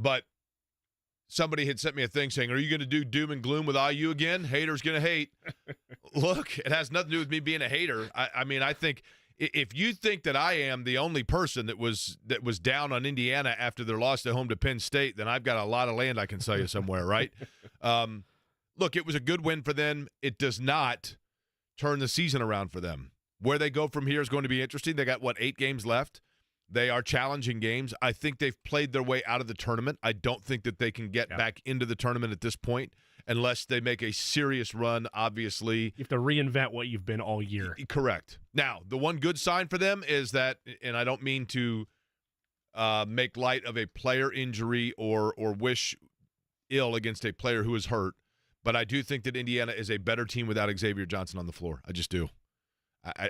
But somebody had sent me a thing saying, are you going to do doom and gloom with IU again? Haters going to hate. Look, it has nothing to do with me being a hater. I mean, I think if you think that I am the only person that was down on Indiana after their loss at home to Penn State, then I've got a lot of land I can sell you somewhere, right? Look, it was a good win for them. It does not turn the season around for them. Where they go from here is going to be interesting. They got, 8 games left? They are challenging games. I think they've played their way out of the tournament. I don't think that they can get back into the tournament at this point unless they make a serious run, obviously. You have to reinvent what you've been all year. Correct. Now, the one good sign for them is that, and I don't mean to make light of a player injury or wish ill against a player who is hurt, but I do think that Indiana is a better team without Xavier Johnson on the floor. I just do.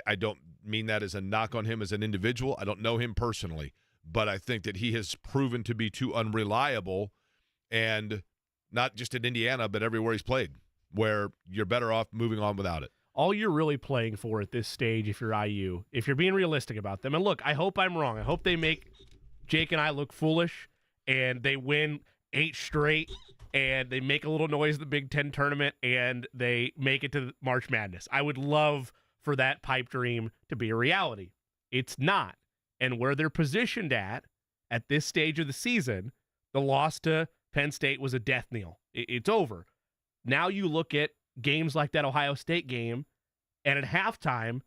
I don't mean that as a knock on him as an individual. I don't know him personally, but I think that he has proven to be too unreliable, and not just in Indiana, but everywhere he's played, where you're better off moving on without it. All you're really playing for at this stage, if you're IU, if you're being realistic about them, and look, I hope I'm wrong. I hope they make Jake and I look foolish, and they win 8 straight, and they make a little noise in the Big Ten tournament, and they make it to March Madness. I would love for that pipe dream to be a reality. It's not. And where they're positioned at this stage of the season, the loss to Penn State was a death knell. It's over. Now you look at games like that Ohio State game, and at halftime,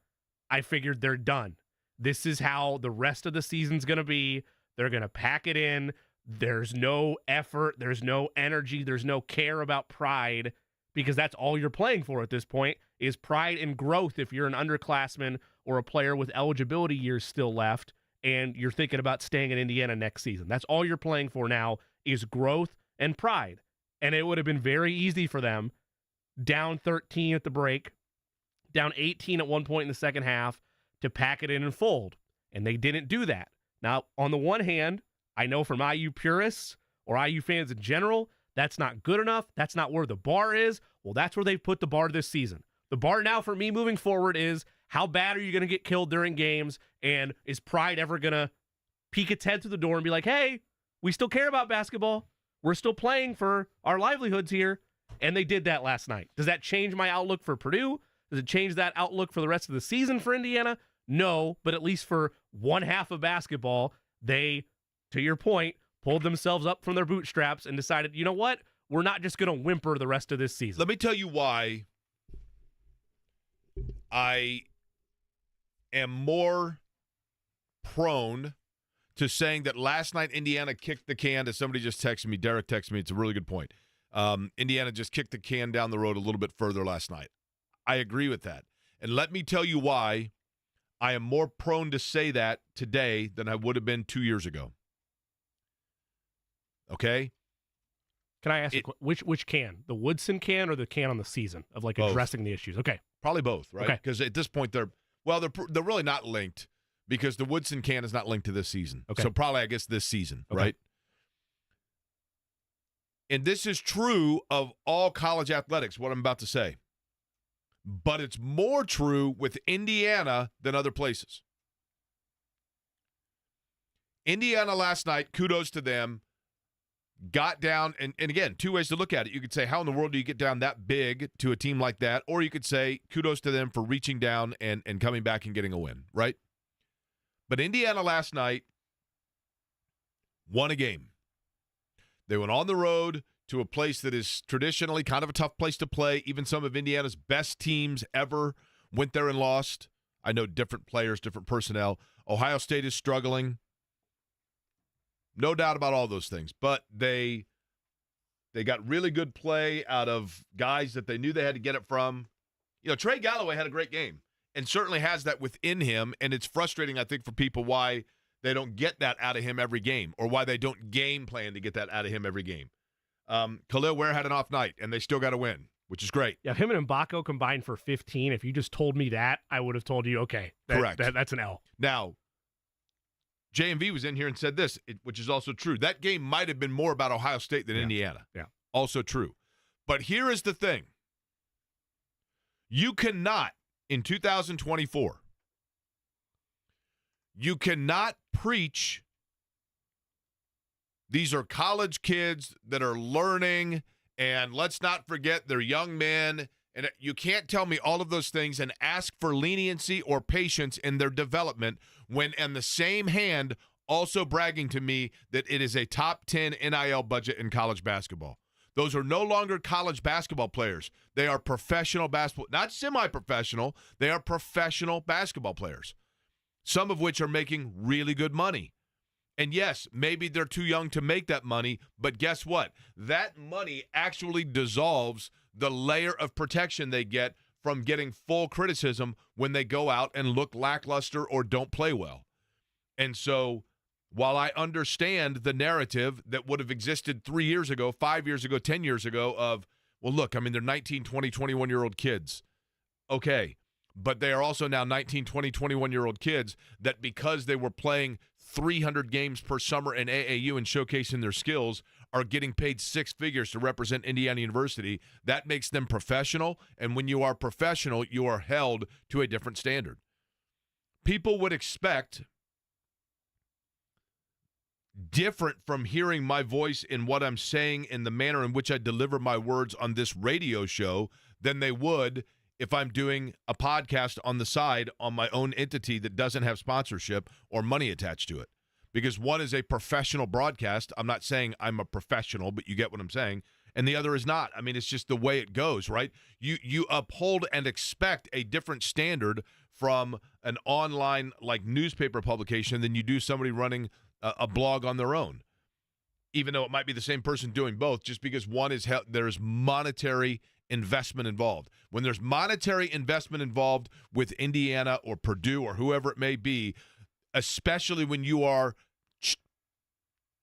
I figured they're done. This is how the rest of the season's going to be. They're going to pack it in. There's no effort. There's no energy. There's no care about pride, because that's all you're playing for at this point is pride and growth if you're an underclassman or a player with eligibility years still left and you're thinking about staying in Indiana next season. That's all you're playing for now is growth and pride. And it would have been very easy for them, down 13 at the break, down 18 at one point in the second half, to pack it in and fold. And they didn't do that. Now, on the one hand, I know from IU purists or IU fans in general, that's not good enough. That's not where the bar is. Well, that's where they've put the bar this season. The bar now for me moving forward is, how bad are you going to get killed during games? And is pride ever going to peek its head through the door and be like, hey, we still care about basketball. We're still playing for our livelihoods here. And they did that last night. Does that change my outlook for Purdue? Does it change that outlook for the rest of the season for Indiana? No, but at least for one half of basketball, they, to your point, pulled themselves up from their bootstraps and decided, you know what? We're not just going to whimper the rest of this season. Let me tell you why I am more prone to saying that last night Indiana kicked the can. As somebody just texted me, Derek texted me, it's a really good point. Indiana just kicked the can down the road a little bit further last night. I agree with that. And let me tell you why I am more prone to say that today than I would have been 2 years ago. Okay? Can I ask which can? The Woodson can or the can on the season of like addressing the issues? Okay. Probably both, right? Because at this point they're really not linked, because the Woodson can is not linked to this season. Okay. So probably, I guess, this season, right? And this is true of all college athletics, what I'm about to say. But it's more true with Indiana than other places. Indiana last night, kudos to them, got down, and again, 2 ways to look at it. You could say, how in the world do you get down that big to a team like that? Or you could say, kudos to them for reaching down and coming back and getting a win, right? But Indiana last night won a game. They went on the road to a place that is traditionally kind of a tough place to play. Even some of Indiana's best teams ever went there and lost. I know different players, different personnel. Ohio State is struggling. No doubt about all those things. But they got really good play out of guys that they knew they had to get it from. You know, Trey Galloway had a great game and certainly has that within him, and it's frustrating, I think, for people why they don't get that out of him every game, or why they don't game plan to get that out of him every game. Khalil Ware had an off night, and they still got to win, which is great. Yeah, him and Mbako combined for 15. If you just told me that, I would have told you, okay, correct. That's an L. Now, JMV was in here and said this, which is also true. That game might have been more about Ohio State than Indiana. Yeah. Also true. But here is the thing. You cannot, in 2024, you cannot preach These are college kids that are learning, and let's not forget they're young men. And you can't tell me all of those things and ask for leniency or patience in their development when, in the same hand, also bragging to me that it is a top 10 NIL budget in college basketball. Those are no longer college basketball players. They are professional basketball, not semi-professional. They are professional basketball players, some of which are making really good money. And yes, maybe they're too young to make that money, but guess what? That money actually dissolves the layer of protection they get from getting full criticism when they go out and look lackluster or don't play well. And so while I understand the narrative that would have existed 3 years ago, 5 years ago, 10 years ago of, well, look, I mean, they're 19, 20, 21-year-old kids. Okay, but they are also now 19, 20, 21-year-old kids that because they were playing 300 games per summer in AAU and showcasing their skills are getting paid six figures to represent Indiana University. That makes them professional, and when you are professional, you are held to a different standard. People would expect different from hearing my voice in what I'm saying in the manner in which I deliver my words on this radio show than they would if I'm doing a podcast on the side on my own entity that doesn't have sponsorship or money attached to it. Because one is a professional broadcast. I'm not saying I'm a professional, but you get what I'm saying. And the other is not. I mean, it's just the way it goes, right? You uphold and expect a different standard from an online like newspaper publication than you do somebody running a blog on their own, even though it might be the same person doing both, just because one is there's monetary investment involved. When there's monetary investment involved with Indiana or Purdue or whoever it may be, especially when you are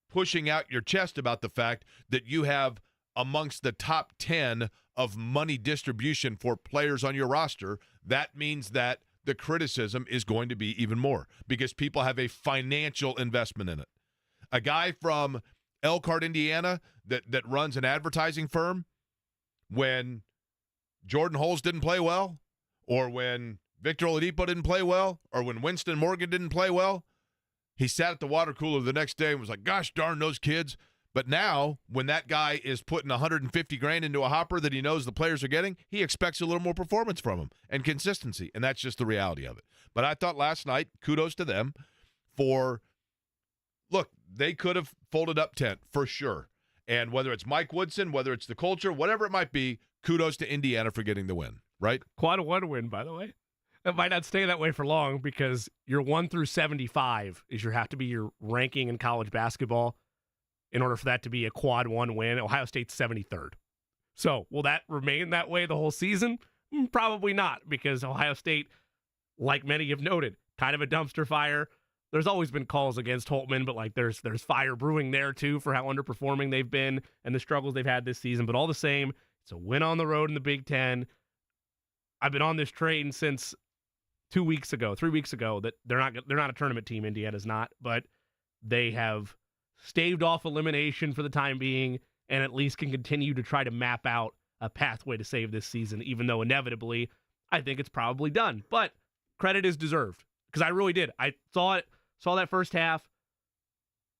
pushing out your chest about the fact that you have amongst the top 10 of money distribution for players on your roster, that means that the criticism is going to be even more because people have a financial investment in it. A guy from Elkhart, Indiana, that runs an advertising firm, when Jordan Holes didn't play well, or when Victor Oladipo didn't play well, or when Winston Morgan didn't play well, he sat at the water cooler the next day and was like, gosh darn those kids. But now, when that guy is putting $150,000 into a hopper that he knows the players are getting, he expects a little more performance from him and consistency, and that's just the reality of it. But I thought last night, kudos to them for, look, they could have folded up tent for sure. And whether it's Mike Woodson, whether it's the culture, whatever it might be, kudos to Indiana for getting the win, right? Quad a 1 win, by the way. That might not stay that way for long because your 1 through 75 have to be your ranking in college basketball. In order for that to be a quad 1 win, Ohio State's 73rd. So will that remain that way the whole season? Probably not, because Ohio State, like many have noted, kind of a dumpster fire. There's always been calls against Holtman, but like there's fire brewing there too for how underperforming they've been and the struggles they've had this season. But all the same, it's a win on the road in the Big Ten. I've been on this train since 3 weeks ago, that they're not a tournament team. Indiana's not, but they have staved off elimination for the time being and at least can continue to try to map out a pathway to save this season, even though inevitably I think it's probably done. But credit is deserved because I really did. I saw that first half,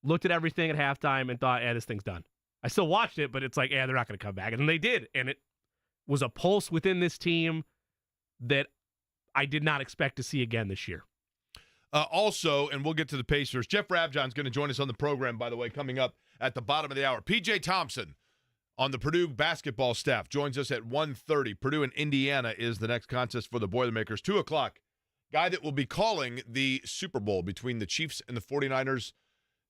looked at everything at halftime and thought, this thing's done. I still watched it, but it's like, they're not going to come back. And then they did. And it was a pulse within this team that I did not expect to see again this year. Also, and we'll get to the Pacers, Jeff Rabjohns going to join us on the program, by the way, coming up at the bottom of the hour. PJ Thompson on the Purdue basketball staff joins us at 1:30. Purdue and Indiana is the next contest for the Boilermakers. 2 o'clock, guy that will be calling the Super Bowl between the Chiefs and the 49ers.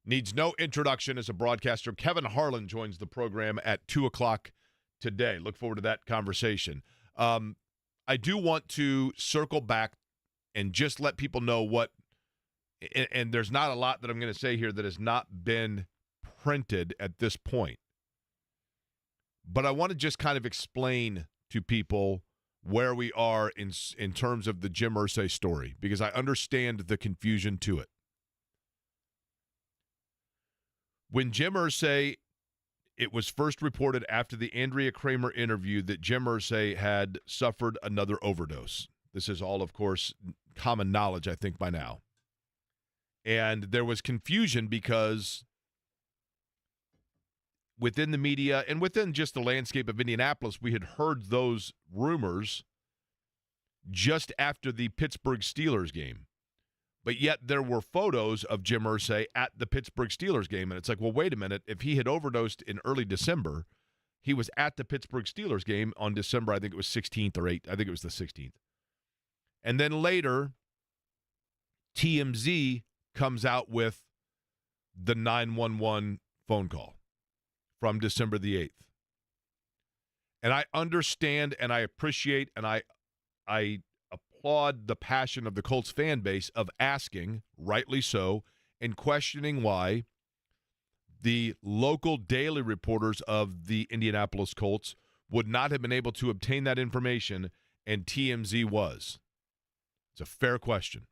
Needs no introduction as a broadcaster. Kevin Harlan joins the program at 2 o'clock today. Look forward to that conversation. I do want to circle back and just let people know what, and there's not a lot that I'm going to say here that has not been printed at this point. But I want to just kind of explain to people where we are in terms of the Jim Irsay story, because I understand the confusion to it. When Jim Irsay, it was first reported after the Andrea Kramer interview that Jim Irsay had suffered another overdose. This is all, of course, common knowledge, I think, by now. And there was confusion because within the media and within just the landscape of Indianapolis, we had heard those rumors just after the Pittsburgh Steelers game. But yet there were photos of Jim Irsay at the Pittsburgh Steelers game. And it's like, well, wait a minute. If he had overdosed in early December, he was at the Pittsburgh Steelers game on December, I think it was 16th or 8th. I think it was the 16th. And then later, TMZ comes out with the 911 phone call from December the 8th. And I understand and I appreciate and I applaud the passion of the Colts fan base of asking, rightly so, and questioning why the local daily reporters of the Indianapolis Colts would not have been able to obtain that information, and TMZ was. It's a fair question.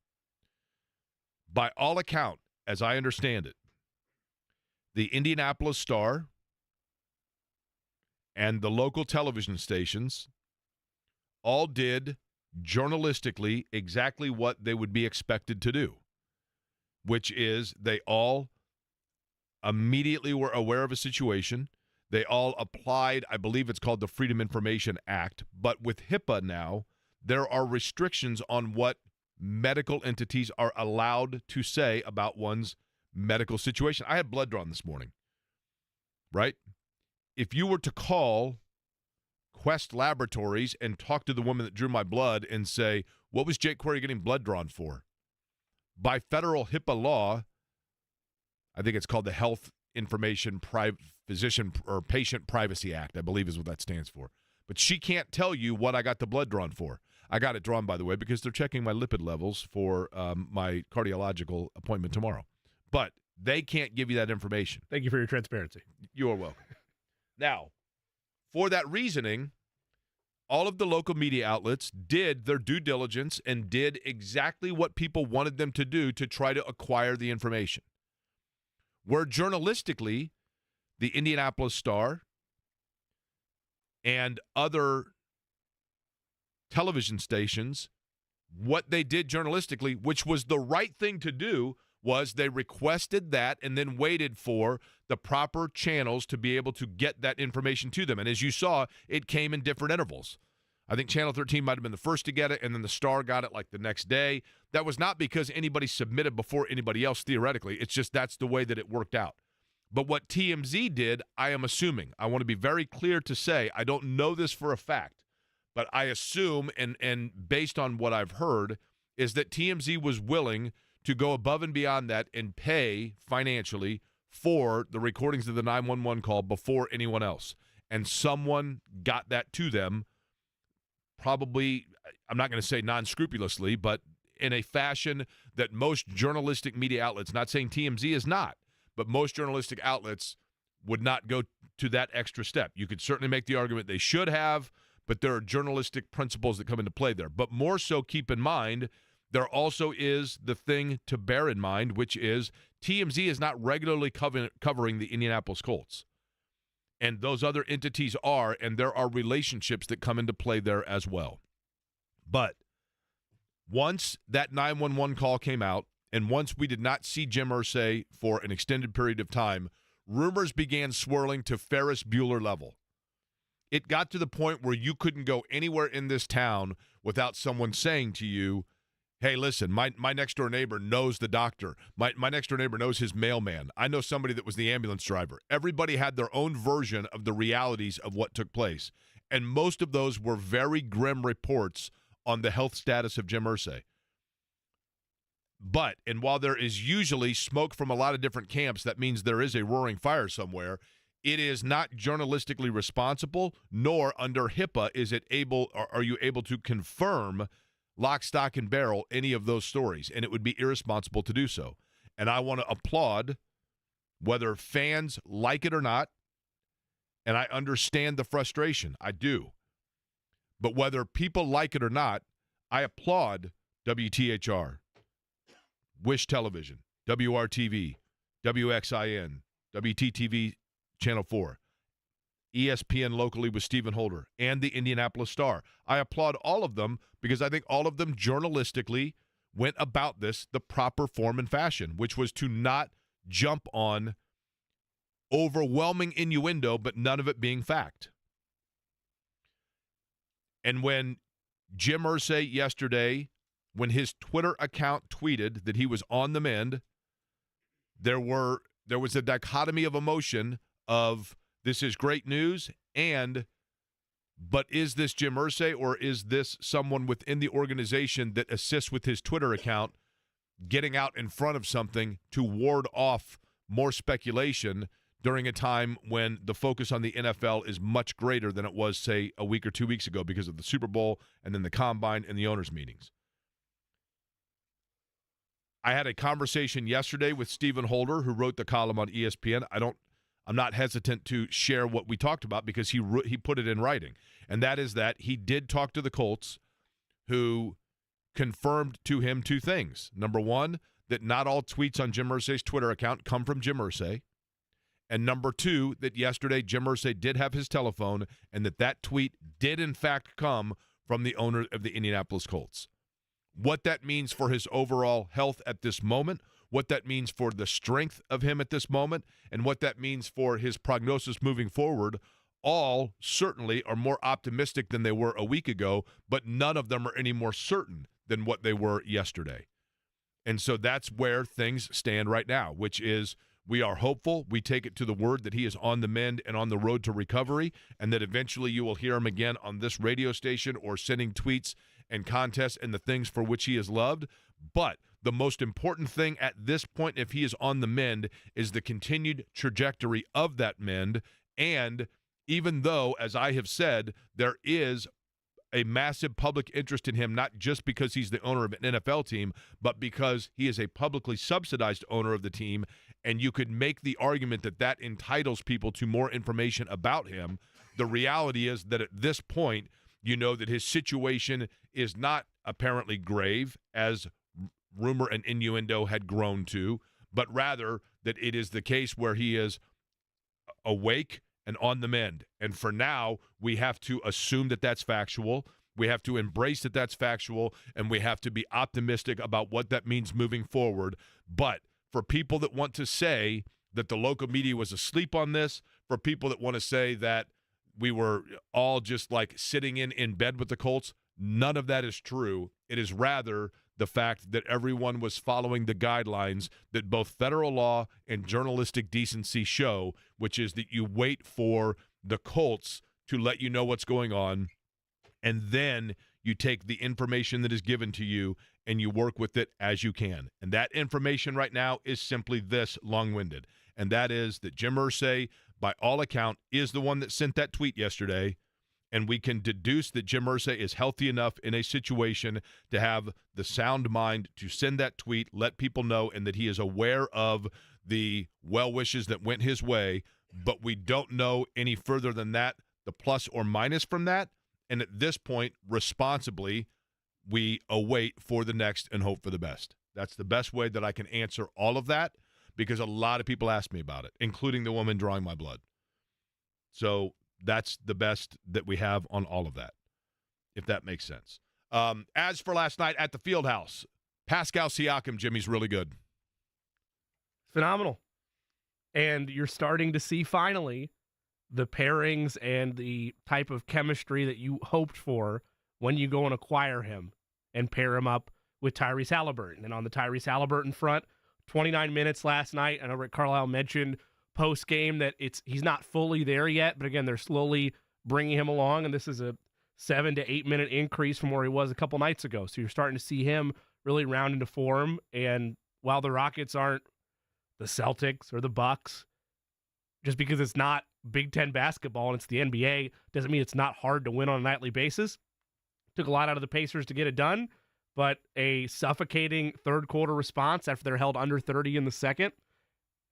By all account, as I understand it, the Indianapolis Star and the local television stations all did journalistically exactly what they would be expected to do, which is they all immediately were aware of a situation. They all applied, I believe it's called the Freedom Information Act, but with HIPAA now, there are restrictions on what medical entities are allowed to say about one's medical situation. I had blood drawn this morning, right? If you were to call Quest Laboratories and talk to the woman that drew my blood and say, what was Jake Query getting blood drawn for? By federal HIPAA law, I think it's called the Health Information Physician or Patient Privacy Act, I believe is what that stands for. But she can't tell you what I got the blood drawn for. I got it drawn, by the way, because they're checking my lipid levels for my cardiological appointment tomorrow. But they can't give you that information. Thank you for your transparency. You are welcome. Now, for that reasoning, all of the local media outlets did their due diligence and did exactly what people wanted them to do to try to acquire the information. Where journalistically, the Indianapolis Star and other television stations, what they did journalistically, which was the right thing to do, was they requested that and then waited for the proper channels to be able to get that information to them. And as you saw, it came in different intervals. I think Channel 13 might have been the first to get it, and then the Star got it like the next day. That was not because anybody submitted before anybody else, theoretically. It's just that's the way that it worked out. But what TMZ did, I am assuming, I want to be very clear to say, I don't know this for a fact, but I assume, and based on what I've heard, is that TMZ was willing to go above and beyond that and pay financially for the recordings of the 911 call before anyone else. And someone got that to them, probably, I'm not going to say non-scrupulously, but in a fashion that most journalistic media outlets, not saying TMZ is not, but most journalistic outlets would not go to that extra step. You could certainly make the argument they should have, but there are journalistic principles that come into play there. But more so, keep in mind, there also is the thing to bear in mind, which is TMZ is not regularly covering the Indianapolis Colts. And those other entities are, and there are relationships that come into play there as well. But once that 911 call came out, and once we did not see Jim Irsay for an extended period of time, rumors began swirling to Ferris Bueller level. It got to the point where you couldn't go anywhere in this town without someone saying to you, hey, listen, my next-door neighbor knows the doctor. My next-door neighbor knows his mailman. I know somebody that was the ambulance driver. Everybody had their own version of the realities of what took place. And most of those were very grim reports on the health status of Jim Irsay. But, and while there is usually smoke from a lot of different camps, that means there is a roaring fire somewhere. It is not journalistically responsible, nor under HIPAA are you able to confirm lock, stock, and barrel any of those stories, and it would be irresponsible to do so. And I want to applaud, whether fans like it or not, and I understand the frustration. I do. But whether people like it or not, I applaud WTHR, Wish Television, WRTV, WXIN, WTTV Channel 4, ESPN locally with Stephen Holder, and the Indianapolis Star. I applaud all of them because I think all of them journalistically went about this the proper form and fashion, which was to not jump on overwhelming innuendo, but none of it being fact. And when Jim Irsay yesterday, when his Twitter account tweeted that he was on the mend, there was a dichotomy of emotion of this is great news but is this Jim Irsay or is this someone within the organization that assists with his Twitter account getting out in front of something to ward off more speculation during a time when the focus on the NFL is much greater than it was, say, a week or 2 weeks ago because of the Super Bowl and then the Combine and the owners' meetings. I had a conversation yesterday with Stephen Holder, who wrote the column on ESPN. I'm not hesitant to share what we talked about because he put it in writing, and that is that he did talk to the Colts, who confirmed to him two things. Number one, that not all tweets on Jim Irsay's Twitter account come from Jim Irsay. And number two, that yesterday Jim Irsay did have his telephone and that tweet did in fact come from the owner of the Indianapolis Colts. What that means for his overall health at this moment, what that means for the strength of him at this moment, and what that means for his prognosis moving forward, all certainly are more optimistic than they were a week ago, but none of them are any more certain than what they were yesterday. And so that's where things stand right now, which is we are hopeful. We take it to the word that he is on the mend and on the road to recovery, and that eventually you will hear him again on this radio station or sending tweets and contests and the things for which he is loved. But the most important thing at this point, if he is on the mend, is the continued trajectory of that mend. And even though, as I have said, there is a massive public interest in him, not just because he's the owner of an NFL team, but because he is a publicly subsidized owner of the team, and you could make the argument that that entitles people to more information about him. The reality is that at this point, you know that his situation is not apparently grave, as rumor and innuendo had grown to, but rather that it is the case where he is awake and on the mend. And for now, we have to assume that that's factual. We have to embrace that that's factual, and we have to be optimistic about what that means moving forward. But for people that want to say that the local media was asleep on this, for people that want to say that we were all just like sitting in bed with the Colts, none of that is true. It is rather the fact that everyone was following the guidelines that both federal law and journalistic decency show, which is that you wait for the Colts to let you know what's going on, and then you take the information that is given to you and you work with it as you can. And that information right now is simply this long-winded, and that is that Jim Irsay, by all account, is the one that sent that tweet yesterday, and we can deduce that Jim Irsay is healthy enough in a situation to have the sound mind to send that tweet, let people know, and that he is aware of the well wishes that went his way. But we don't know any further than that, the plus or minus from that. And at this point, responsibly, we await for the next and hope for the best. That's the best way that I can answer all of that, because a lot of people ask me about it, including the woman drawing my blood. So that's the best that we have on all of that, if that makes sense. As for last night at the Fieldhouse, Pascal Siakam, Jimmy's really good. Phenomenal. And you're starting to see finally the pairings and the type of chemistry that you hoped for when you go and acquire him and pair him up with Tyrese Halliburton. And on the Tyrese Halliburton front, 29 minutes last night. I know Rick Carlisle mentioned post-game that he's not fully there yet, but again, they're slowly bringing him along, and this is a 7 to 8 minute increase from where he was a couple nights ago. So you're starting to see him really round into form, and while the Rockets aren't the Celtics or the Bucks, just because it's not Big Ten basketball and it's the NBA doesn't mean it's not hard to win on a nightly basis. Took a lot out of the Pacers to get it done, but a suffocating third quarter response after they're held under 30 in the second,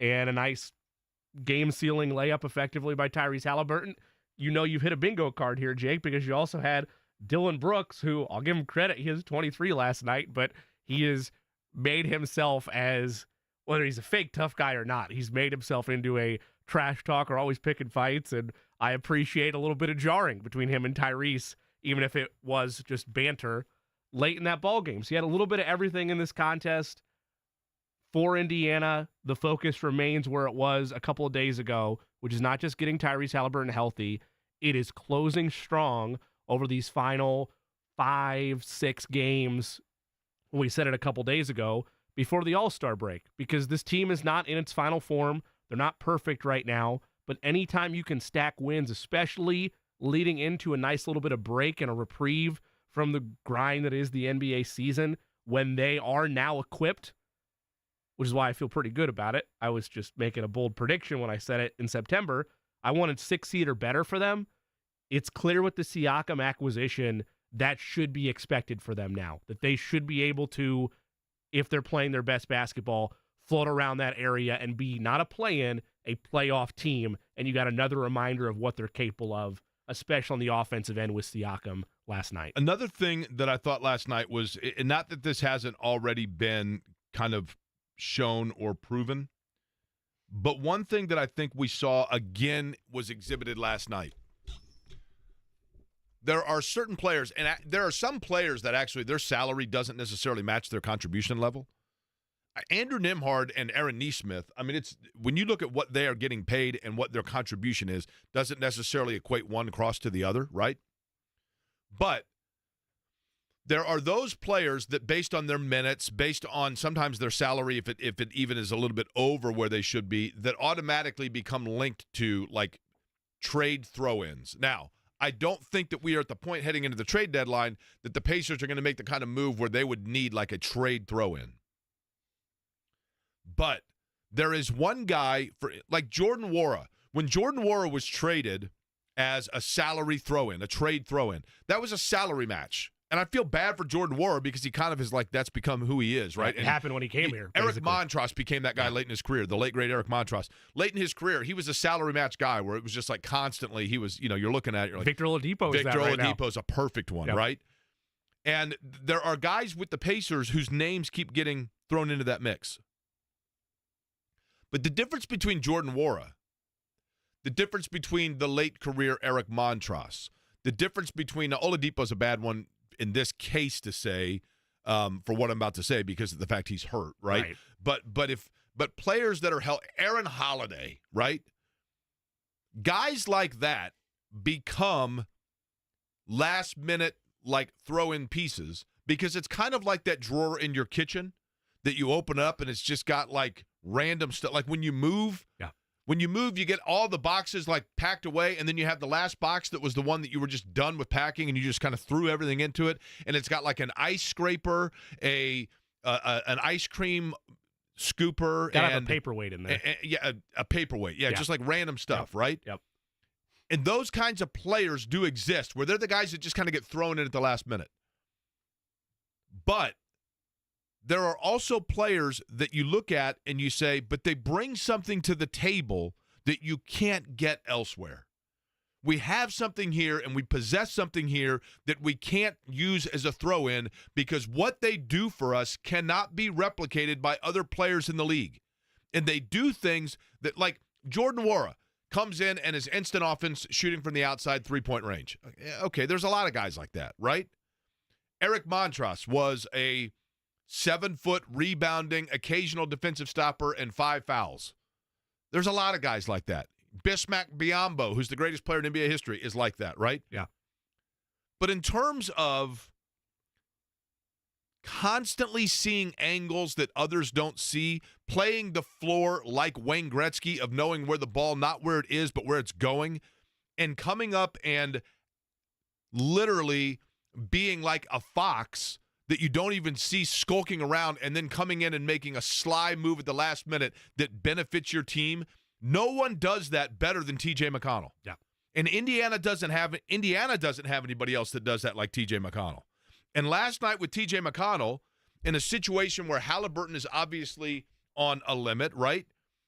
and a nice game-sealing layup effectively by Tyrese Halliburton. You know you've hit a bingo card here, Jake, because you also had Dylan Brooks, who I'll give him credit. He was 23 last night, but he has made himself as, whether he's a fake tough guy or not, he's made himself into a trash talker, always picking fights, and I appreciate a little bit of jarring between him and Tyrese, even if it was just banter late in that ball game. So he had a little bit of everything in this contest. For Indiana, the focus remains where it was a couple of days ago, which is not just getting Tyrese Haliburton healthy. It is closing strong over these final 5-6 games. We said it a couple days ago before the All-Star break, because this team is not in its final form. They're not perfect right now, but anytime you can stack wins, especially leading into a nice little bit of break and a reprieve from the grind that is the NBA season, when they are now equipped, which is why I feel pretty good about it. I was just making a bold prediction when I said it in September. I wanted 6 seed or better for them. It's clear with the Siakam acquisition that should be expected for them now, that they should be able to, if they're playing their best basketball, float around that area and be not a play-in, a playoff team. And you got another reminder of what they're capable of, especially on the offensive end with Siakam last night. Another thing that I thought last night was, and not that this hasn't already been kind of shown or proven, but one thing that I think we saw again was exhibited last night. There are certain players, and there are some players that actually their salary doesn't necessarily match their contribution level. Andrew Nembhard and Aaron Nesmith, I mean, it's when you look at what they are getting paid and what their contribution is, doesn't necessarily equate one across to the other, right? But there are those players that, based on their minutes, based on sometimes their salary, if it even is a little bit over where they should be, that automatically become linked to, like, trade throw-ins. Now, I don't think that we are at the point heading into the trade deadline that the Pacers are going to make the kind of move where they would need, like, a trade throw-in. But there is one guy, for like Jordan Nwora. When Jordan Nwora was traded as a salary throw-in, a trade throw-in, that was a salary match. And I feel bad for Jordan Nwora because he kind of is like, that's become who he is, right? It happened when he came here. Eric Montross became that guy late in his career, the late, great Eric Montross. Late in his career, he was a salary match guy where it was just like constantly, he was, you're looking at it, you're like, Victor Oladipo is that right now. Victor Oladipo is a perfect one, right? And there are guys with the Pacers whose names keep getting thrown into that mix. But the difference between Jordan Nwora, the difference between the late career Eric Montross, the difference between Oladipo's a bad one in this case to say, for what I'm about to say, because of the fact he's hurt, right? But players that are held, Aaron Holiday, right? Guys like that become last minute, like, throw-in pieces, because it's kind of like that drawer in your kitchen that you open up and it's just got, like, random stuff. Like when you move, you get all the boxes, like, packed away, and then you have the last box that was the one that you were just done with packing, and you just kind of threw everything into it, and it's got like an ice scraper, an ice cream scooper, gotta have a paperweight in there. A paperweight, just like random stuff, right? Yep. And those kinds of players do exist, where they're the guys that just kind of get thrown in at the last minute. But there are also players that you look at and you say, but they bring something to the table that you can't get elsewhere. We have something here and we possess something here that we can't use as a throw-in because what they do for us cannot be replicated by other players in the league. And they do things that, like Jordan Nwora comes in and is instant offense shooting from the outside three-point range. Okay, there's a lot of guys like that, right? Eric Montross was a 7-foot rebounding, occasional defensive stopper, and 5 fouls. There's a lot of guys like that. Bismack Biyombo, who's the greatest player in NBA history, is like that, right? Yeah. But in terms of constantly seeing angles that others don't see, playing the floor like Wayne Gretzky of knowing where the ball, not where it is, but where it's going, and coming up and literally being like a fox that you don't even see skulking around and then coming in and making a sly move at the last minute that benefits your team. No one does that better than TJ McConnell. Yeah. And Indiana doesn't have anybody else that does that like TJ McConnell. And last night with TJ McConnell, in a situation where Haliburton is obviously on a limit, right?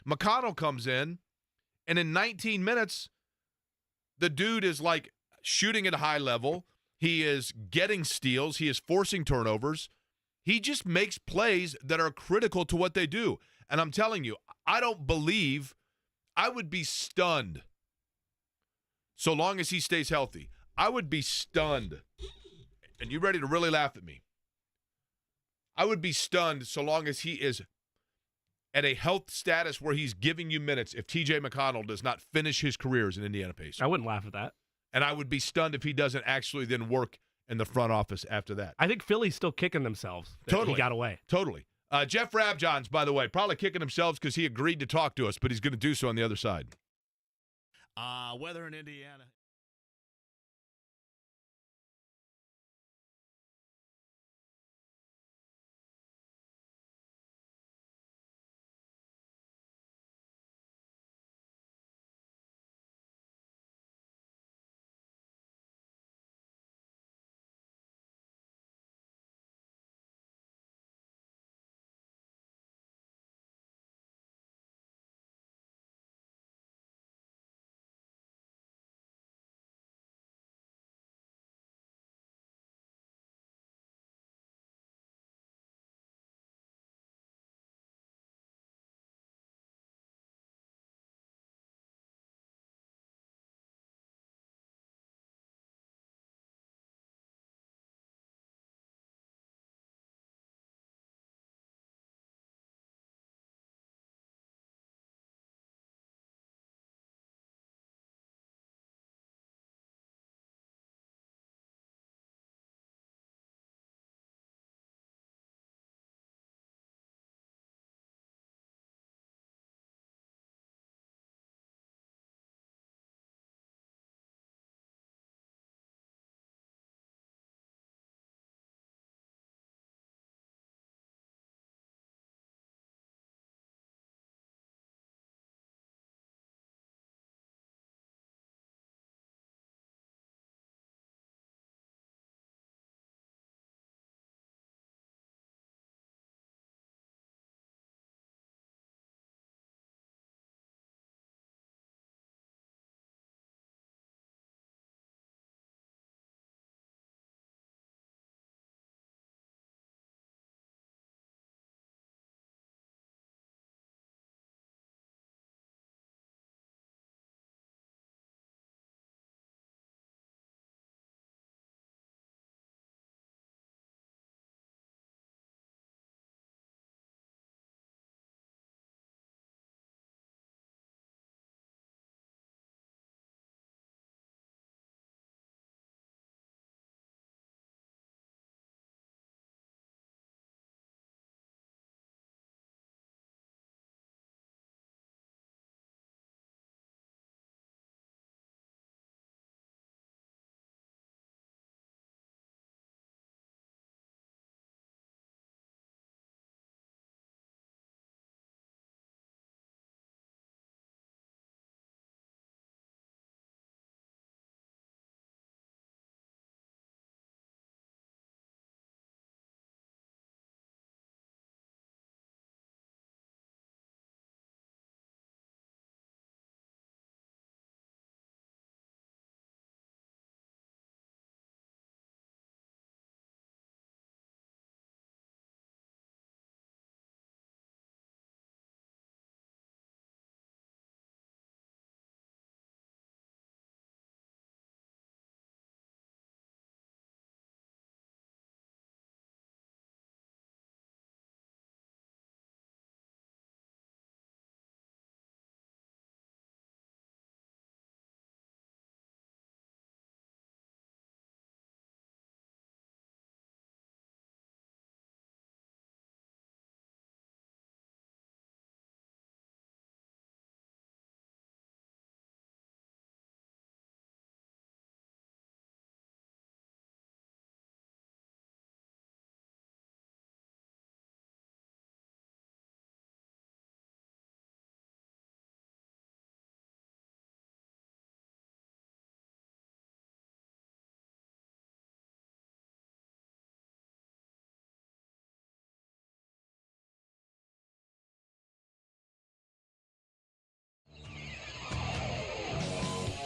McConnell comes in, and in 19 minutes, the dude is like shooting at a high level. He is getting steals. He is forcing turnovers. He just makes plays that are critical to what they do. And I'm telling you, I would be stunned so long as he stays healthy. I would be stunned. And you ready to really laugh at me? I would be stunned so long as he is at a health status where he's giving you minutes if TJ McConnell does not finish his career as an Indiana Pacer. I wouldn't laugh at that. And I would be stunned if he doesn't actually then work in the front office after that. I think Philly's still kicking themselves that Totally. he got away. Totally. Jeff Rabjohns, by the way, probably kicking themselves because he agreed to talk to us, but he's going to do so on the other side. Weather in Indiana.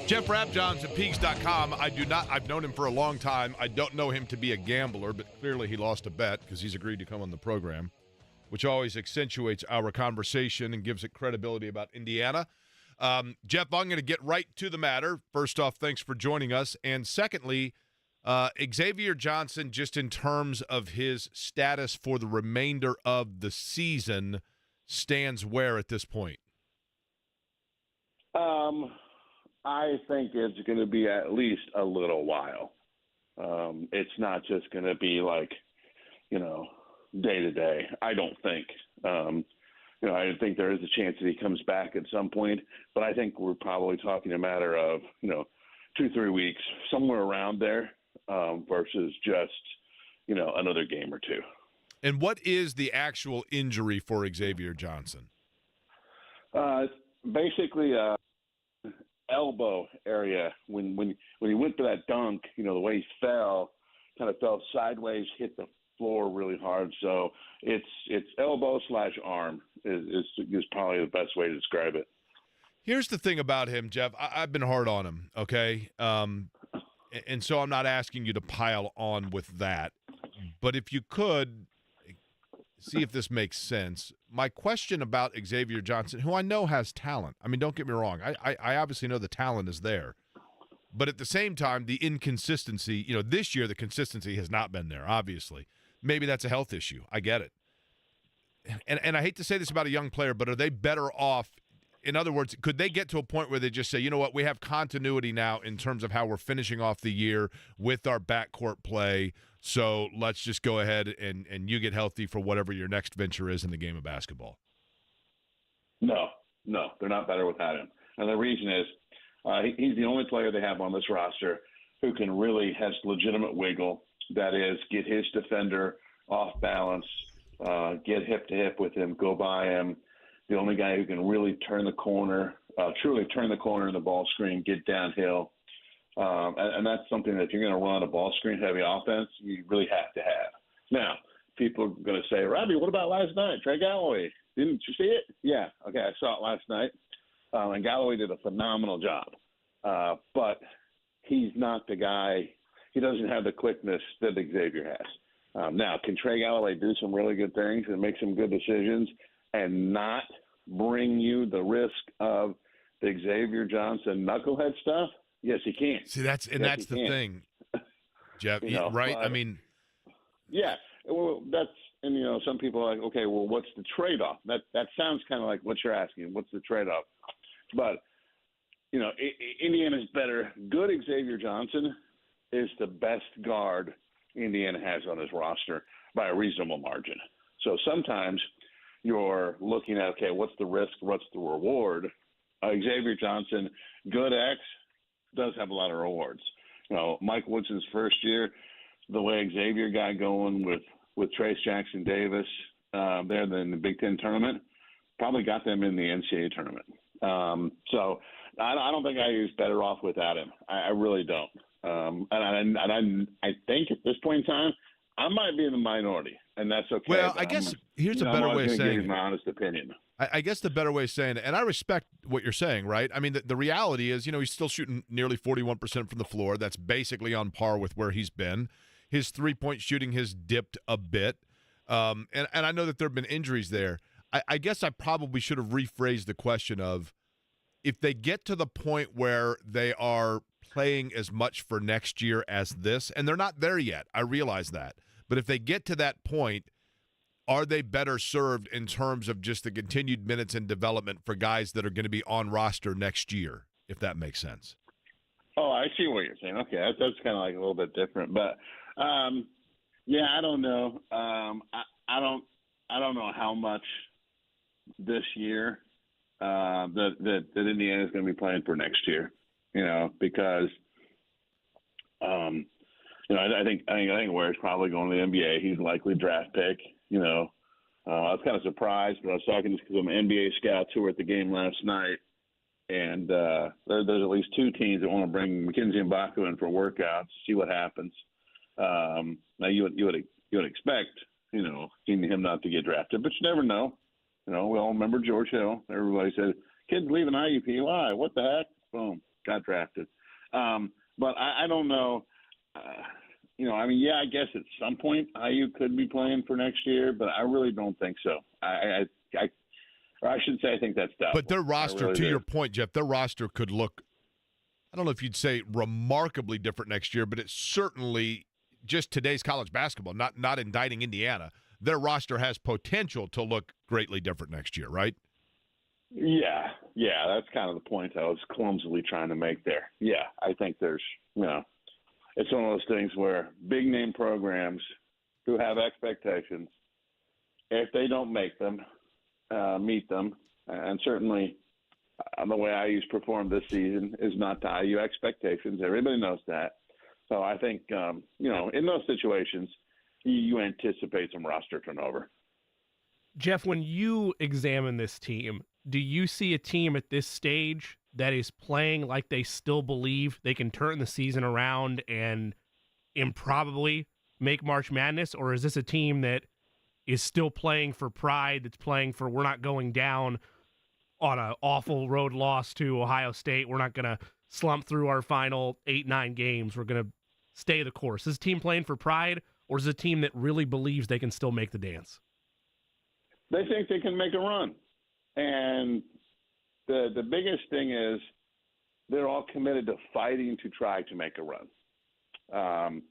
Jeff Rabjohns at Peaks.com. I've known him for a long time. I don't know him to be a gambler, but clearly he lost a bet because he's agreed to come on the program, which always accentuates our conversation and gives it credibility about Indiana. Jeff, I'm going to get right to the matter. First off, thanks for joining us. And secondly, Xavier Johnson, just in terms of his status for the remainder of the season, stands where at this point? I think it's going to be at least a little while. It's not just going to be like, day to day. I don't think. I think there is a chance that he comes back at some point, but I think we're probably talking a matter of, 2-3 weeks, somewhere around there, versus just, another game or two. And what is the actual injury for Xavier Johnson? Basically, elbow area. When he went for that dunk, the way he fell, kind of fell sideways, hit the floor really hard. So it's elbow/arm is probably the best way to describe it. Here's the thing about him, Jeff. I've been hard on him, okay? And so I'm not asking you to pile on with that. But if you could see if this makes sense. My question about Xavier Johnson, who I know has talent. I mean, don't get me wrong. I obviously know the talent is there. But at the same time, the inconsistency, this year the consistency has not been there, obviously. Maybe that's a health issue. I get it. And I hate to say this about a young player, but are they better off? In other words, could they get to a point where they just say, you know what, we have continuity now in terms of how we're finishing off the year with our backcourt play, so let's just go ahead and you get healthy for whatever your next venture is in the game of basketball? No, they're not better without him. And the reason is he's the only player they have on this roster who can really has legitimate wiggle, that is, get his defender off balance, get hip-to-hip with him, go by him. The only guy who can really turn the corner, truly turn the corner in the ball screen, get downhill. And that's something that if you're going to run a ball screen heavy offense, you really have to have. Now, people are going to say, Robbie, what about last night? Trey Galloway, didn't you see it? Yeah, okay, I saw it last night. And Galloway did a phenomenal job. But he's not the guy. He doesn't have the quickness that Xavier has. Now, can Trey Galloway do some really good things and make some good decisions and not bring you the risk of the Xavier Johnson knucklehead stuff? Yes, he can. See, that's the thing, Jeff, right? I mean, yeah. Well, some people are like, okay, well, what's the trade-off? That sounds kind of like what you're asking. What's the trade-off? But Indiana's better. Good Xavier Johnson is the best guard Indiana has on his roster by a reasonable margin. So sometimes you're looking at, okay, what's the risk, what's the reward? Xavier Johnson, good X, does have a lot of rewards. Mike Woodson's first year, the way Xavier got going with Trace Jackson Davis there in the Big Ten tournament, probably got them in the NCAA tournament. So I don't think IU's better off without him. I really don't. And I think at this point in time, I might be in the minority, and that's okay. Well, I guess here's a better way of saying it. My honest opinion. I guess the better way of saying it, and I respect what you're saying, right? I mean, the reality is, he's still shooting nearly 41% from the floor. That's basically on par with where he's been. His three-point shooting has dipped a bit, and I know that there have been injuries there. I guess I probably should have rephrased the question of, if they get to the point where they are playing as much for next year as this, and they're not there yet, I realize that. But if they get to that point, are they better served in terms of just the continued minutes and development for guys that are going to be on roster next year, if that makes sense? Oh, I see what you're saying. Okay, that's kind of like a little bit different. But, yeah, I don't know. I don't know how much this year that Indiana is going to be playing for next year, because I think where he's probably going to the NBA, he's likely draft pick. I was kind of surprised, but I was talking to some NBA scouts who were at the game last night, and there's at least two teams that want to bring Mackenzie Mbaku in for workouts, see what happens. Now you would expect him not to get drafted, but you never know. We all remember George Hill. Everybody said, "Kid's leaving IUP. Why? What the heck?" Boom, got drafted. But I don't know. I guess at some point IU could be playing for next year, but I really don't think so. I should say I think that's doubtful. But their roster, really, to your point, Jeff, their roster could look, I don't know if you'd say remarkably different next year, but it's certainly just today's college basketball, not indicting Indiana. their roster has potential to look greatly different next year, right? Yeah, that's kind of the point I was clumsily trying to make there. Yeah, I think there's, it's one of those things where big name programs who have expectations, if they don't make them, meet them, and certainly the way IU's performed this season is not to IU expectations. Everybody knows that. So I think, in those situations, you anticipate some roster turnover. Jeff, when you examine this team, do you see a team at this stage that is playing like they still believe they can turn the season around and improbably make March Madness? Or is this a team that is still playing for pride, that's playing for we're not going down on an awful road loss to Ohio State, we're not going to slump through our final 8-9 games, we're going to stay the course? Is this team playing for pride, or is it a team that really believes they can still make the dance? They think they can make a run. And the biggest thing is they're all committed to fighting to try to make a run.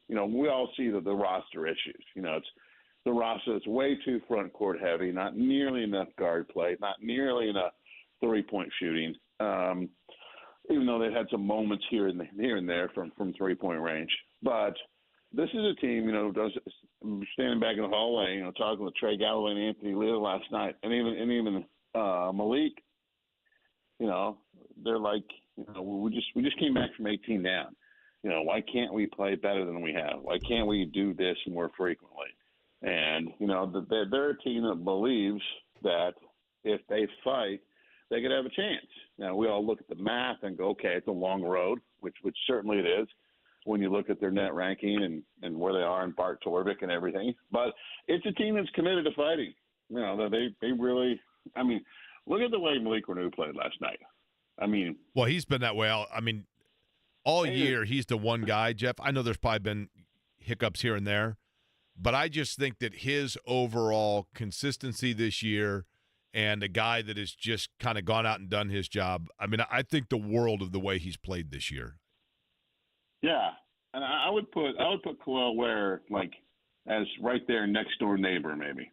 We all see the roster issues. It's the roster is way too front court heavy, not nearly enough guard play, not nearly enough three-point shooting, even though they've had some moments here and there from three-point range. But this is a team, standing back in the hallway, talking with Trey Galloway and Anthony Leal last night, and even Malik, they're like, we just came back from 18 down. Why can't we play better than we have? Why can't we do this more frequently? And, they're a team that believes that if they fight, they could have a chance. Now, we all look at the math and go, okay, it's a long road, which certainly it is when you look at their net ranking and where they are in Bart Torvik and everything. But it's a team that's committed to fighting. They really – look at the way Malik Renew played last night. Well, he's been that way. All year he's the one guy, Jeff. I know there's probably been hiccups here and there, but I just think that his overall consistency this year and a guy that has just kind of gone out and done his job, I think the world of the way he's played this year. Yeah, and I would put Khalil Ware as right there next door neighbor maybe.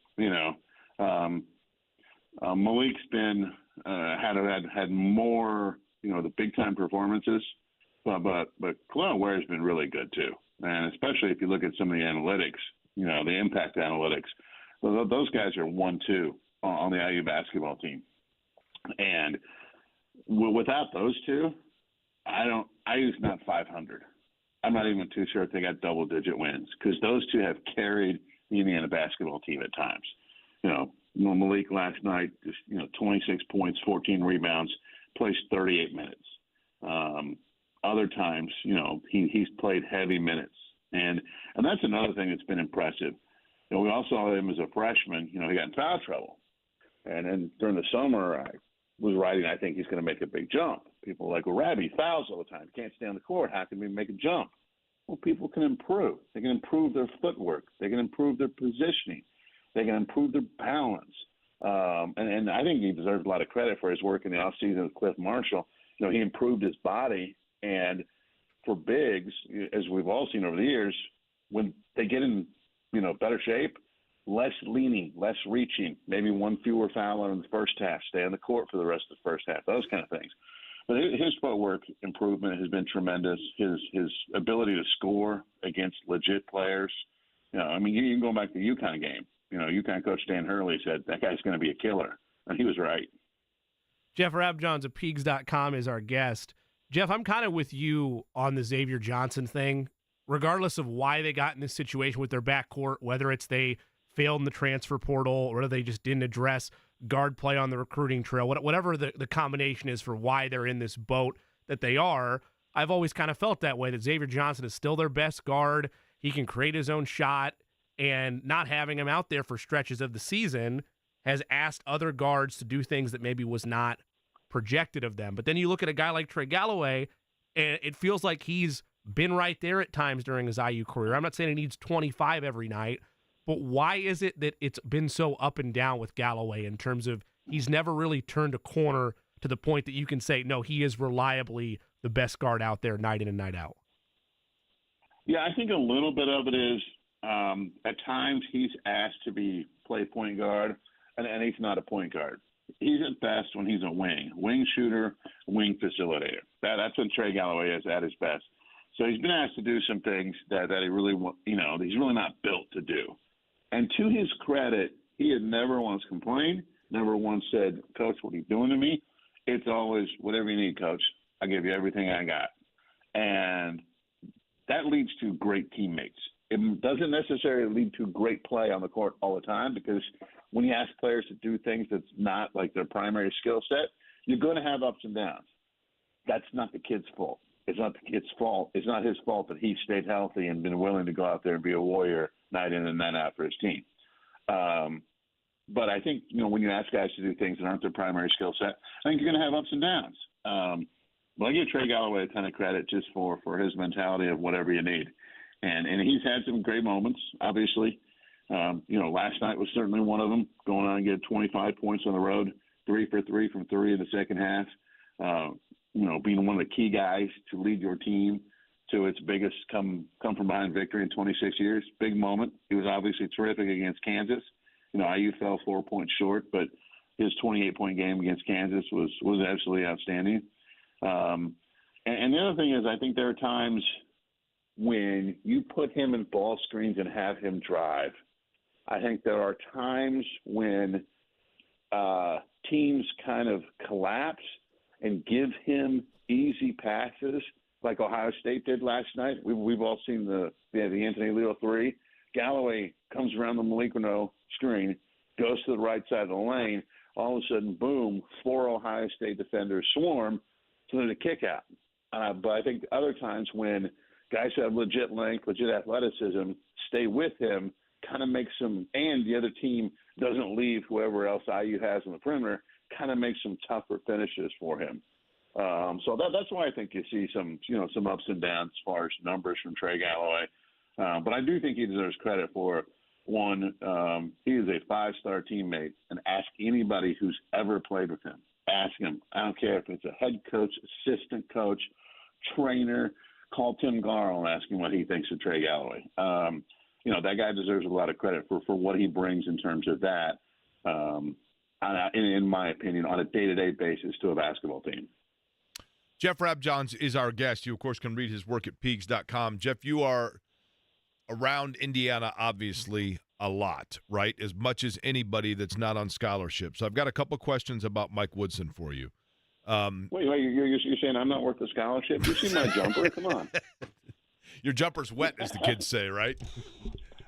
Malik's been had more the big time performances, but Khalil Ware's been really good too, and especially if you look at some of the analytics, the impact analytics, those guys are 1-2 on the IU basketball team, and without those two, IU's not 500. I'm not even too sure if they got double-digit wins because those two have carried the Indiana basketball team at times. Malik last night, just 26 points, 14 rebounds, plays 38 minutes. Other times, he's played heavy minutes, and that's another thing that's been impressive. We all saw him as a freshman. He got in foul trouble, and then during the summer, I was writing, I think he's going to make a big jump. People are like, well, Rabby fouls all the time. Can't stay on the court. How can we make a jump? Well, people can improve. They can improve their footwork. They can improve their positioning. They can improve their balance. And I think he deserves a lot of credit for his work in the offseason with Cliff Marshall. He improved his body. And for bigs, as we've all seen over the years, when they get in, better shape, less leaning, less reaching, maybe one fewer foul in the first half, stay on the court for the rest of the first half, those kind of things. But his footwork improvement has been tremendous. His ability to score against legit players. You can go back to the UConn game. UConn coach Dan Hurley said that guy's going to be a killer, and he was right. Jeff Rabjohns of Peegs.com is our guest. Jeff, I'm kind of with you on the Xavier Johnson thing. Regardless of why they got in this situation with their backcourt, whether it's they failed in the transfer portal or whether they just didn't address guard play on the recruiting trail, whatever the combination is for why they're in this boat that they are, I've always kind of felt that way, that Xavier Johnson is still their best guard. He can create his own shot, and not having him out there for stretches of the season has asked other guards to do things that maybe was not projected of them. But then you look at a guy like Trey Galloway, and it feels like he's been right there at times during his IU career. I'm not saying he needs 25 every night, but why is it that it's been so up and down with Galloway in terms of he's never really turned a corner to the point that you can say, no, he is reliably the best guard out there night in and night out? Yeah, I think a little bit of it is At times he's asked to play point guard, and he's not a point guard. He's at best when he's a wing shooter, wing facilitator. That's when Trey Galloway is at his best. So he's been asked to do some things that he really, he's really not built to do. And to his credit, he had never once complained, never once said, "Coach, what are you doing to me?" It's always, "Whatever you need, Coach. I give you everything I got." And that leads to great teammates. It doesn't necessarily lead to great play on the court all the time, because when you ask players to do things that's not like their primary skill set, you're going to have ups and downs. That's not the kid's fault. It's not the kid's fault. It's not his fault that he stayed healthy and been willing to go out there and be a warrior night in and night out for his team. But I think, when you ask guys to do things that aren't their primary skill set, I think you're going to have ups and downs. But I give Trey Galloway a ton of credit just for his mentality of whatever you need. And he's had some great moments, obviously. Last night was certainly one of them, going on and get 25 points on the road, 3 for 3 from 3 in the second half. Being one of the key guys to lead your team to its biggest come from behind victory in 26 years. Big moment. He was obviously terrific against Kansas. IU fell 4 points short, but his 28-point game against Kansas was absolutely outstanding. And the other thing is, I think there are times when you put him in ball screens and have him drive. I think there are times when teams kind of collapse and give him easy passes, like Ohio State did last night. We've all seen the Anthony Leo 3. Galloway comes around the Malikino screen, goes to the right side of the lane. All of a sudden, boom, 4 Ohio State defenders swarm, so there's a kick out. But I think other times when guys who have legit length, legit athleticism, stay with him, kind of makes them, and the other team doesn't leave whoever else IU has on the perimeter, kind of makes some tougher finishes for him. So that's why I think you see some ups and downs as far as numbers from Trey Galloway. But I do think he deserves credit for, one, he is a 5-star teammate, and ask anybody who's ever played with him. Ask him. I don't care if it's a head coach, assistant coach, trainer. Call Tim Garl and ask him what he thinks of Trey Galloway. That guy deserves a lot of credit for what he brings in terms of that, in my opinion, on a day-to-day basis to a basketball team. Jeff Rabjohns is our guest. You, of course, can read his work at Peegs.com. Jeff, you are around Indiana, obviously, a lot, right? As much as anybody that's not on scholarship. So I've got a couple questions about Mike Woodson for you. Wait, you're saying I'm not worth a scholarship? You see my jumper? Come on. Your jumper's wet, as the kids say, right?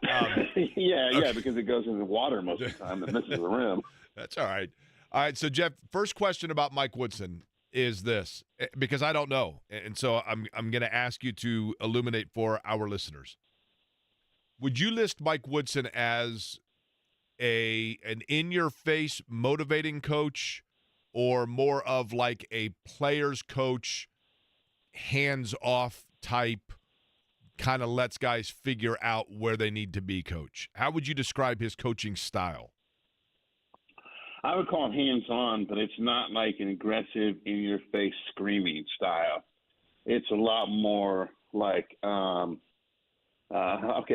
Yeah, because it goes in the water most of the time and misses the rim. That's all right. All right, so, Jeff, first question about Mike Woodson is this, because I don't know, and so I'm going to ask you to illuminate for our listeners. Would you list Mike Woodson as an in-your-face motivating coach, or more of like a player's coach, hands-off type, kind of lets guys figure out where they need to be coach? How would you describe his coaching style? I would call it hands-on, but it's not like an aggressive, in-your-face screaming style. It's a lot more like, okay,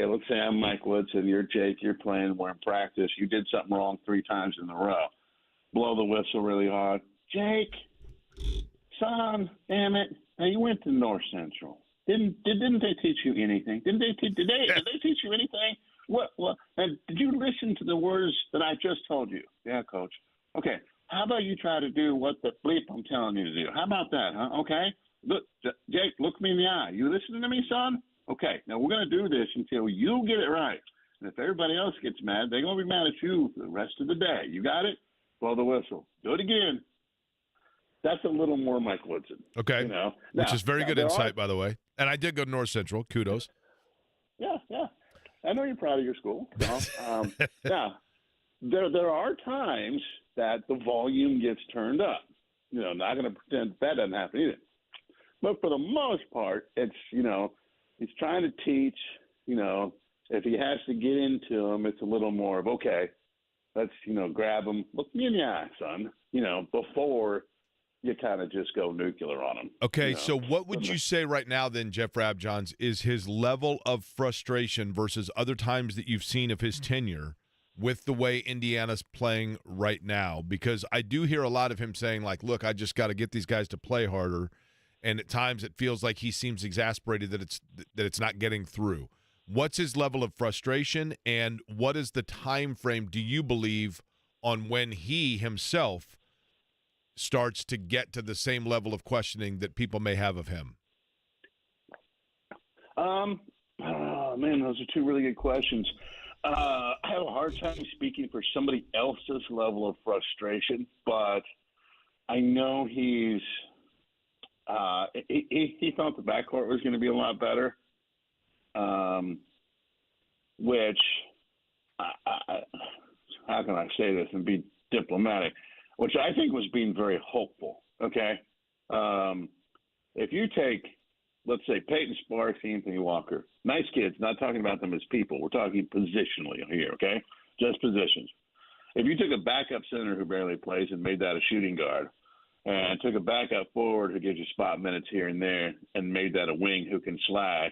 let's say I'm Mike Woodson, you're Jake, you're playing, we're in practice, you did something wrong 3 times in a row. Blow the whistle really hard. Jake, son, damn it, now you went to North Central. Didn't they teach you anything? Did they teach you anything? What? And did you listen to the words that I just told you? Yeah, Coach. Okay. How about you try to do what the bleep I'm telling you to do? How about that, huh? Okay. Look, Jake, look me in the eye. You listening to me, son? Okay. Now we're going to do this until you get it right. And if everybody else gets mad, they're going to be mad at you for the rest of the day. You got it? Blow the whistle. Do it again. That's a little more Mike Woodson. Okay. Which is very good insight, by the way. And I did go to North Central. Kudos. Yeah. I know you're proud of your school. Yeah. There are times that the volume gets turned up. Not going to pretend that doesn't happen either. But for the most part, it's, he's trying to teach, if he has to get into them, it's a little more of, okay, let's, grab him, look me in the eye, son, before you kind of just go nuclear on him. Okay, you know? so what would you say right now then, Jeff Rabjohns, is his level of frustration versus other times that you've seen of his tenure with the way Indiana's playing right now? Because I do hear a lot of him saying, like, look, I just got to get these guys to play harder, and at times it feels like he seems exasperated that it's not getting through. What's his level of frustration, and what is the time frame, do you believe, on when he himself starts to get to the same level of questioning that people may have of him? Oh, man, those are two really good questions. I have a hard time speaking for somebody else's level of frustration, but I know he thought the backcourt was going to be a lot better, which, how can I say this and be diplomatic, which I think was being very hopeful, okay? If you take, let's say, Peyton Sparks, Anthony Walker, nice kids, not talking about them as people. We're talking positionally here, okay? Just positions. If you took a backup center who barely plays and made that a shooting guard, and took a backup forward who gives you spot minutes here and there and made that a wing who can slash,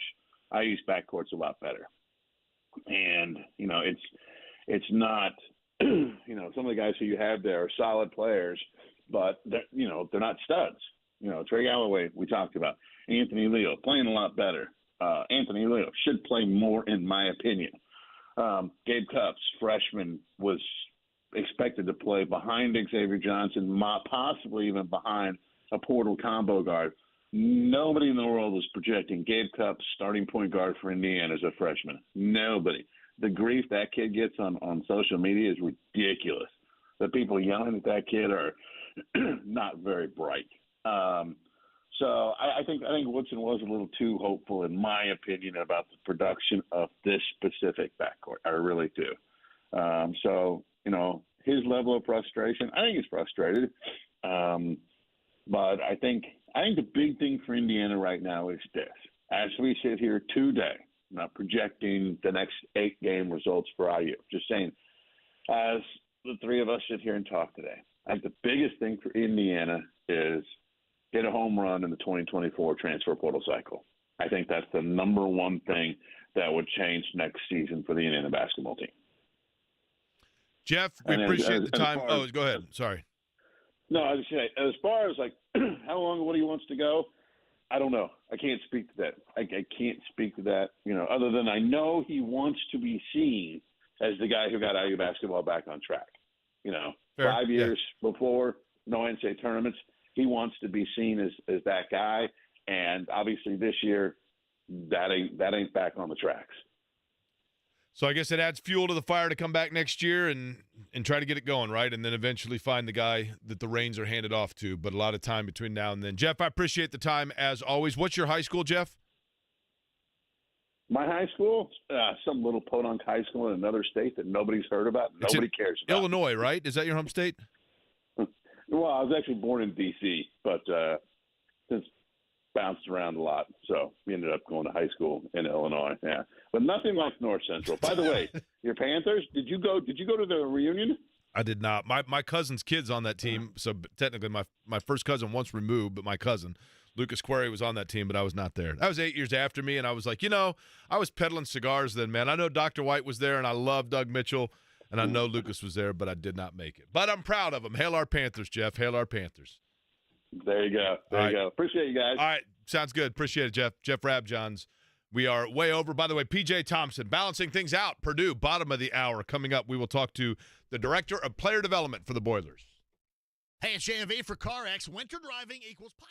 I use backcourts a lot better. And, you know, it's not, you know, some of the guys who you have there are solid players, but they're not studs. You know, Trey Galloway, we talked about. Anthony Leo, playing a lot better. Anthony Leo should play more, in my opinion. Gabe Cupps, freshman, was expected to play behind Xavier Johnson, possibly even behind a portal combo guard. Nobody in the world was projecting Gabe Cupps starting point guard for Indiana as a freshman. Nobody. The grief that kid gets on social media is ridiculous. The people yelling at that kid are not very bright. So I think Woodson was a little too hopeful, in my opinion, about the production of this specific backcourt. I really do. So, you know, his level of frustration, I think he's frustrated. But I think the big thing for Indiana right now is this. As we sit here today, I'm not projecting the next 8-game results for IU, just saying, as the three of us sit here and talk today, I think the biggest thing for Indiana is get a home run in the 2024 transfer portal cycle. I think that's the number one thing that would change next season for the Indiana basketball team. Jeff, we appreciate the time. Go ahead. Sorry. No, I was saying, as far as like how long Woody wants to go, I don't know. I can't speak to that. I can't speak to that, you know, other than I know he wants to be seen as the guy who got IU basketball back on track. You know, Fair. 5 years before, no NCAA tournaments, he wants to be seen as that guy. And obviously this year, that ain't back on the tracks. So I guess it adds fuel to the fire to come back next year and try to get it going, right? And then eventually find the guy that the reins are handed off to. But a lot of time between now and then. Jeff, I appreciate the time as always. What's your high school, Jeff? My high school? Some little podunk high school in another state that nobody's heard about. Nobody cares about. Illinois, right? Is that your home state? Well, I was actually born in D.C., but since bounced around a lot, so we ended up going to high school in Illinois. Yeah, but nothing like North Central. By the way, your Panthers, did you go to the reunion? I did not. My cousin's kid's on that team, so technically my first cousin once removed, but my cousin Lucas Query was on that team, but I was not there. That was 8 years after me, and I was like, you know, I was peddling cigars then, man. I know Dr. White was there, and I love Doug Mitchell, and I know Lucas was there, but I did not make it. But I'm proud of him. Hail our Panthers, Jeff. Hail our Panthers. There you go. There you go. Appreciate you guys. All right. Sounds good. Appreciate it, Jeff. Jeff Rabjohns. We are way over. By the way, PJ Thompson balancing things out. Purdue, bottom of the hour. Coming up, we will talk to the Director of Player Development for the Boilers. Hey, it's JMV for CarX. Winter driving equals pot.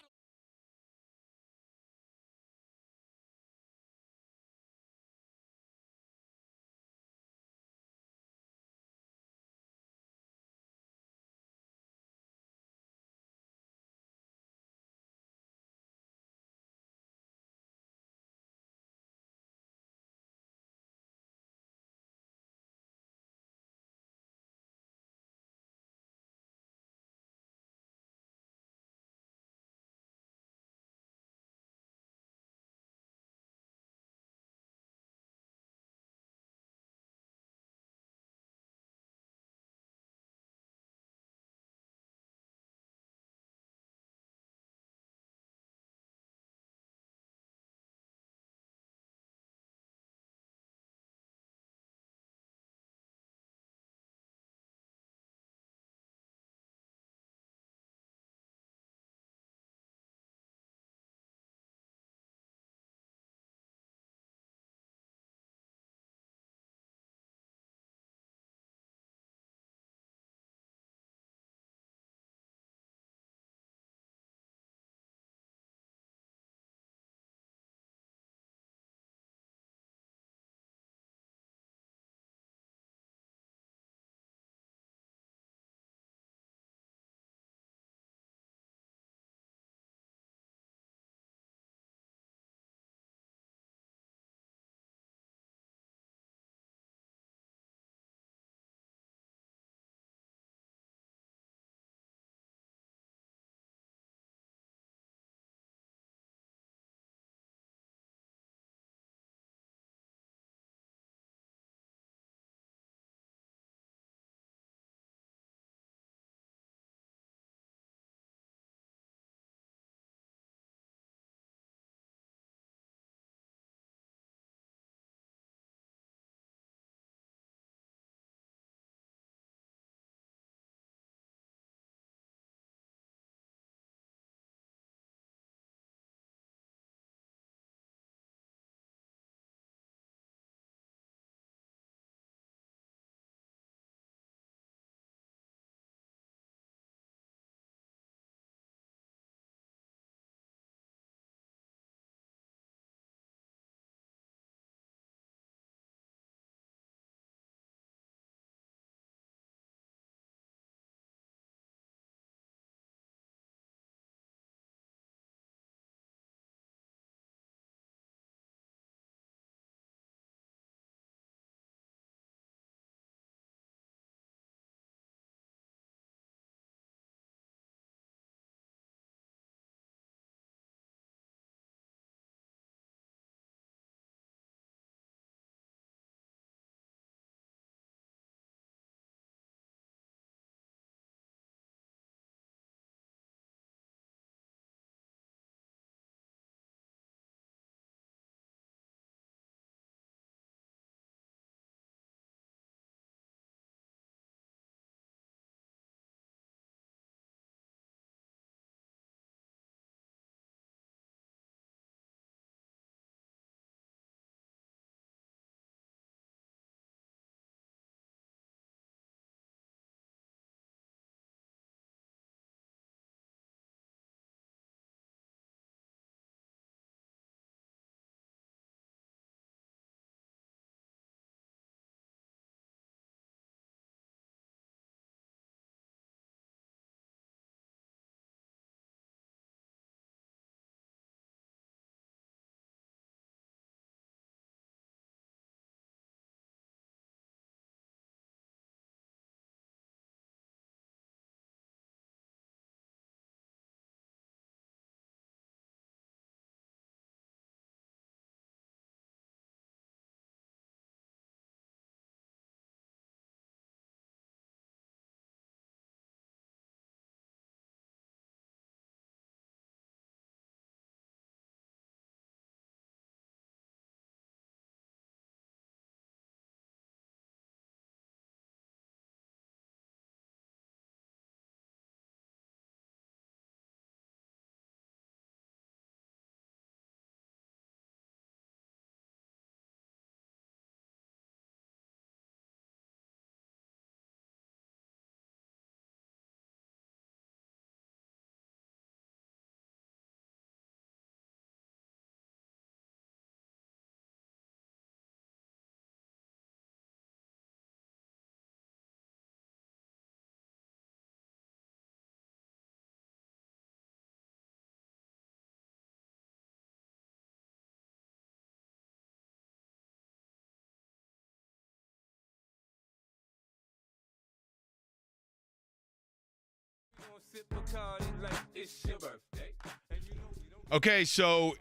Okay, so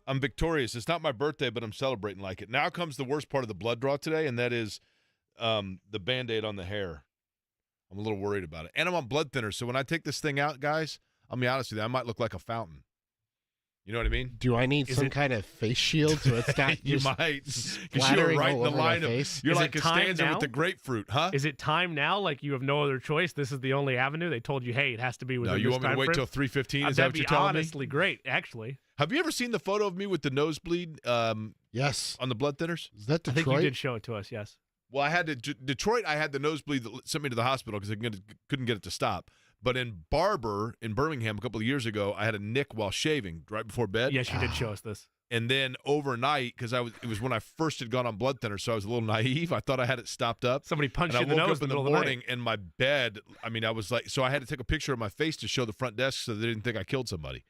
I'm victorious. It's not my birthday, but I'm celebrating like it. Now comes the worst part of the blood draw today, and that is the Band-Aid on the hair. I'm a little worried about it. And I'm on blood thinners, so when I take this thing out, guys, I'll be honest with you, I might look like a fountain. You know what I mean? Do I need some kind of face shield so it's not You just might. Because you're splattering right in all the over my line of face? you're Is like it time Costanza now? with the grapefruit, huh? Is it time now? Like you have no other choice? This is the only avenue? They told you, hey, it has to be within No, you this want me to time wait frame? till 3:15? Is that That'd what you're be telling honestly great, actually. Have you ever seen the photo of me with the nosebleed Yes. on the blood thinners? Is that I Detroit? think you did show it to us, yes. Well, I had to Detroit. I had the nosebleed that sent me to the hospital because I couldn't get it to stop. But in Barber in Birmingham a couple of years ago, I had a nick while shaving right before bed. Yes, you did show us this. And then overnight, because it was when I first had gone on blood thinner, so I was a little naive. I thought I had it stopped up. Somebody punched And you I in the woke nose up in in the middle of morning, and my bed. I mean, I was like, so I had to take a picture of my face to show the front desk so they didn't think I killed somebody.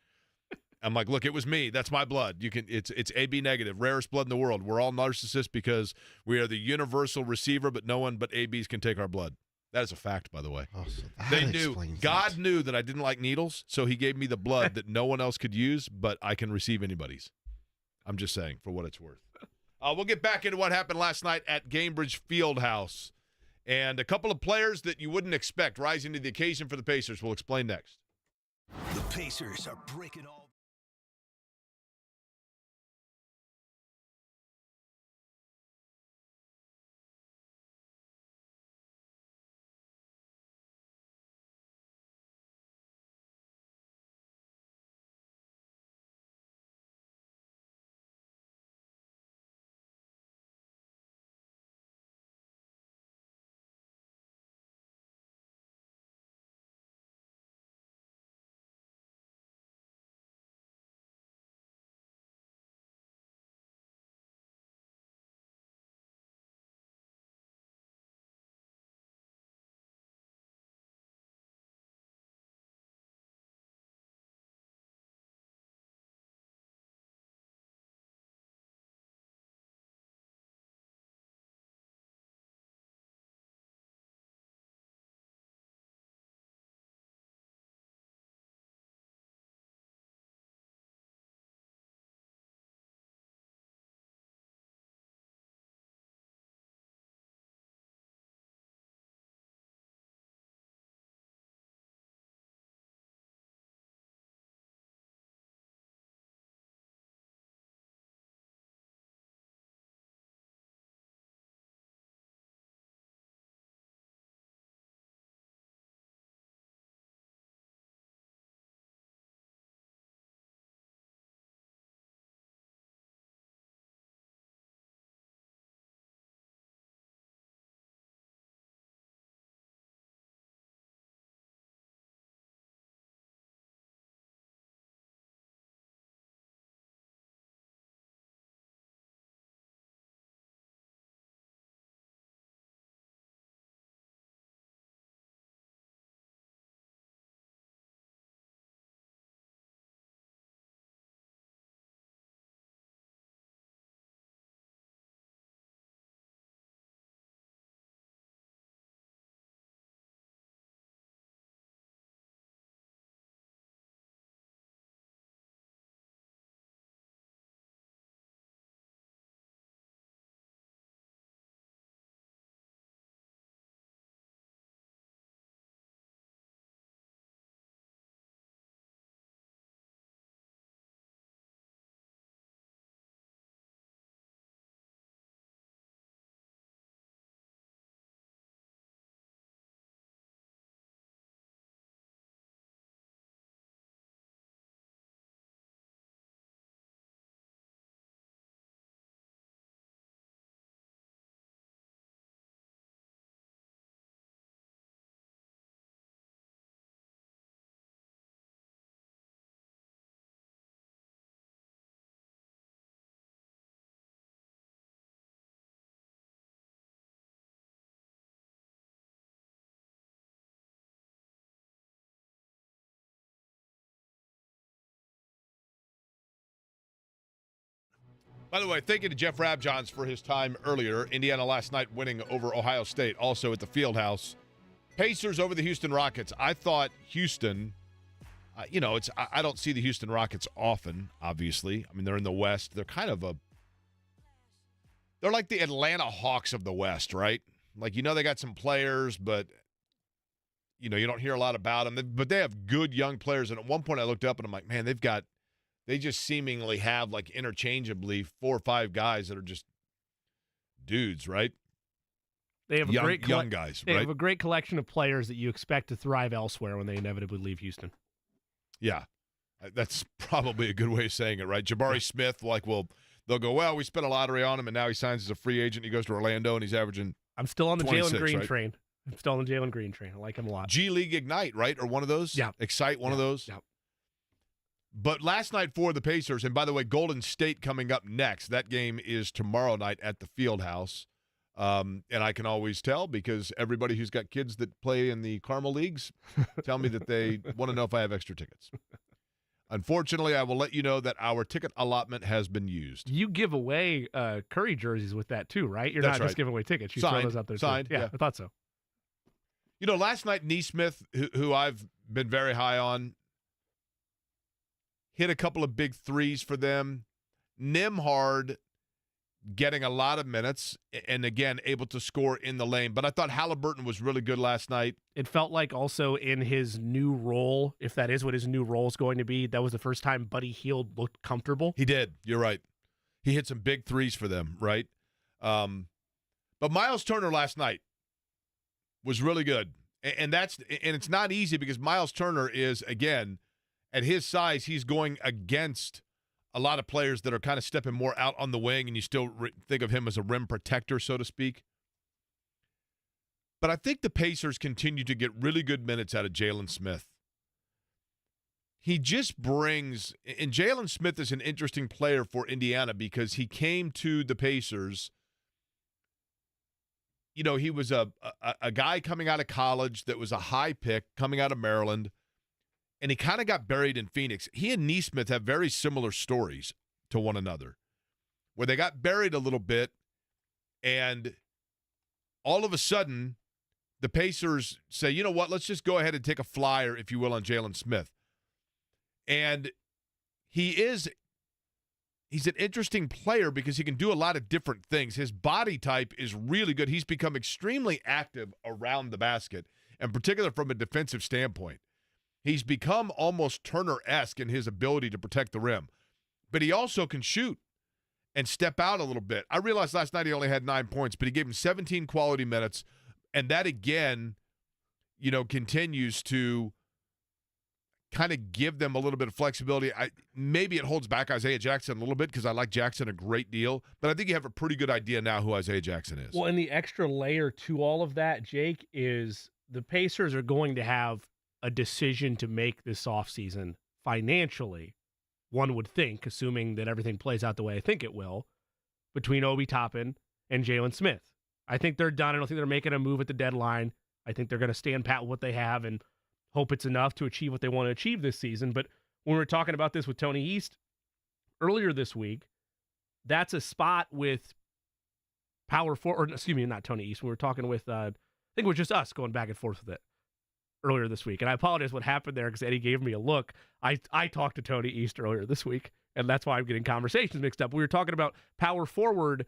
I'm like, look, it was me. That's my blood. It's AB negative, rarest blood in the world. We're all narcissists because we are the universal receiver, but no one but ABs can take our blood. That is a fact, by the way. Oh, so that They knew. explains God that. knew that I didn't like needles, so he gave me the blood that no one else could use, but I can receive anybody's. I'm just saying, for what it's worth. We'll get back into what happened last night at Gainbridge Fieldhouse. And a couple of players that you wouldn't expect rising to the occasion for the Pacers. We'll explain next. The Pacers are breaking all. By the way, thank you to Jeff Rabjohns for his time earlier. Indiana last night winning over Ohio State, also at the Fieldhouse. Pacers over the Houston Rockets. I thought Houston, I don't see the Houston Rockets often, obviously. I mean, they're in the West. They're kind of they're like the Atlanta Hawks of the West, right? Like, they got some players, but, you don't hear a lot about them. But they have good young players. And at one point I looked up and I'm like, man, they just seemingly have, like, interchangeably 4 or 5 guys that are just dudes, right? They have young guys, They right? have a great collection of players that you expect to thrive elsewhere when they inevitably leave Houston. Yeah. That's probably a good way of saying it, right? Jabari Smith, they'll go, well, we spent a lottery on him, and now he signs as a free agent. He goes to Orlando, and he's averaging I'm still on the Jalen Green right? train. I'm still on the Jalen Green train. I like him a lot. G League Ignite, right? Or one of those? Yeah. Excite, one of those? Yeah. But last night for the Pacers, and by the way, Golden State coming up next. That game is tomorrow night at the Fieldhouse. And I can always tell because everybody who's got kids that play in the Carmel Leagues tell me that they want to know if I have extra tickets. Unfortunately, I will let you know that our ticket allotment has been used. You give away Curry jerseys with that too, right? You're That's not just right. giving away tickets. You Signed, throw those out there signed, too. yeah. I thought so. Last night, Neesmith, who I've been very high on, hit a couple of big threes for them. Nimhard getting a lot of minutes and, again, able to score in the lane. But I thought Halliburton was really good last night. It felt like also in his new role, if that is what his new role is going to be, that was the first time Buddy Hield looked comfortable. He did. You're right. He hit some big threes for them, right? But Miles Turner last night was really good. And it's not easy because Miles Turner is, again, at his size, he's going against a lot of players that are kind of stepping more out on the wing, and you still think of him as a rim protector, so to speak. But I think the Pacers continue to get really good minutes out of Jalen Smith. He just brings – and Jalen Smith is an interesting player for Indiana because he came to the Pacers – he was a guy coming out of college that was a high pick coming out of Maryland, and he kind of got buried in Phoenix. He and Neesmith have very similar stories to one another, where they got buried a little bit, and all of a sudden, the Pacers say, you know what, let's just go ahead and take a flyer, if you will, on Jalen Smith. And he's an interesting player because he can do a lot of different things. His body type is really good. He's become extremely active around the basket, and particularly from a defensive standpoint. He's become almost Turner-esque in his ability to protect the rim. But he also can shoot and step out a little bit. I realized last night he only had 9 points, but he gave him 17 quality minutes, and that, again, continues to kind of give them a little bit of flexibility. Maybe it holds back Isaiah Jackson a little bit because I like Jackson a great deal, but I think you have a pretty good idea now who Isaiah Jackson is. Well, and the extra layer to all of that, Jake, is the Pacers are going to have a decision to make this offseason financially, one would think, assuming that everything plays out the way I think it will, between Obi Toppin and Jalen Smith. I think they're done. I don't think they're making a move at the deadline. I think they're going to stand pat with what they have and hope it's enough to achieve what they want to achieve this season. But when we were talking about this with Tony East earlier this week, that's a spot with power forward, not Tony East. We were talking with, I think it was just us going back and forth with it earlier this week. And I apologize what happened there because Eddie gave me a look. I talked to Tony East earlier this week, and that's why I'm getting conversations mixed up. We were talking about power forward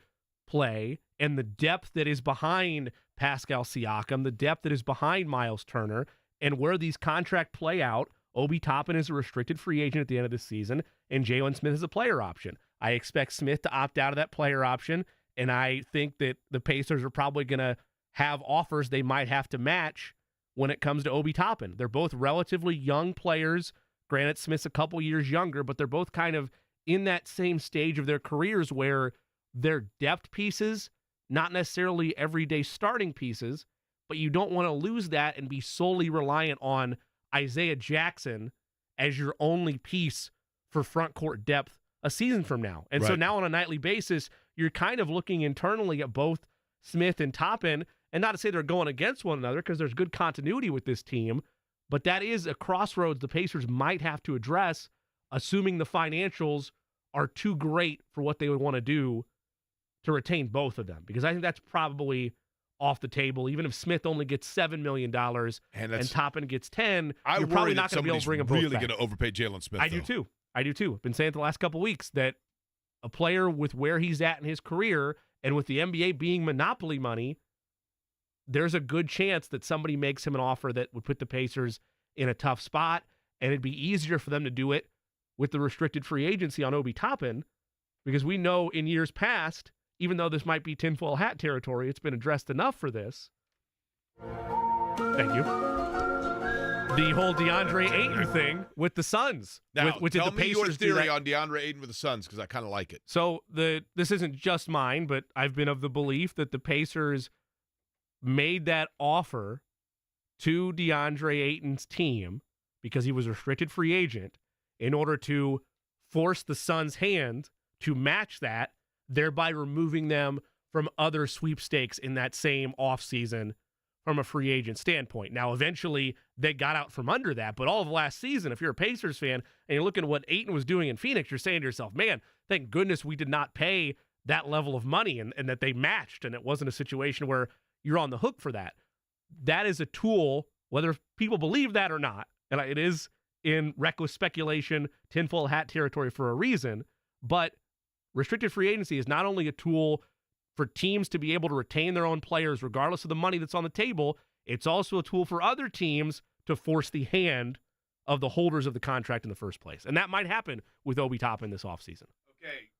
play and the depth that is behind Pascal Siakam, the depth that is behind Miles Turner, and where these contracts play out. Obi Toppin is a restricted free agent at the end of the season, and Jalen Smith is a player option. I expect Smith to opt out of that player option, and I think that the Pacers are probably going to have offers they might have to match when it comes to Obi Toppin. They're both relatively young players. Granted, Smith's a couple years younger, but they're both kind of in that same stage of their careers where they're depth pieces, not necessarily everyday starting pieces, but you don't want to lose that and be solely reliant on Isaiah Jackson as your only piece for front court depth a season from now. And so now on a nightly basis, you're kind of looking internally at both Smith and Toppin, and not to say they're going against one another because there's good continuity with this team, but that is a crossroads the Pacers might have to address, assuming the financials are too great for what they would want to do to retain both of them. Because I think that's probably off the table. Even if Smith only gets $7 million and Toppin gets 10, you're probably not going to be able to bring them both really back. going to overpay Jalen Smith. I do too. I've been saying it the last couple of weeks that a player with where he's at in his career and with the NBA being monopoly money, there's a good chance that somebody makes him an offer that would put the Pacers in a tough spot, and it'd be easier for them to do it with the restricted free agency on Obi Toppin, because we know in years past, even though this might be tinfoil hat territory, it's been addressed enough for this. Thank you. The whole DeAndre Ayton thing with the Suns. Now, tell me your theory on DeAndre Ayton with the Suns, because I kind of like it. So this isn't just mine, but I've been of the belief that the Pacers made that offer to DeAndre Ayton's team because he was a restricted free agent in order to force the Suns' hand to match that, thereby removing them from other sweepstakes in that same offseason from a free agent standpoint. Now, eventually, they got out from under that, but all of last season, if you're a Pacers fan and you're looking at what Ayton was doing in Phoenix, you're saying to yourself, man, thank goodness we did not pay that level of money and that they matched, and it wasn't a situation where you're on the hook for that. That is a tool, whether people believe that or not, and it is in reckless speculation, tinfoil hat territory for a reason, but restricted free agency is not only a tool for teams to be able to retain their own players regardless of the money that's on the table, it's also a tool for other teams to force the hand of the holders of the contract in the first place. And that might happen with Obi Toppin this offseason. Okay.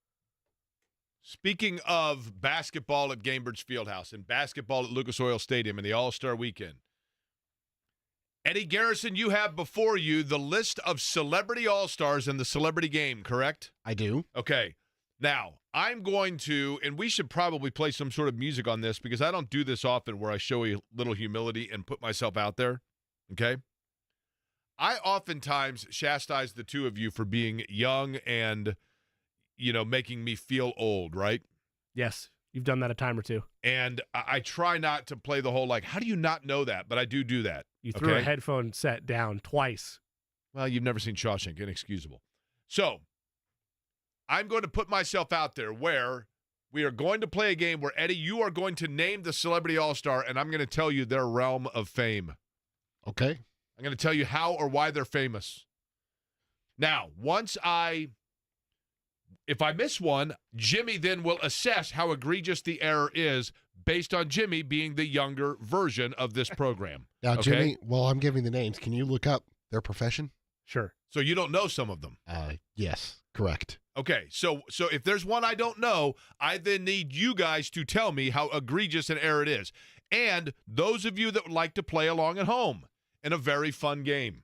Speaking of basketball at Gainbridge Fieldhouse and basketball at Lucas Oil Stadium in the All-Star Weekend, Eddie Garrison, you have before you the list of celebrity All-Stars in the Celebrity Game, correct? I do. Okay. Now, I'm going to, and we should probably play some sort of music on this because I don't do this often where I show a little humility and put myself out there, okay? I oftentimes chastise the two of you for being young and, making me feel old, right? Yes, you've done that a time or two. And I try not to play the whole, how do you not know that? But I do that. You threw a headphone set down twice. Well, you've never seen Shawshank, inexcusable. So, I'm going to put myself out there where we are going to play a game where, Eddie, you are going to name the Celebrity All-Star, and I'm going to tell you their realm of fame. Okay. I'm going to tell you how or why they're famous. Now, if I miss one, Jimmy then will assess how egregious the error is based on Jimmy being the younger version of this program. Now, okay? Jimmy, while I'm giving the names, can you look up their profession? Sure. So you don't know some of them? Yes, correct. Okay, so if there's one I don't know, I then need you guys to tell me how egregious an error it is. And those of you that would like to play along at home in a very fun game.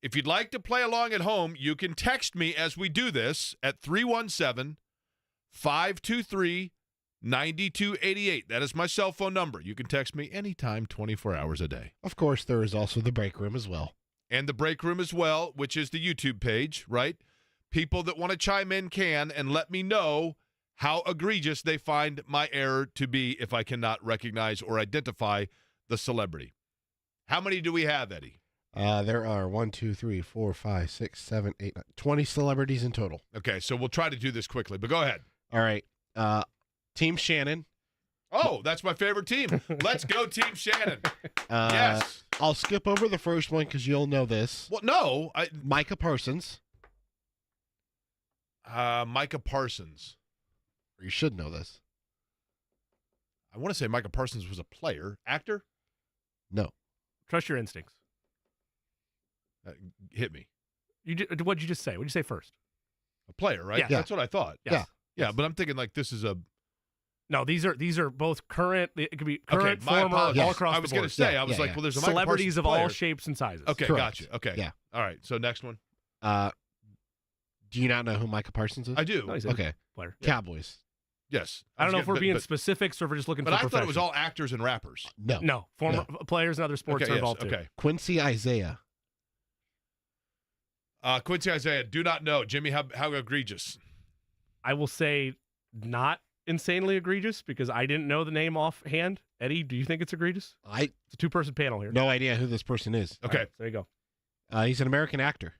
If you'd like to play along at home, you can text me as we do this at 317-523-9288. That is my cell phone number. You can text me anytime, 24 hours a day. Of course, there is also the break room as well. And the break room as well, which is the YouTube page, right? People that want to chime in can, and let me know how egregious they find my error to be if I cannot recognize or identify the celebrity. How many do we have, Eddie? There are 1, 2, 3, 4, 5, 6, 7, 8, 9, 20 celebrities in total. Okay, so we'll try to do this quickly, but go ahead. All right. Team Shannon. Oh, that's my favorite team. Let's go, Team Shannon. Yes. I'll skip over the first one because you'll know this. Well, no. Micah Parsons. Micah Parsons. Or you should know this. I want to say Micah Parsons was a player. Actor? No. Trust your instincts. Hit me. What'd you just say? What'd you say first? A player, right? Yeah. That's what I thought. Yes. Yeah, but I'm thinking this is a... No, these are both current. It could be current, my former, apologies. all across I was the board. going to say, well, there's a Micah Celebrities Parsons of player. all shapes and sizes. Okay, Correct. gotcha. Okay. Yeah. All right, so next one. Do you not know who Micah Parsons is? I do. No, he's a Okay. player. Cowboys. Yes. I don't know if we're being specifics or if we're just looking but for I thought it was professional. all actors and rappers. No. No, former players and other sports Okay, are yes, involved too. okay. Quincy Isaiah. Quincy Isaiah, do not know. Jimmy, how egregious? I will say not insanely egregious because I didn't know the name offhand. Eddie, do you think it's egregious? It's a two-person panel here. No idea who this person is. Okay. Right, there you go. He's an American actor.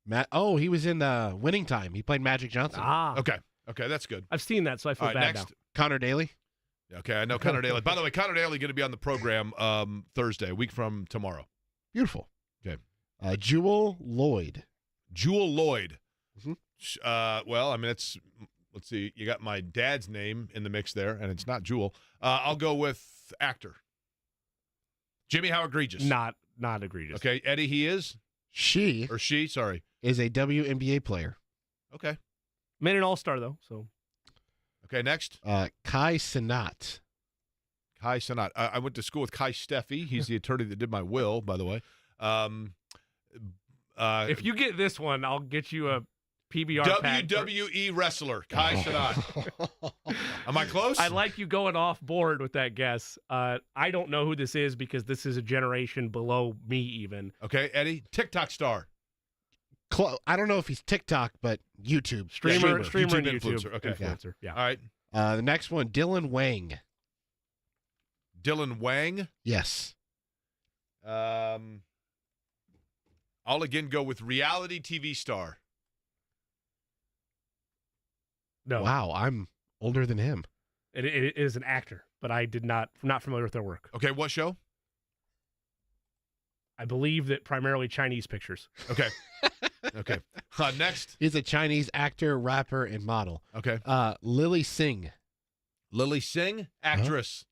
He was in Winning Time. He played Magic Johnson. Ah. Okay, that's good. I've seen that, so I feel All right, bad next. now. Connor Daly. Okay, I know Connor Daly. By the way, Connor Daly going to be on the program Thursday, a week from tomorrow. Beautiful. Okay. Jewel Lloyd. Jewel Lloyd. Mhm. Well, I mean, let's see. You got my dad's name in the mix there, and it's not Jewel. I'll go with actor. Jimmy, how egregious? Not egregious. Okay, Eddie, he is? She Or she, sorry. is a WNBA player. Okay. Made an all-star, though, so. Okay, next. Kai Cenat. Kai Cenat. I went to school with Kai Steffi. He's the attorney that did my will, by the way. If you get this one, I'll get you a PBR pack. WWE wrestler, Kai Cenat. Am I close? I like you going off board with that guess. I don't know who this is because this is a generation below me even. Okay, Eddie. TikTok star. I don't know if he's TikTok, but YouTube. Streamer and YouTube YouTube. influencer. Okay. Influencer, yeah. All right. The next one, Dylan Wang. Dylan Wang. Yes. I'll again go with reality TV star. No. Wow, I'm older than him. It is an actor, but I'm not familiar with their work. Okay, what show? I believe that primarily Chinese pictures. Okay. Okay. Next. He's a Chinese actor, rapper, and model. Okay. Lily Singh. Lily Singh, actress.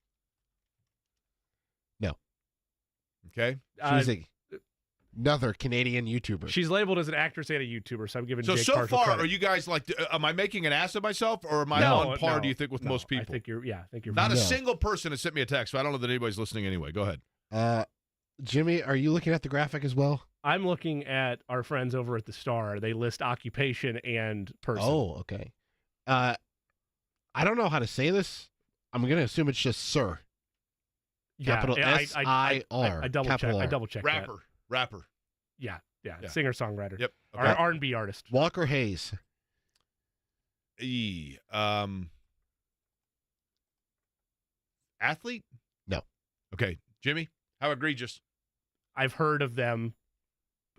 No. Okay. She's another Canadian YouTuber. She's labeled as an actress and a YouTuber, so I'm giving Jake So partial far, credit. are you guys like? Am I making an ass of myself, or am I No, on par? no, do you think with no, most people? I think you're Not a No. single person has sent me a text, so I don't know that anybody's listening anyway. Go ahead. Jimmy, are you looking at the graphic as well? I'm looking at our friends over at the Star. They list occupation and person. Oh, okay. I don't know how to say this. I'm going to assume it's just Sir. Yeah, Capital S-I-R. I double check. capital R. I double check that. Rapper. Yeah. Yeah. Singer songwriter. Yep. Or Okay. R&B artist. Walker Hayes. Athlete? No. Okay, Jimmy, how egregious? I've heard of them.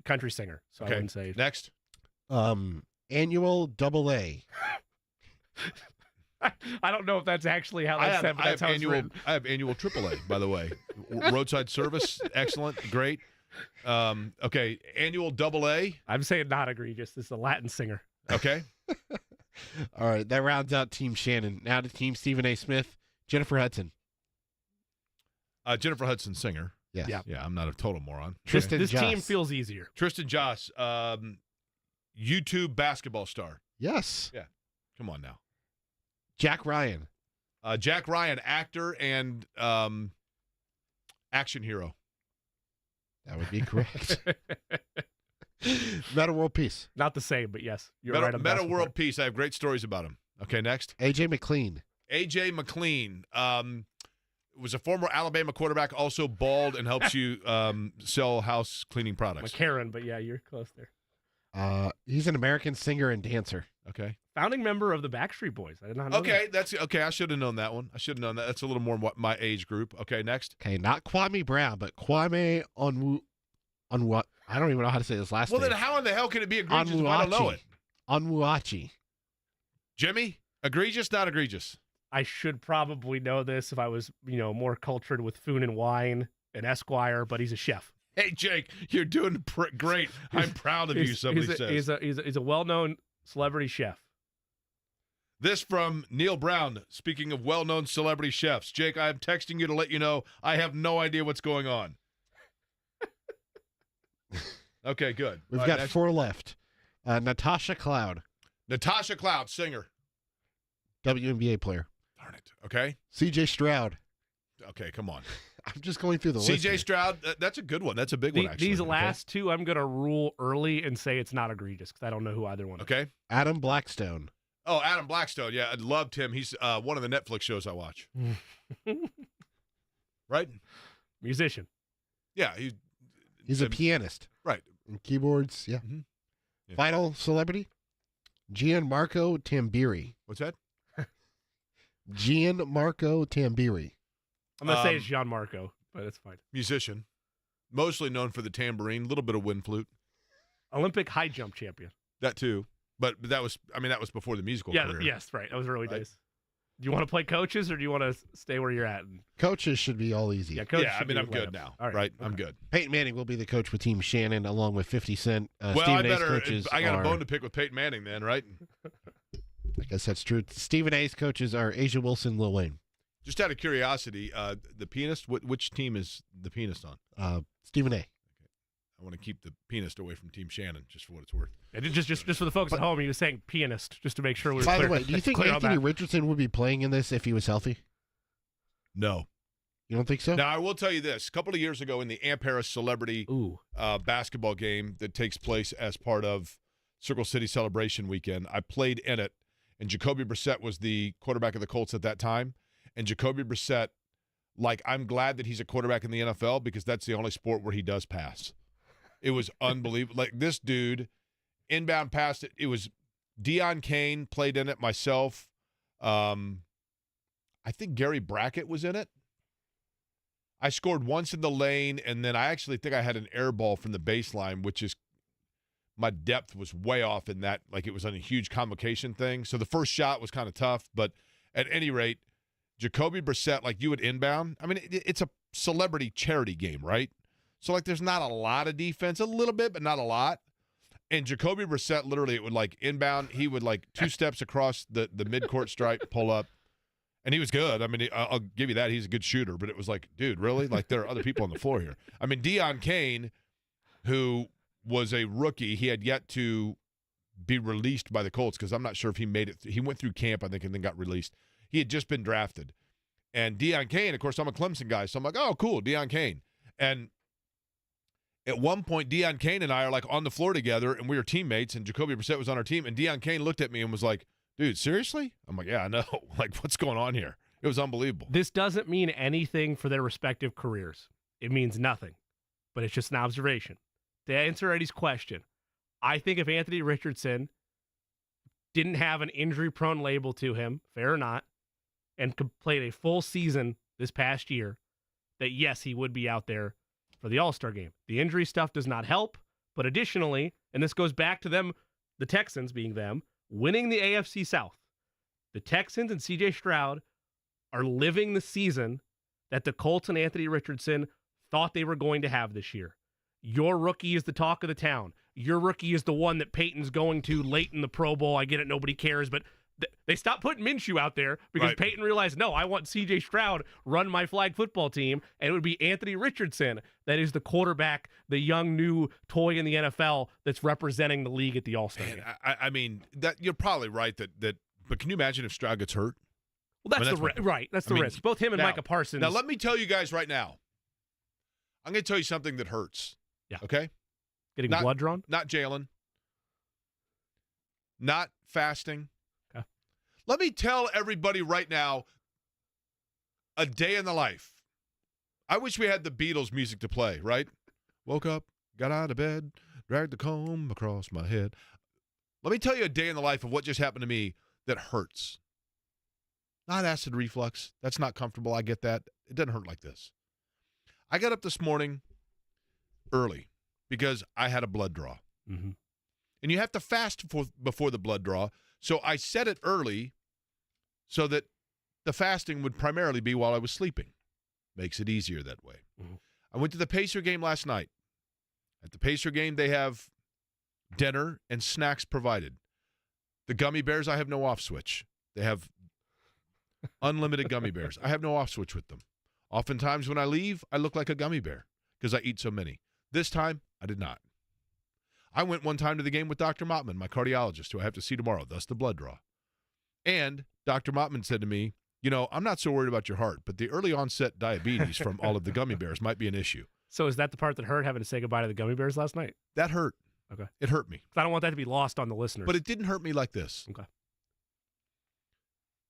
Country singer. So Okay. I wouldn't say. Next. Annual AA. I don't know if that's actually how that's said, but that's how it's written. I have annual AAA, by the way. Roadside service, excellent, great. Okay, annual AA. I'm saying not egregious. This is a Latin singer. Okay. All right, that rounds out Team Shannon. Now to Team Stephen A. Smith. Jennifer Hudson. Jennifer Hudson, singer. Yes. Yeah. Yeah, I'm not a total moron. Tristan This team Joss. feels easier. Tristan Joss, YouTube basketball star. Yes. Come on now. Jack Ryan. Jack Ryan, actor and action hero. That would be correct. Meta World Peace. Not the same, but yes, you're right. On the Meta basketball World part. Peace. I have great stories about him. Okay, next. AJ McLean. AJ McLean was a former Alabama quarterback, also bald and helps you sell house cleaning products. McCarron, but yeah, you're close there. He's an American singer and dancer. Okay. Founding member of the Backstreet Boys. I did not know Okay, that. that's okay. I should have known that one. I should have known that. That's a little more my age group. Okay, next. Okay, not Kwame Brown, but Kwame Onwu. I don't even know how to say this last Well, name. then how in the hell can it be egregious if I don't know it? Onwuachi. Jimmy, egregious, not egregious. I should probably know this if I was, more cultured with food and wine and Esquire, but he's a chef. Hey, Jake, you're doing great. I'm proud of you, somebody says. He's a well-known celebrity chef. This from Neil Brown, speaking of well-known celebrity chefs. Jake, I'm texting you to let you know I have no idea what's going on. Okay, good. We've All got right, next. 4 left. Natasha Cloud, Natasha Cloud, singer. WNBA player. Darn it. Okay. CJ Stroud. Okay, come on. I'm just going through the list. CJ here. Stroud, that's a good one. That's a big one, actually. These Okay. last two, I'm going to rule early and say it's not egregious because I don't know who either one is. Okay. Adam Blackstone. Oh, Adam Blackstone. Yeah, I loved him. He's one of the Netflix shows I watch. Right? Musician. Yeah. He's a pianist. Right. And keyboards, yeah. Mhm. Yeah. Final celebrity, Gianmarco Tambiri. What's that? Gianmarco Tambiri. I'm going to say it's Gianmarco, but it's fine. Musician. Mostly known for the tambourine, a little bit of wind flute. Olympic high jump champion. That too. But that was before the musical career. Yes, right. That was early Right. days. Do you want to play coaches or do you want to stay where you're at? Coaches should be all easy. Yeah, coaches Yeah, I should mean, be I'm with good lineups. now. All Right? okay. I'm good. Peyton Manning will be the coach with Team Shannon, along with 50 Cent. Well, Stephen I A's better. coaches I got are, a bone to pick with Peyton Manning, then, right? I guess that's true. Stephen A's coaches are Asia Wilson, Lil Wayne. Just out of curiosity, the pianist. Which team is the pianist on? Stephen A. I want to keep the pianist away from Team Shannon, just for what it's worth. Yeah, just for the folks at home, he was saying pianist, just to make sure we were By clear. the way, do you think clear on Anthony that. Richardson would be playing in this if he was healthy? No. You don't think so? Now, I will tell you this. A couple of years ago in the Amp Harris Celebrity Ooh. basketball game that takes place as part of Circle City Celebration Weekend, I played in it, and Jacoby Brissett was the quarterback of the Colts at that time. And Jacoby Brissett, I'm glad that he's a quarterback in the NFL because that's the only sport where he does pass. It was unbelievable. This dude, inbound pass, it was Deion Kane played in it, myself. I think Gary Brackett was in it. I scored once in the lane, and then I actually think I had an air ball from the baseline, which is my depth was way off in that. It was on a huge convocation thing. So the first shot was kind of tough, but at any rate, Jacoby Brissett, you would inbound. I mean, it's a celebrity charity game, right? So, there's not a lot of defense, a little bit, but not a lot. And Jacoby Brissett, literally, it would, inbound. He would, 2 steps across the midcourt stripe, pull up. And he was good. I mean, I'll give you that. He's a good shooter. But it was dude, really? There are other people on the floor here. I mean, Deion Kane, who was a rookie, he had yet to be released by the Colts because I'm not sure if he made it. He went through camp, I think, and then got released. He had just been drafted. And Deion Kane, of course, I'm a Clemson guy, so I'm like, oh, cool, Deion Kane. And at one point, Deion Kane and I are on the floor together, and we were teammates, and Jacoby Brissett was on our team. And Deion Kane looked at me and was like, dude, seriously? I'm like, yeah, I know. What's going on here? It was unbelievable. This doesn't mean anything for their respective careers. It means nothing, but it's just an observation. To answer Eddie's question, I think if Anthony Richardson didn't have an injury-prone label to him, fair or not, and played a full season this past year, that yes, he would be out there for the All-Star game. The injury stuff does not help, but additionally, and this goes back to them, the Texans being them, winning the AFC South. The Texans and C.J. Stroud are living the season that the Colts and Anthony Richardson thought they were going to have this year. Your rookie is the talk of the town. Your rookie is the one that Peyton's going to late in the Pro Bowl. I get it, nobody cares, but they stopped putting Minshew out there because Right. Peyton realized, no, I want C.J. Stroud run my flag football team, and it would be Anthony Richardson that is the quarterback, the young new toy in the NFL that's representing the league at the All-Star game. I mean, that you're probably right that. But can you imagine if Stroud gets hurt? Well, that's I mean, the that's right. That's the risk. Both him and now- Micah Parsons. Now, let me tell you guys right now. I'm going to tell you something that hurts. Yeah. Okay? getting not- blood drawn. Not Jalen. Not fasting. Okay. Let me tell everybody right now a day in the life. I wish we had the Beatles music to play, right? Woke up, got out of bed, dragged the comb across my head. Let me tell you a day in the life of what just happened to me that hurts. Not acid reflux. That's not comfortable. I get that. It doesn't hurt like this. I got up this morning early because I had a blood draw. Mm-hmm. And you have to fast before the blood draw. So I set it early so that the fasting would primarily be while I was sleeping. Makes it easier that way. Mhm. I went to the Pacer game last night. At the Pacer game, they have dinner and snacks provided. The gummy bears, I have no off switch. They have unlimited gummy bears. I have no off switch with them. Oftentimes when I leave, I look like a gummy bear because I eat so many. This time, I did not. I went one time to the game with Dr. Mottman, my cardiologist, who I have to see tomorrow, thus the blood draw. And Dr. Mottman said to me, you know, I'm not so worried about your heart, but the early onset diabetes from all of the gummy bears might be an issue. So is that the part that hurt, having to say goodbye to the gummy bears last night? That hurt. Okay. It hurt me. 'Cause I don't want that to be lost on the listeners. But it didn't hurt me like this. Okay.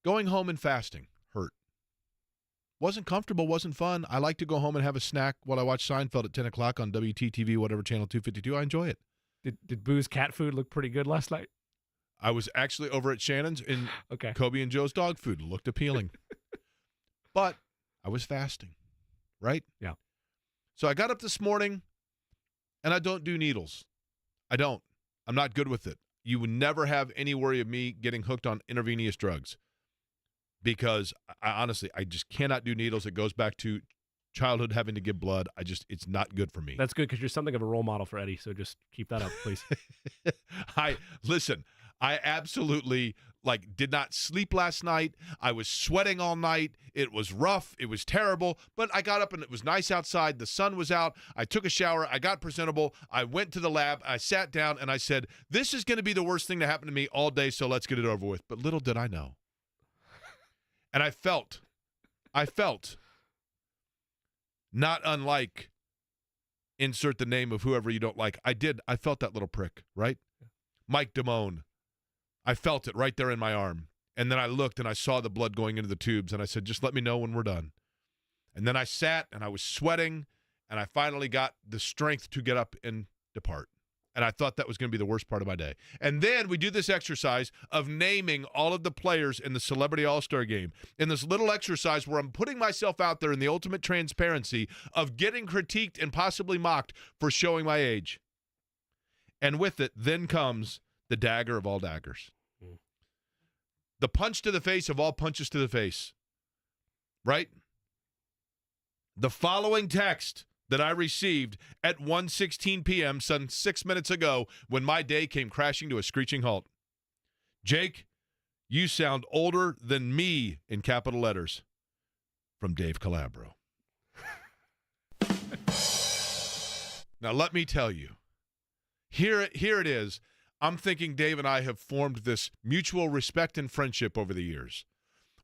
Going home and fasting hurt. Wasn't comfortable, wasn't fun. I like to go home and have a snack while I watch Seinfeld at 10 o'clock on WTTV, whatever, channel 252. I enjoy it. Did Boo's cat food look pretty good last night? I was actually over at Shannon's, and Okay. Kobe and Joe's dog food looked appealing. But I was fasting, right? Yeah. So I got up this morning, and I don't do needles. I don't. I'm not good with it. You would never have any worry of me getting hooked on intravenous drugs. because I honestly, I just cannot do needles. It goes back to childhood having to give blood. It's not good for me. That's good because you're something of a role model for Eddie. So just keep that up, please. I absolutely did not sleep last night. I was sweating all night. It was rough. It was terrible. But I got up and it was nice outside. The sun was out. I took a shower. I got presentable. I went to the lab. I sat down and I said, this is going to be the worst thing to happen to me all day, so let's get it over with. But little did I know. And I felt not unlike insert the name of whoever you don't like. I felt that little prick, right? Mike Damone. I felt it right there in my arm. And then I looked and I saw the blood going into the tubes and I said, just let me know when we're done. And then I sat and I was sweating and I finally got the strength to get up and depart. And I thought that was going to be the worst part of my day. And then we do this exercise of naming all of the players in the Celebrity All-Star Game. In this little exercise where I'm putting myself out there in the ultimate transparency of getting critiqued and possibly mocked for showing my age. And with it, then comes the dagger of all daggers. The punch to the face of all punches to the face. Right? The following text that I received at 1:16 p.m. some 6 minutes ago when my day came crashing to a screeching halt. Jake, you sound older than me in capital letters. From Dave Calabro. Now, let me tell you. Here it is. I'm thinking Dave and I have formed this mutual respect and friendship over the years.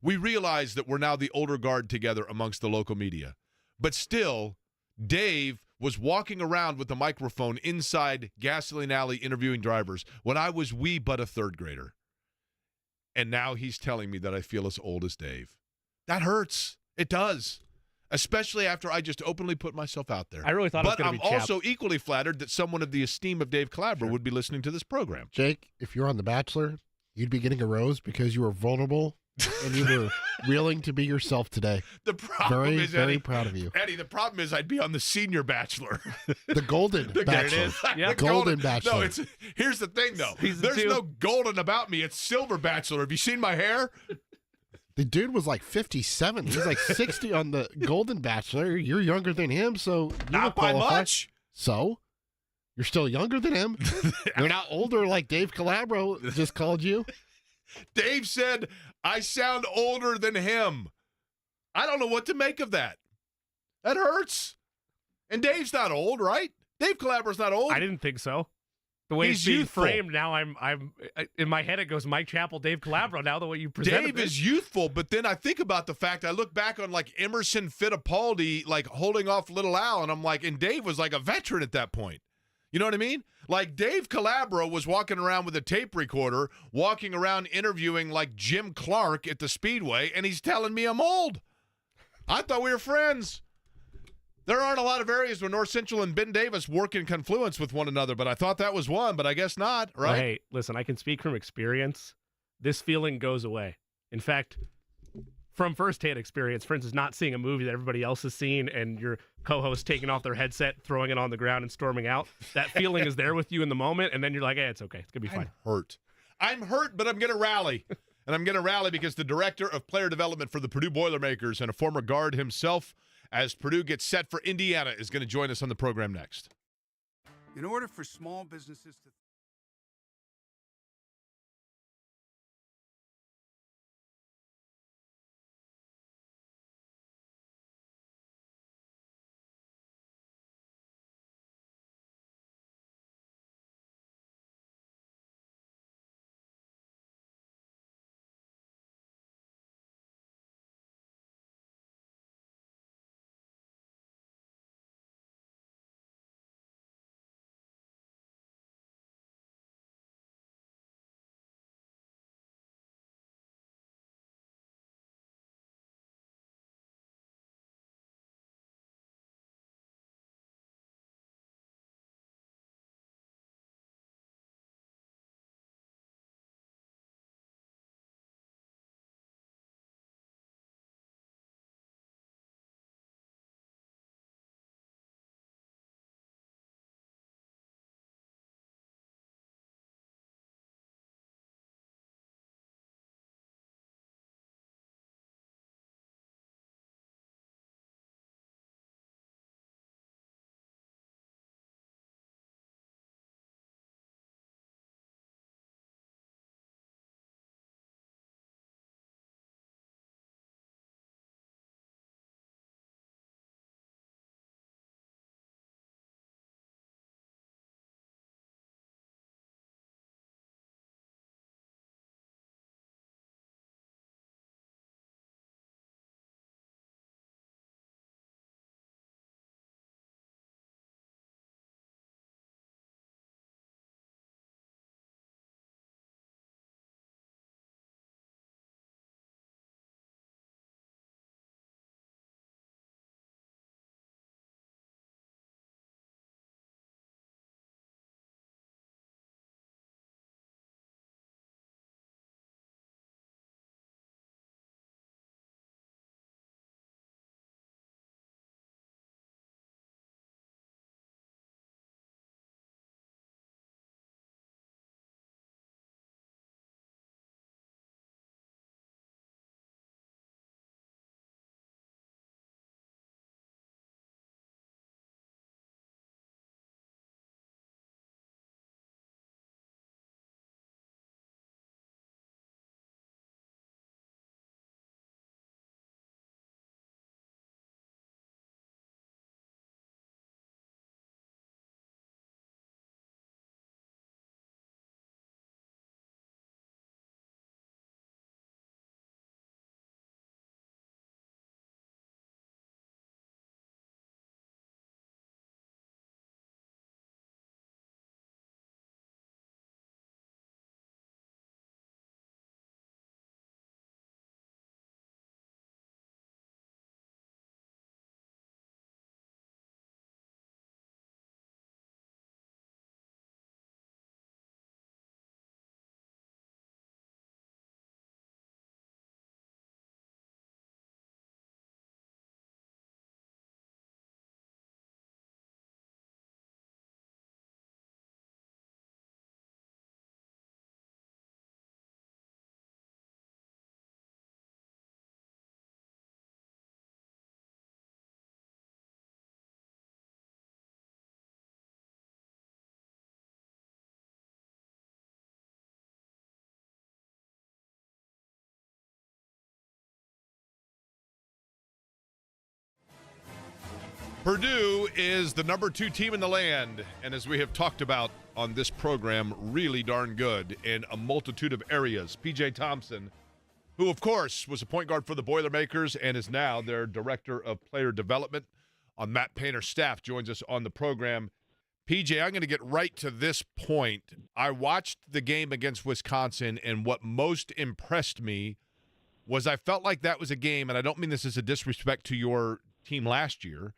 We realize that we're now the older guard together amongst the local media. But still, Dave was walking around with a microphone inside Gasoline Alley interviewing drivers when I was but a third grader. And now he's telling me that I feel as old as Dave. That hurts. It does. Especially after I just openly put myself out there. I really thought it was going to be But I'm also equally flattered that someone of the esteem of Dave Calabro would be listening to this program. Jake, if you're on The Bachelor, you'd be getting a rose because you were vulnerable and you were willing to be yourself today. The problem is, Eddie, very proud of you. Eddie, the problem is I'd be on the Senior Bachelor. The Golden Bachelor. Yeah. The Golden Bachelor. No, here's the thing, though. Season 2. No golden about me. It's Silver Bachelor. Have you seen my hair? The dude was like 57. He was like 60 on the Golden Bachelor. You're younger than him, so you Not by much. So you're still younger than him. You're not older like Dave Calabro just called you. Dave said, I sound older than him. I don't know what to make of that. That hurts. And Dave's not old, right? Dave Calabro's not old. I didn't think so. The way He's it's being youthful. framed now, I'm in my head it goes Mike Chappell, Dave Calabro. Now the way you present Dave is youthful, but then I think about the fact I look back on Emerson Fittipaldi holding off Little Al, and I'm and Dave was a veteran at that point. You know what I mean? Dave Calabro was walking around with a tape recorder, walking around interviewing Jim Clark at the Speedway, and he's telling me I'm old. I thought we were friends. There aren't a lot of areas where North Central and Ben Davis work in confluence with one another, but I thought that was one, but I guess not, right? Well, hey, listen, I can speak from experience. This feeling goes away. In fact, from firsthand experience, for instance, not seeing a movie that everybody else has seen and your co-host taking off their headset, throwing it on the ground and storming out, that feeling is there with you in the moment, and then you're like, hey, it's okay. It's going to be fine. I'm hurt, but I'm going to rally. And I'm going to rally because the director of player development for the Purdue Boilermakers and a former guard himself, as Purdue gets set for Indiana, is going to join us on the program next. In order for small businesses to Purdue is the number 2 team in the land, and as we have talked about on this program, really darn good in a multitude of areas. PJ Thompson, who, of course, was a point guard for the Boilermakers and is now their director of player development on Matt Painter's staff, joins us on the program. PJ, I'm going to get right to this point. I watched the game against Wisconsin, and what most impressed me was I felt like that was a game, and I don't mean this as a disrespect to your team last year,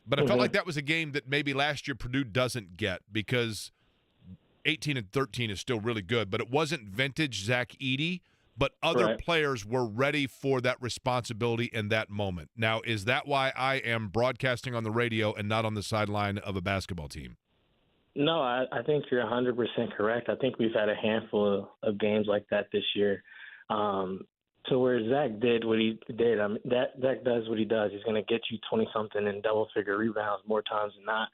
but I felt like that was a game that maybe last year Purdue doesn't get, because 18-13 is still really good, but it wasn't vintage Zach Edey, but other players were ready for that responsibility in that moment. Now, is that why I am broadcasting on the radio and not on the sideline of a basketball team? No, I think you're 100% correct. I think we've had a handful of games like that this year. To where Zach did what he did. I mean, Zach does what he does. He's going to get you 20-something and double-figure rebounds more times than not.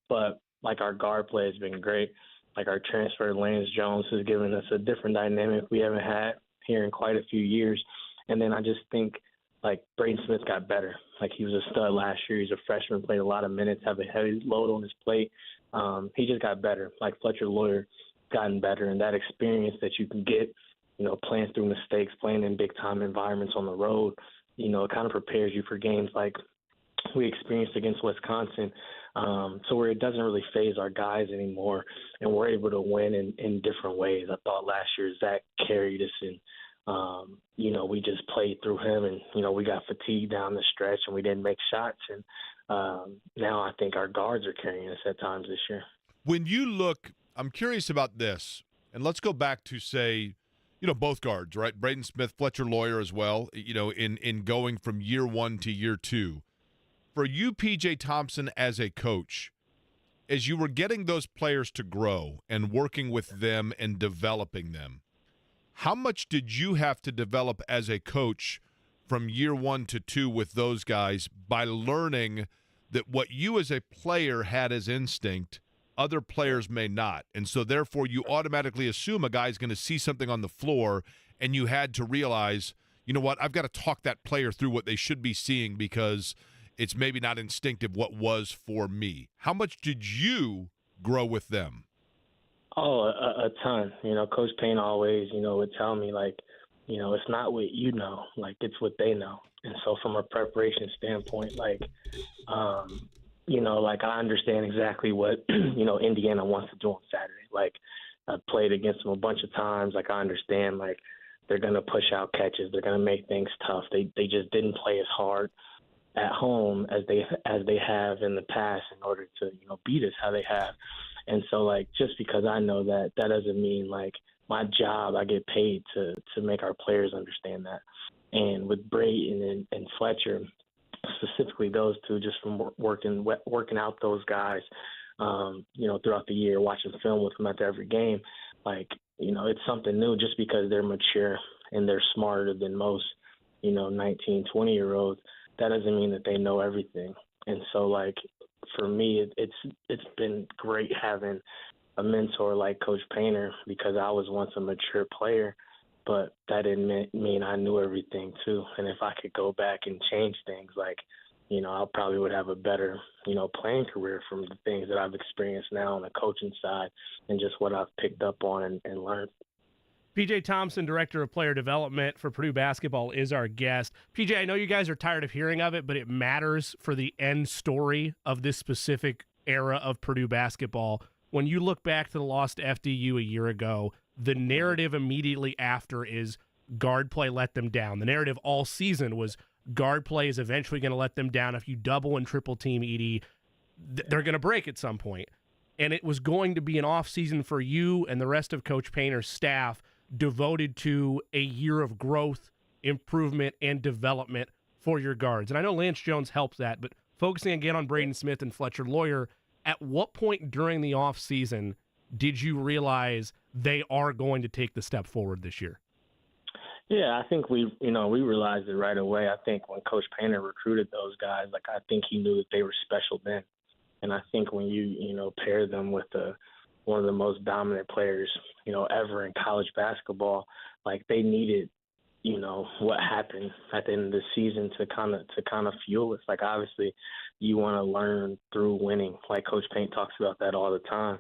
But, like, our guard play has been great. Like, our transfer, Lance Jones, has given us a different dynamic we haven't had here in quite a few years. And then I just think, like, Braden Smith got better. Like, he was a stud last year. He's a freshman, played a lot of minutes, have a heavy load on his plate. He just got better. Like, Fletcher Lawyer gotten better. And that experience that you can get, you know, playing through mistakes, playing in big-time environments on the road, you know, it kind of prepares you for games like we experienced against Wisconsin, so where it doesn't really phase our guys anymore, and we're able to win in different ways. I thought last year Zach carried us, and, you know, we just played through him, and, you know, we got fatigued down the stretch, and we didn't make shots. And now I think our guards are carrying us at times this year. When you look, I'm curious about this, and let's go back to, say, you know, both guards, right? Braden Smith, Fletcher Lawyer as well, you know, in going from year 1 to year 2. For you, PJ Thompson, as a coach, as you were getting those players to grow and working with them and developing them, how much did you have to develop as a coach from year 1 to 2 with those guys by learning that what you as a player had as instinct, other players may not? And so therefore you automatically assume a guy's going to see something on the floor, and you had to realize, you know what, I've got to talk that player through what they should be seeing because it's maybe not instinctive what was for me. How much did you grow with them? Oh, a ton. You know, Coach Payne always, you know, would tell me, like, you know, it's not what you know, like, it's what they know. And so from a preparation standpoint, like, you know, like, I understand exactly what, you know, Indiana wants to do on Saturday. Like, I played against them a bunch of times. Like, I understand, like, they're going to push out catches. They're going to make things tough. They just didn't play as hard at home as they have in the past in order to, you know, beat us how they have. And so, like, just because I know that, that doesn't mean, like, my job, I get paid to make our players understand that. And with Braden and Fletcher, specifically those two, just from working out those guys, you know, throughout the year, watching film with them after every game, like, you know, it's something new just because they're mature and they're smarter than most, you know, 19, 20-year-olds. That doesn't mean that they know everything. And so, like, for me, it's been great having a mentor like Coach Painter, because I was once a mature player, but that didn't mean I knew everything too. And if I could go back and change things, like, you know, I probably would have a better, you know, playing career from the things that I've experienced now on the coaching side and just what I've picked up on and learned. PJ Thompson, Director of Player Development for Purdue Basketball, is our guest. PJ, I know you guys are tired of hearing of it, but it matters for the end story of this specific era of Purdue basketball. When you look back to the loss to FDU a year ago, the narrative immediately after is guard play let them down. The narrative all season was guard play is eventually going to let them down. If you double and triple team Edey, they're going to break at some point. And it was going to be an off season for you and the rest of Coach Painter's staff devoted to a year of growth, improvement, and development for your guards. And I know Lance Jones helps that, but focusing again on Braden Smith and Fletcher Lawyer, at what point during the offseason did you realize they are going to take the step forward this year? Yeah, I think we realized it right away. I think when Coach Painter recruited those guys, like, I think he knew that they were special then. And I think when you know, pair them with one of the most dominant players, you know, ever in college basketball, like, they needed what happened at the end of the season to kind of fuel us. Like, obviously, you want to learn through winning. Like Coach Payne talks about that all the time.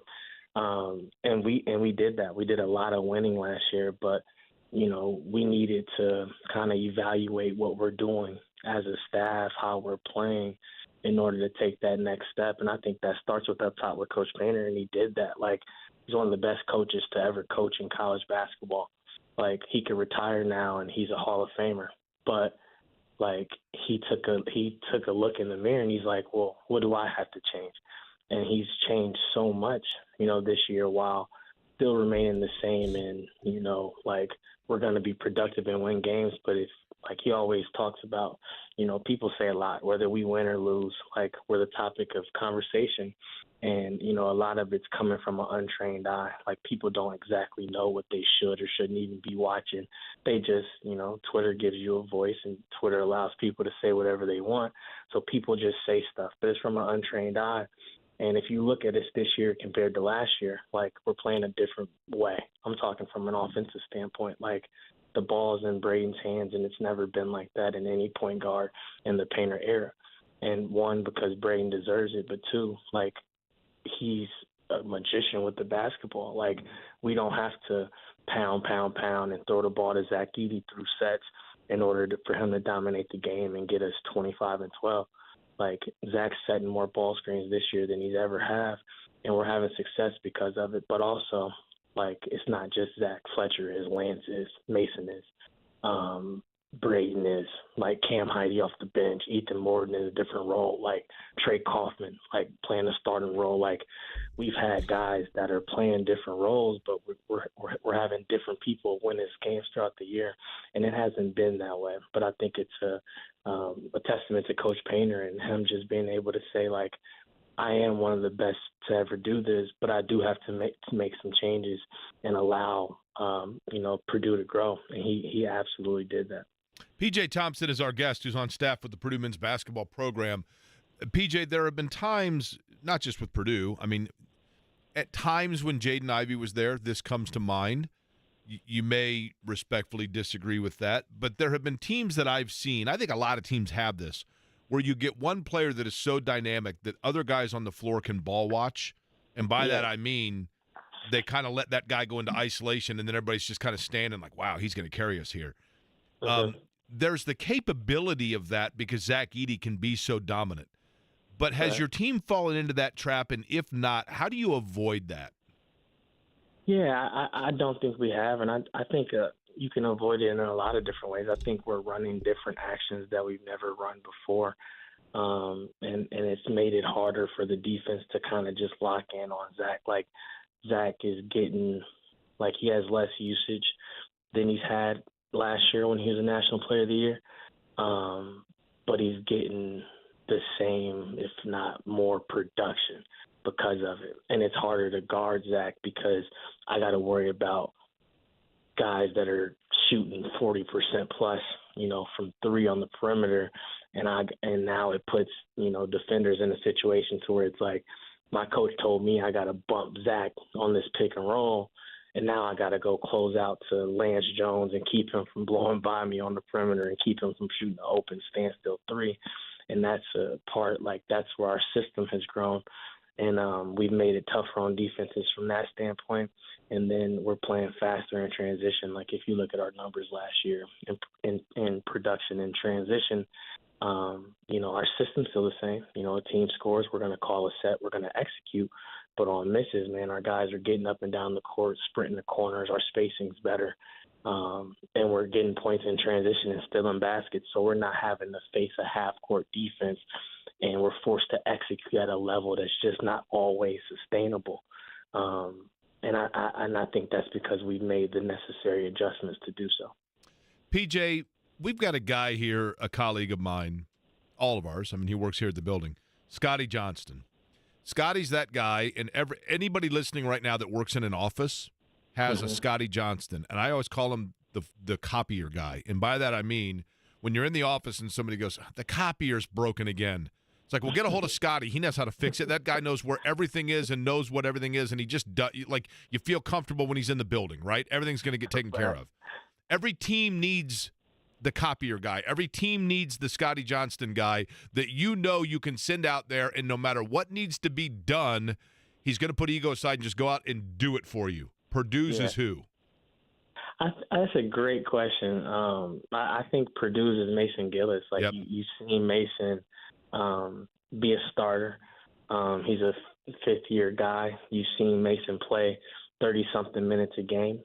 And we did that. We did a lot of winning last year, but we needed to kind of evaluate what we're doing as a staff, how we're playing, in order to take that next step. And I think that starts with up top with Coach Painter, and he did that. Like, he's one of the best coaches to ever coach in college basketball. Like, he could retire now and he's a Hall of Famer. But like, he took a look in the mirror and he's like, well, what do I have to change? And he's changed so much, this year, while still remaining the same. And, like, we're going to be productive and win games. But it's like he always talks about, people say a lot, whether we win or lose, like, we're the topic of conversation. And, a lot of it's coming from an untrained eye. Like, people don't exactly know what they should or shouldn't even be watching. They just, Twitter gives you a voice, and Twitter allows people to say whatever they want. So people just say stuff, but it's from an untrained eye. And if you look at us this year compared to last year, like, we're playing a different way. I'm talking from an offensive standpoint. Like, the ball's in Braden's hands, and it's never been like that in any point guard in the Painter era. And one, because Braden deserves it, but two, like, he's a magician with the basketball. Like, we don't have to pound, and throw the ball to Zach Edey through sets in order for him to dominate the game and get us 25 and 12. Like, Zach's setting more ball screens this year than he's ever have, and we're having success because of it. But also, like, it's not just Zach. Fletcher is, Lance is, Mason is, Braden is, like, Cam Heidi off the bench, Ethan Morton in a different role, like Trey Kaufman, like, playing a starting role. Like, we've had guys that are playing different roles, but we're having different people win his games throughout the year, and it hasn't been that way. But I think it's a testament to Coach Painter and him just being able to say, like, I am one of the best to ever do this, but I do have to make some changes and allow Purdue to grow, and he absolutely did that. PJ Thompson is our guest, who's on staff with the Purdue men's basketball program. PJ, there have been times, not just with Purdue, I mean, at times when Jaden Ivey was there, this comes to mind. You may respectfully disagree with that, but there have been teams that I've seen, I think a lot of teams have this, where you get one player that is so dynamic that other guys on the floor can ball watch. And by that, I mean they kind of let that guy go into isolation, and then everybody's just kind of standing like, wow, he's going to carry us here. There's the capability of that because Zach Edey can be so dominant. But has your team fallen into that trap? And if not, how do you avoid that? Yeah, I don't think we have. And I think you can avoid it in a lot of different ways. I think we're running different actions that we've never run before. And it's made it harder for the defense to kind of just lock in on Zach. Like, Zach is getting, like, he has less usage than he's had last year when he was a National Player of the Year. But he's getting the same, if not more, production because of it. And it's harder to guard Zach because I got to worry about guys that are shooting 40% plus, from three on the perimeter. And now it puts, defenders in a situation to where it's like, my coach told me I got to bump Zach on this pick and roll, and now I got to go close out to Lance Jones and keep him from blowing by me on the perimeter and keep him from shooting an open standstill three. And that's a part, like, that's where our system has grown. And we've made it tougher on defenses from that standpoint. And then we're playing faster in transition. Like, if you look at our numbers last year in production and transition, our system's still the same. A team scores, we're going to call a set, we're going to execute. But on misses, man, our guys are getting up and down the court, sprinting the corners, our spacing's better. And we're getting points in transition and stealing baskets. So we're not having to face a half-court defense, and we're forced to execute at a level that's just not always sustainable. And I think that's because we've made the necessary adjustments to do so. PJ, we've got a guy here, a colleague of mine, all of ours. I mean, he works here at the building, Scotty Johnston. Scotty's that guy, and anybody listening right now that works in an office has a Scotty Johnston, and I always call him the copier guy. And by that I mean when you're in the office and somebody goes, the copier's broken again. It's like, well, get a hold of Scotty. He knows how to fix it. That guy knows where everything is and knows what everything is, and he just like, you feel comfortable when he's in the building, right? Everything's going to get taken care of. Every team needs the copier guy. Every team needs the Scotty Johnston guy that you can send out there, and no matter what needs to be done, he's going to put ego aside and just go out and do it for you. Purdue's is who? That's a great question. I think Purdue's is Mason Gillis. Like, you've seen Mason be a starter. He's a fifth-year guy. You've seen Mason play 30-something minutes a game.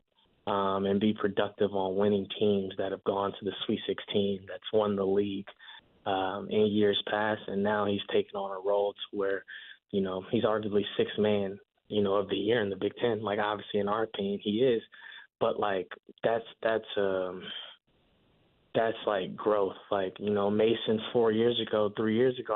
And be productive on winning teams that have gone to the Sweet 16, that's won the league in years past. And now he's taken on a role to where, he's arguably sixth man, of the year in the Big Ten. Like, obviously, in our opinion, he is. But, like, that's like growth. Like, Mason 3 years ago,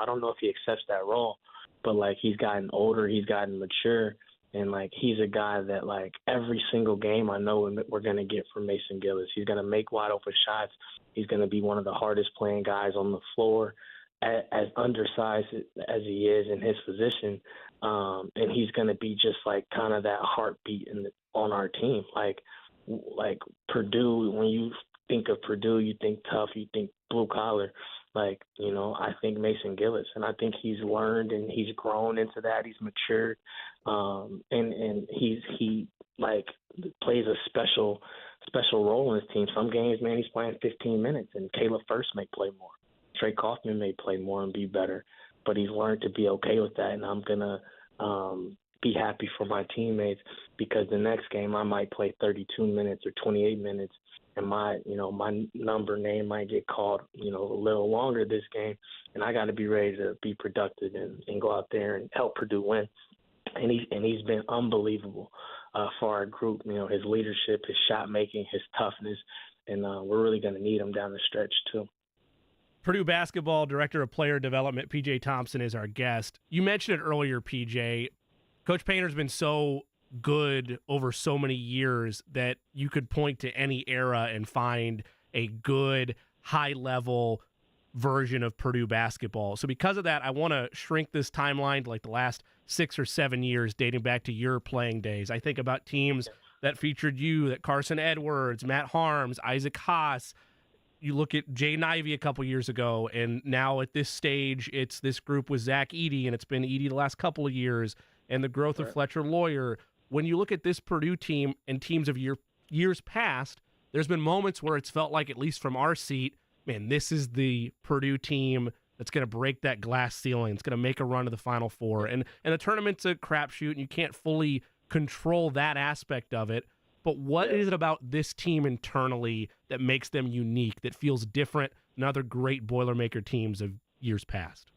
I don't know if he accepts that role. But, like, he's gotten older, he's gotten mature. And, like, he's a guy that, like, every single game I know we're going to get from Mason Gillis. He's going to make wide-open shots. He's going to be one of the hardest-playing guys on the floor, as undersized as he is in his position. And he's going to be just, like, kind of that heartbeat on our team. Like Purdue, when you think of Purdue, you think tough, you think blue-collar. Like, I think Mason Gillis, and I think he's learned and he's grown into that. He's matured, and he plays a special role in his team. Some games, man, he's playing 15 minutes, and Caleb First may play more. Trey Kaufman may play more and be better, but he's learned to be okay with that, and I'm gonna be happy for my teammates because the next game I might play 32 minutes or 28 minutes. And my name might get called, a little longer this game, and I got to be ready to be productive and go out there and help Purdue win. And he's been unbelievable for our group. His leadership, his shot making, his toughness, and we're really going to need him down the stretch too. Purdue basketball director of player development, PJ Thompson, is our guest. You mentioned it earlier, PJ. Coach Painter's been so good over so many years that you could point to any era and find a good high-level version of Purdue basketball. So because of that, I want to shrink this timeline to like the last 6 or 7 years dating back to your playing days. I think about teams that featured you, that Carson Edwards, Matt Harms, Isaac Haas. You look at Jay Nivey a couple years ago, and now at this stage, it's this group with Zach Edey, and it's been Edey the last couple of years, and the growth of Fletcher Lawyer. When you look at this Purdue team and teams of years past, there's been moments where it's felt like, at least from our seat, man, this is the Purdue team that's going to break that glass ceiling. It's going to make a run to the Final Four. And the tournament's a crapshoot, and you can't fully control that aspect of it. But what is it about this team internally that makes them unique, that feels different than other great Boilermaker teams of years past?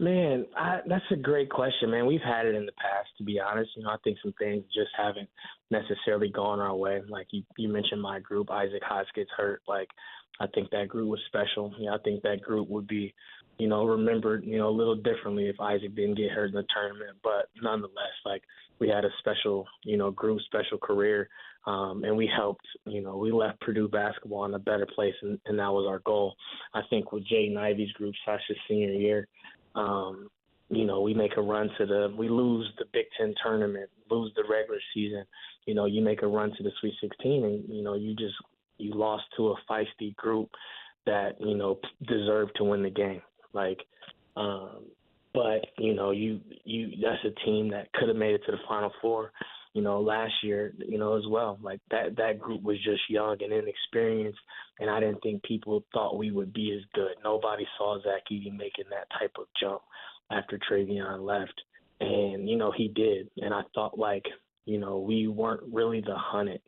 Man, that's a great question, man. We've had it in the past, to be honest. I think some things just haven't necessarily gone our way. Like you mentioned my group, Isaac Haas gets hurt. Like, I think that group was special. I think that group would be, remembered, a little differently if Isaac didn't get hurt in the tournament. But nonetheless, like, we had a special, group, special career, and we helped, we left Purdue basketball in a better place, and that was our goal. I think with Jay Nivey's group, Sasha's senior year, we make a run we lose the Big Ten tournament, lose the regular season. You make a run to the Sweet 16, and you lost to a feisty group that deserved to win the game. Like, but that's a team that could have made it to the Final Four. Last year, as well. Like that group was just young and inexperienced, and I didn't think people thought we would be as good. Nobody saw Zach Edey making that type of jump after Travion left, and he did. And I thought, like, we weren't really the hunted.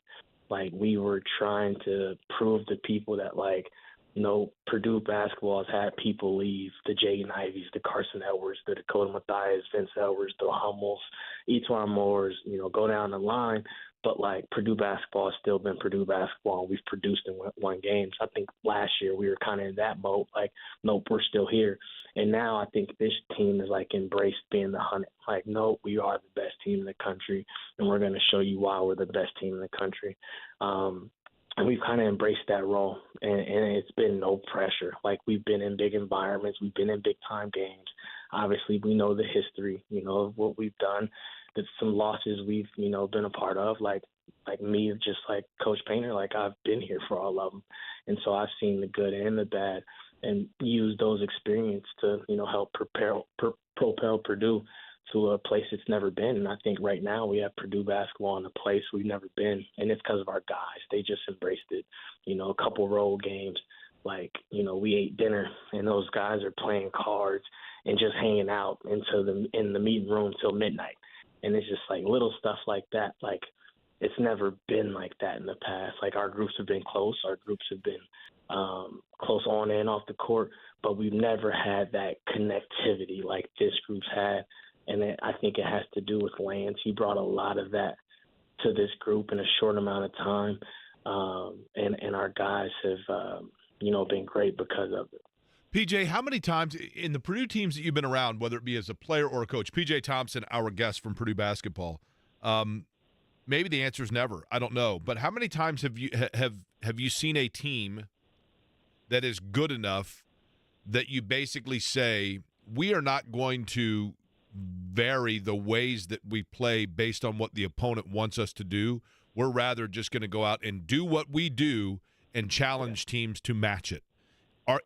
Like, we were trying to prove to people that, like, Purdue basketball has had people leave, the Jay Niveys, the Carson Edwards, the Dakota Mathias, Vince Edwards, the Hummels, Etuan Moores, go down the line. But, like, Purdue basketball has still been Purdue basketball, and we've produced and won games. I think last year we were kind of in that boat, like, nope, we're still here. And now I think this team has, like, embraced being the hunted. Like, nope, we are the best team in the country, and we're going to show you why we're the best team in the country. And we've kind of embraced that role, and it's been no pressure. Like, we've been in big environments. We've been in big-time games. Obviously, we know the history, of what we've done. There's some losses we've, been a part of. Like, me, just like Coach Painter, like I've been here for all of them. And so I've seen the good and the bad and use those experiences to, help propel Purdue to a place it's never been. And I think right now we have Purdue basketball in a place we've never been. And it's because of our guys. They just embraced it. A couple road games, we ate dinner and those guys are playing cards and just hanging out in the meeting room till midnight. And it's just like little stuff like that. Like, it's never been like that in the past. Like, our groups have been close. Our groups have been close on and off the court, but we've never had that connectivity like this group's had. And I think it has to do with Lance. He brought a lot of that to this group in a short amount of time. And our guys have, been great because of it. PJ, how many times in the Purdue teams that you've been around, whether it be as a player or a coach, PJ Thompson, our guest from Purdue basketball, maybe the answer is never. I don't know. But how many times have you seen a team that is good enough that you basically say, we are not going to vary the ways that we play based on what the opponent wants us to do. We're rather just going to go out and do what we do and challenge teams to match it.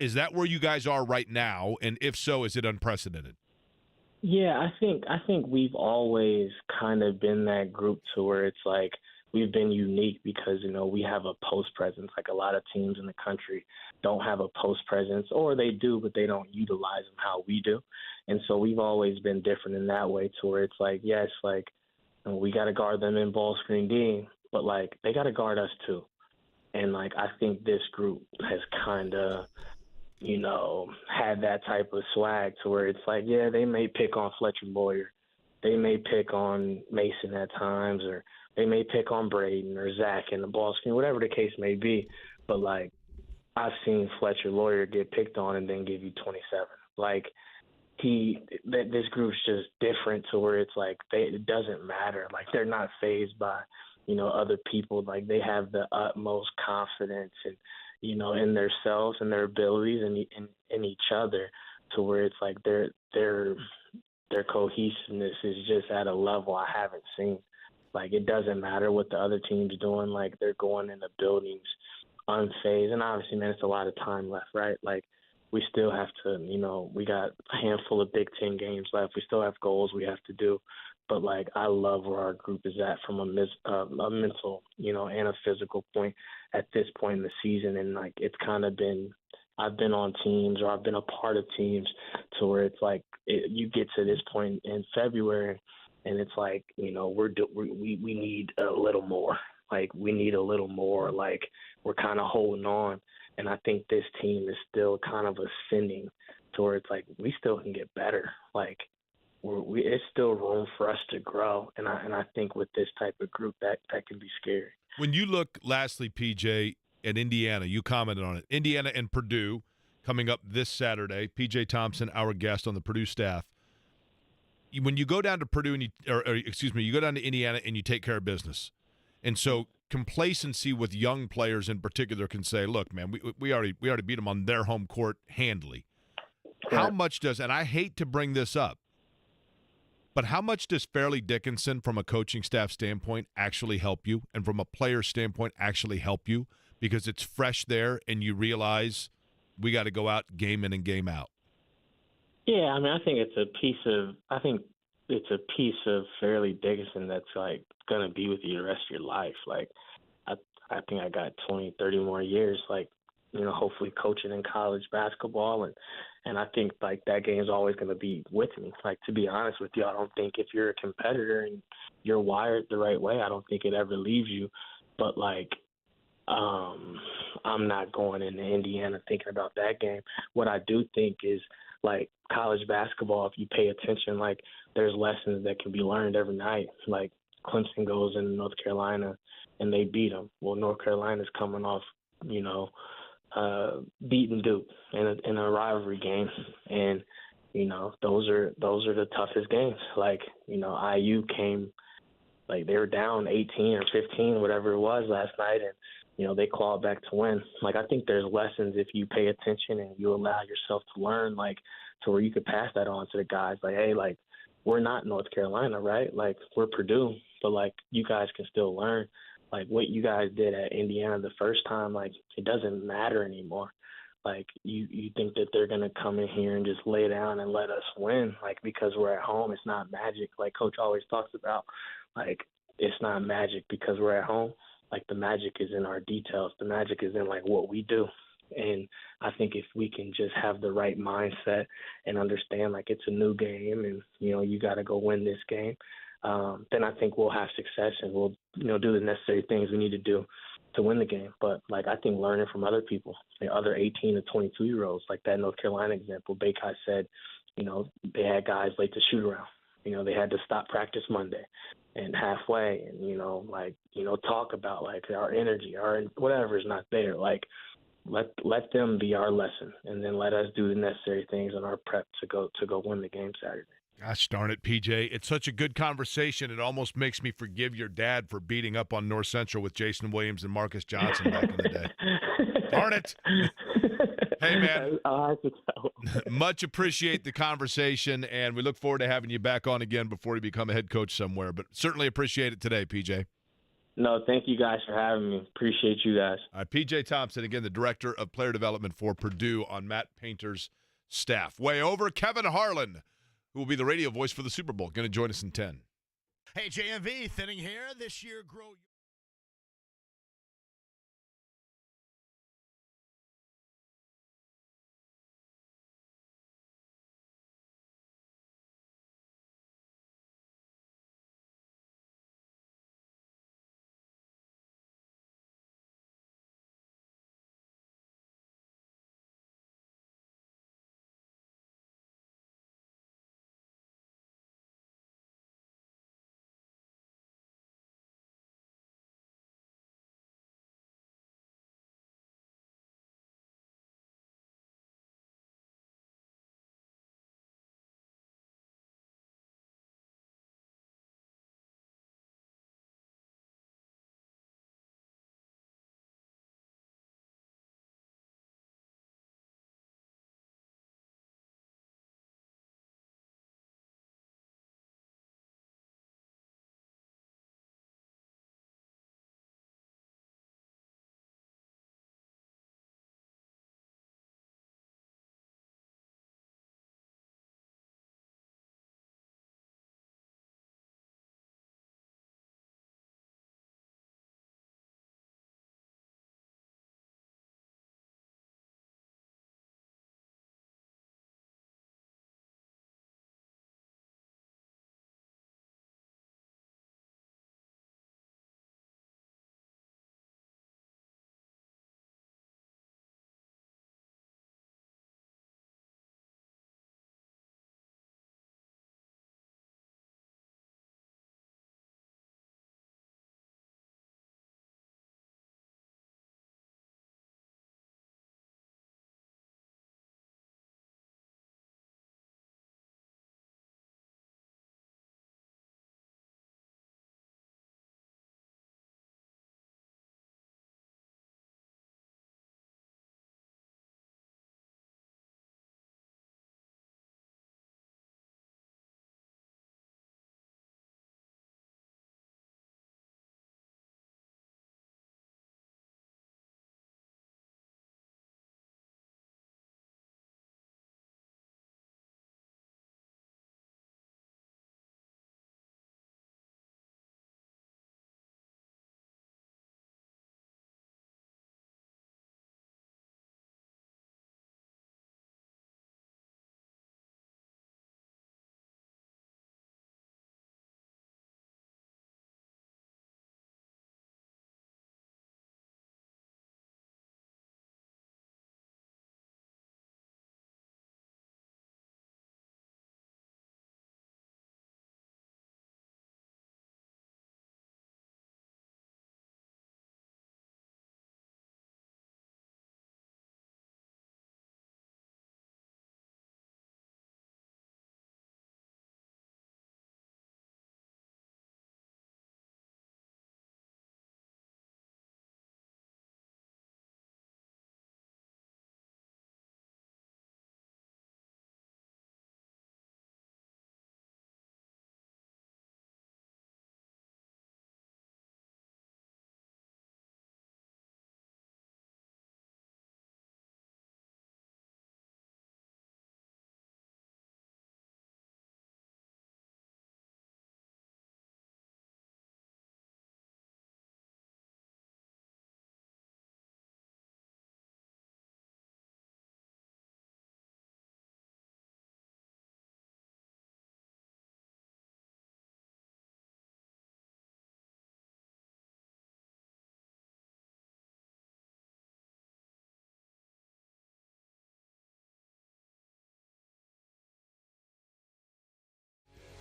Is that where you guys are right now? And if so, is it unprecedented? Yeah, I think we've always kind of been that group to where it's like we've been unique because, we have a post presence. Like, a lot of teams in the country don't have a post presence, or they do, but they don't utilize them how we do. And so we've always been different in that way to where it's like, yes, like, we got to guard them in ball screen D, but like they got to guard us too. And like, I think this group has kind of, had that type of swag to where it's like, yeah, they may pick on Fletcher Lawyer. They may pick on Mason at times, or they may pick on Braden or Zach in the ball screen, whatever the case may be. But like, I've seen Fletcher Lawyer get picked on and then give you 27. Like, this group's just different to where it's like it doesn't matter. Like, they're not fazed by, other people. Like, they have the utmost confidence and, in themselves and their abilities and in each other, to where it's like their cohesiveness is just at a level I haven't seen. Like, it doesn't matter what the other team's doing. Like, they're going in the buildings unfazed. And obviously, man, it's a lot of time left, right? Like, we still have to, we got a handful of Big Ten games left. We still have goals we have to do. But, like, I love where our group is at from a mental, and a physical point at this point in the season. And, like, it's kind of been – I've been on teams, or I've been a part of teams to where it's like you get to this point in February and it's like, we need a little more. Like, we need a little more. Like, we're kind of holding on. And I think this team is still kind of ascending to where it's like we still can get better. Like, it's still room for us to grow. And I think with this type of group, that can be scary. When you look, lastly, PJ, at Indiana, you commented on it. Indiana and Purdue coming up this Saturday. PJ Thompson, our guest on the Purdue staff. When you go down to Purdue you go down to Indiana and you take care of business. And so complacency with young players in particular can say, look, man, we already beat them on their home court handily. Right. How much does, and I hate to bring this up, but how much does Fairleigh Dickinson from a coaching staff standpoint actually help you, and from a player standpoint actually help you, because it's fresh there and you realize we got to go out game in and game out? Yeah, I mean, I think it's a piece of Fairleigh Dickinson that's like going to be with you the rest of your life. Like, I think I got 20, 30 more years, like, hopefully coaching in college basketball. And I think, like, that game is always going to be with me. Like, to be honest with you, I don't think if you're a competitor and you're wired the right way, I don't think it ever leaves you. But, like, I'm not going into Indiana thinking about that game. What I do think is, like, college basketball, if you pay attention, like, there's lessons that can be learned every night. Like, Clemson goes in North Carolina and they beat them. Well, North Carolina's coming off, beating Duke in a rivalry game, and those are the toughest games. Like, IU came, like, they were down 18 or 15, whatever it was last night, and they clawed back to win. Like, I think there's lessons if you pay attention and you allow yourself to learn, like, to where you could pass that on to the guys. Like, hey, like, we're not North Carolina, right? Like, we're Purdue. but like you guys can still learn. Like what you guys did at Indiana the first time, like it doesn't matter anymore. Like you think that they're gonna come in here and just lay down and let us win, like because we're at home. It's not magic, like Coach always talks about. Like it's not magic because we're at home. Like the magic is in our details. The magic is in like what we do. And I think if we can just have the right mindset and understand like it's a new game and, you know, you got to go win this game, then I think we'll have success and we'll, you know, do the necessary things we need to do to win the game. But, like, I think learning from other people, the other 18 to 22-year-olds, like that North Carolina example, Baycott said, you know, they had guys late to shoot around. You know, they had to stop practice Monday and halfway and, you know, like, you know, talk about, like, our energy, our whatever is not there. Like, let them be our lesson, and then let us do the necessary things in our prep to go win the game Saturday. Gosh darn it, PJ. It's such a good conversation. It almost makes me forgive your dad for beating up on North Central with Jason Williams and Marcus Johnson back in the day. Darn it. Hey, man. I'll have to tell. Much appreciate the conversation, and we look forward to having you back on again before you become a head coach somewhere. But certainly appreciate it today, PJ. No, thank you guys for having me. Appreciate you guys. All right, PJ Thompson, again, the Director of Player Development for Purdue on Matt Painter's staff. Way over, Kevin Harlan, who will be the radio voice for the Super Bowl, going to join us in 10. Hey, JMV, thinning hair this year, grow.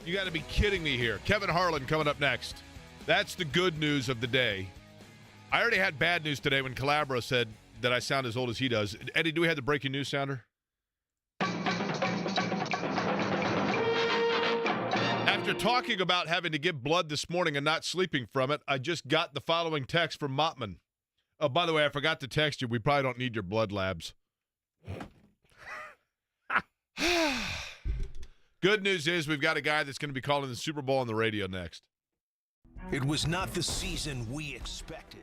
You got to be kidding me here. Kevin Harlan coming up next. That's the good news of the day. I already had bad news today when Calabro said that I sound as old as he does. Eddie, do we have the breaking news sounder? After talking about having to give blood this morning and not sleeping from it, I just got the following text from Mottman. Oh, by the way, I forgot to text you. We probably don't need your blood labs. Good news is we've got a guy that's going to be calling the Super Bowl on the radio next. It was not the season we expected.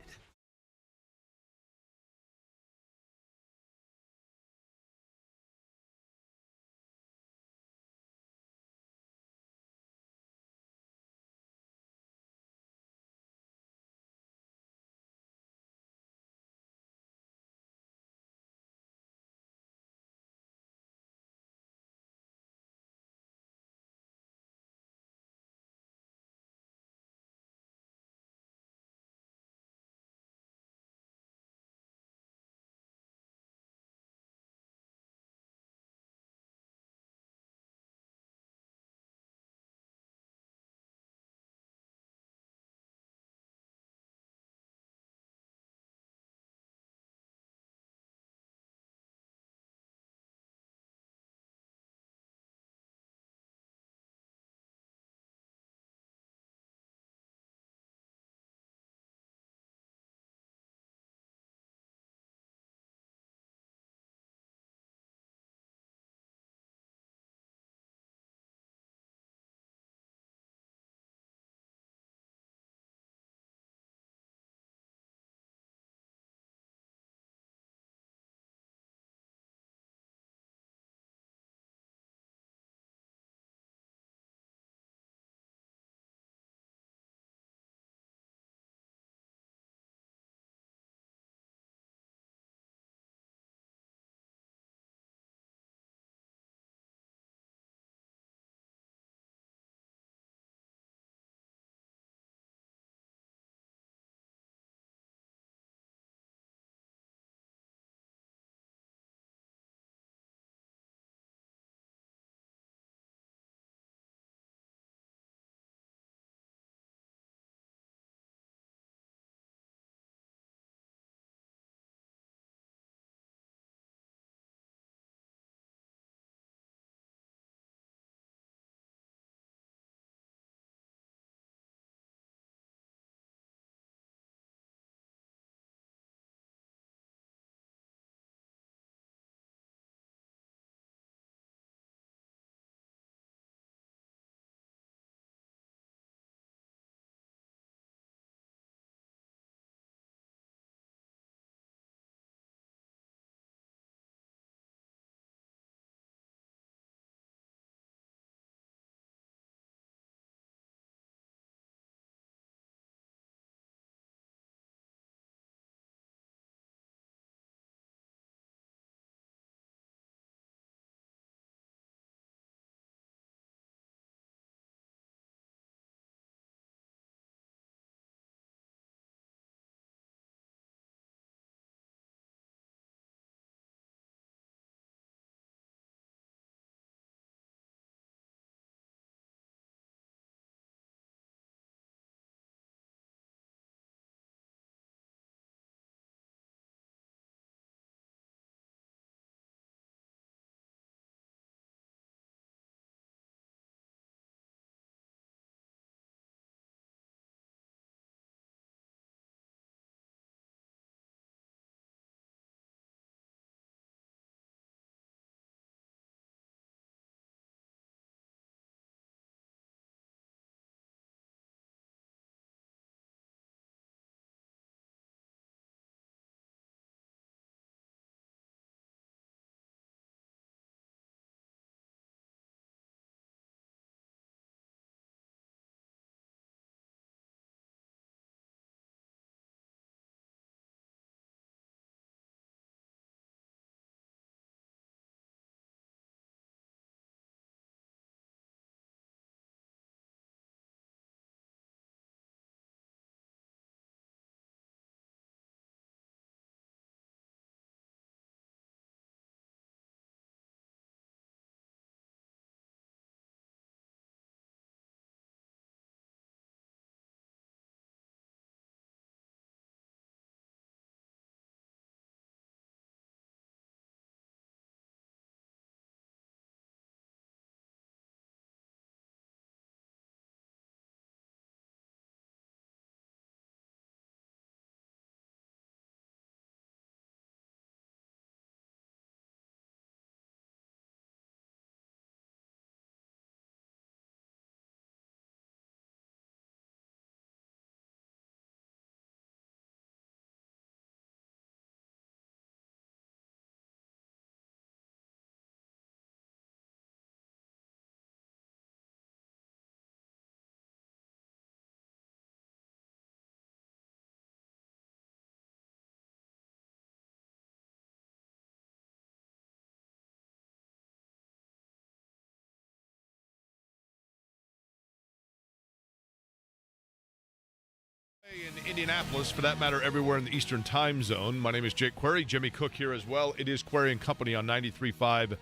In Indianapolis, for that matter, everywhere in the Eastern Time Zone. My name is Jake Query. Jimmy Cook here as well. It is Query and Company on 93.5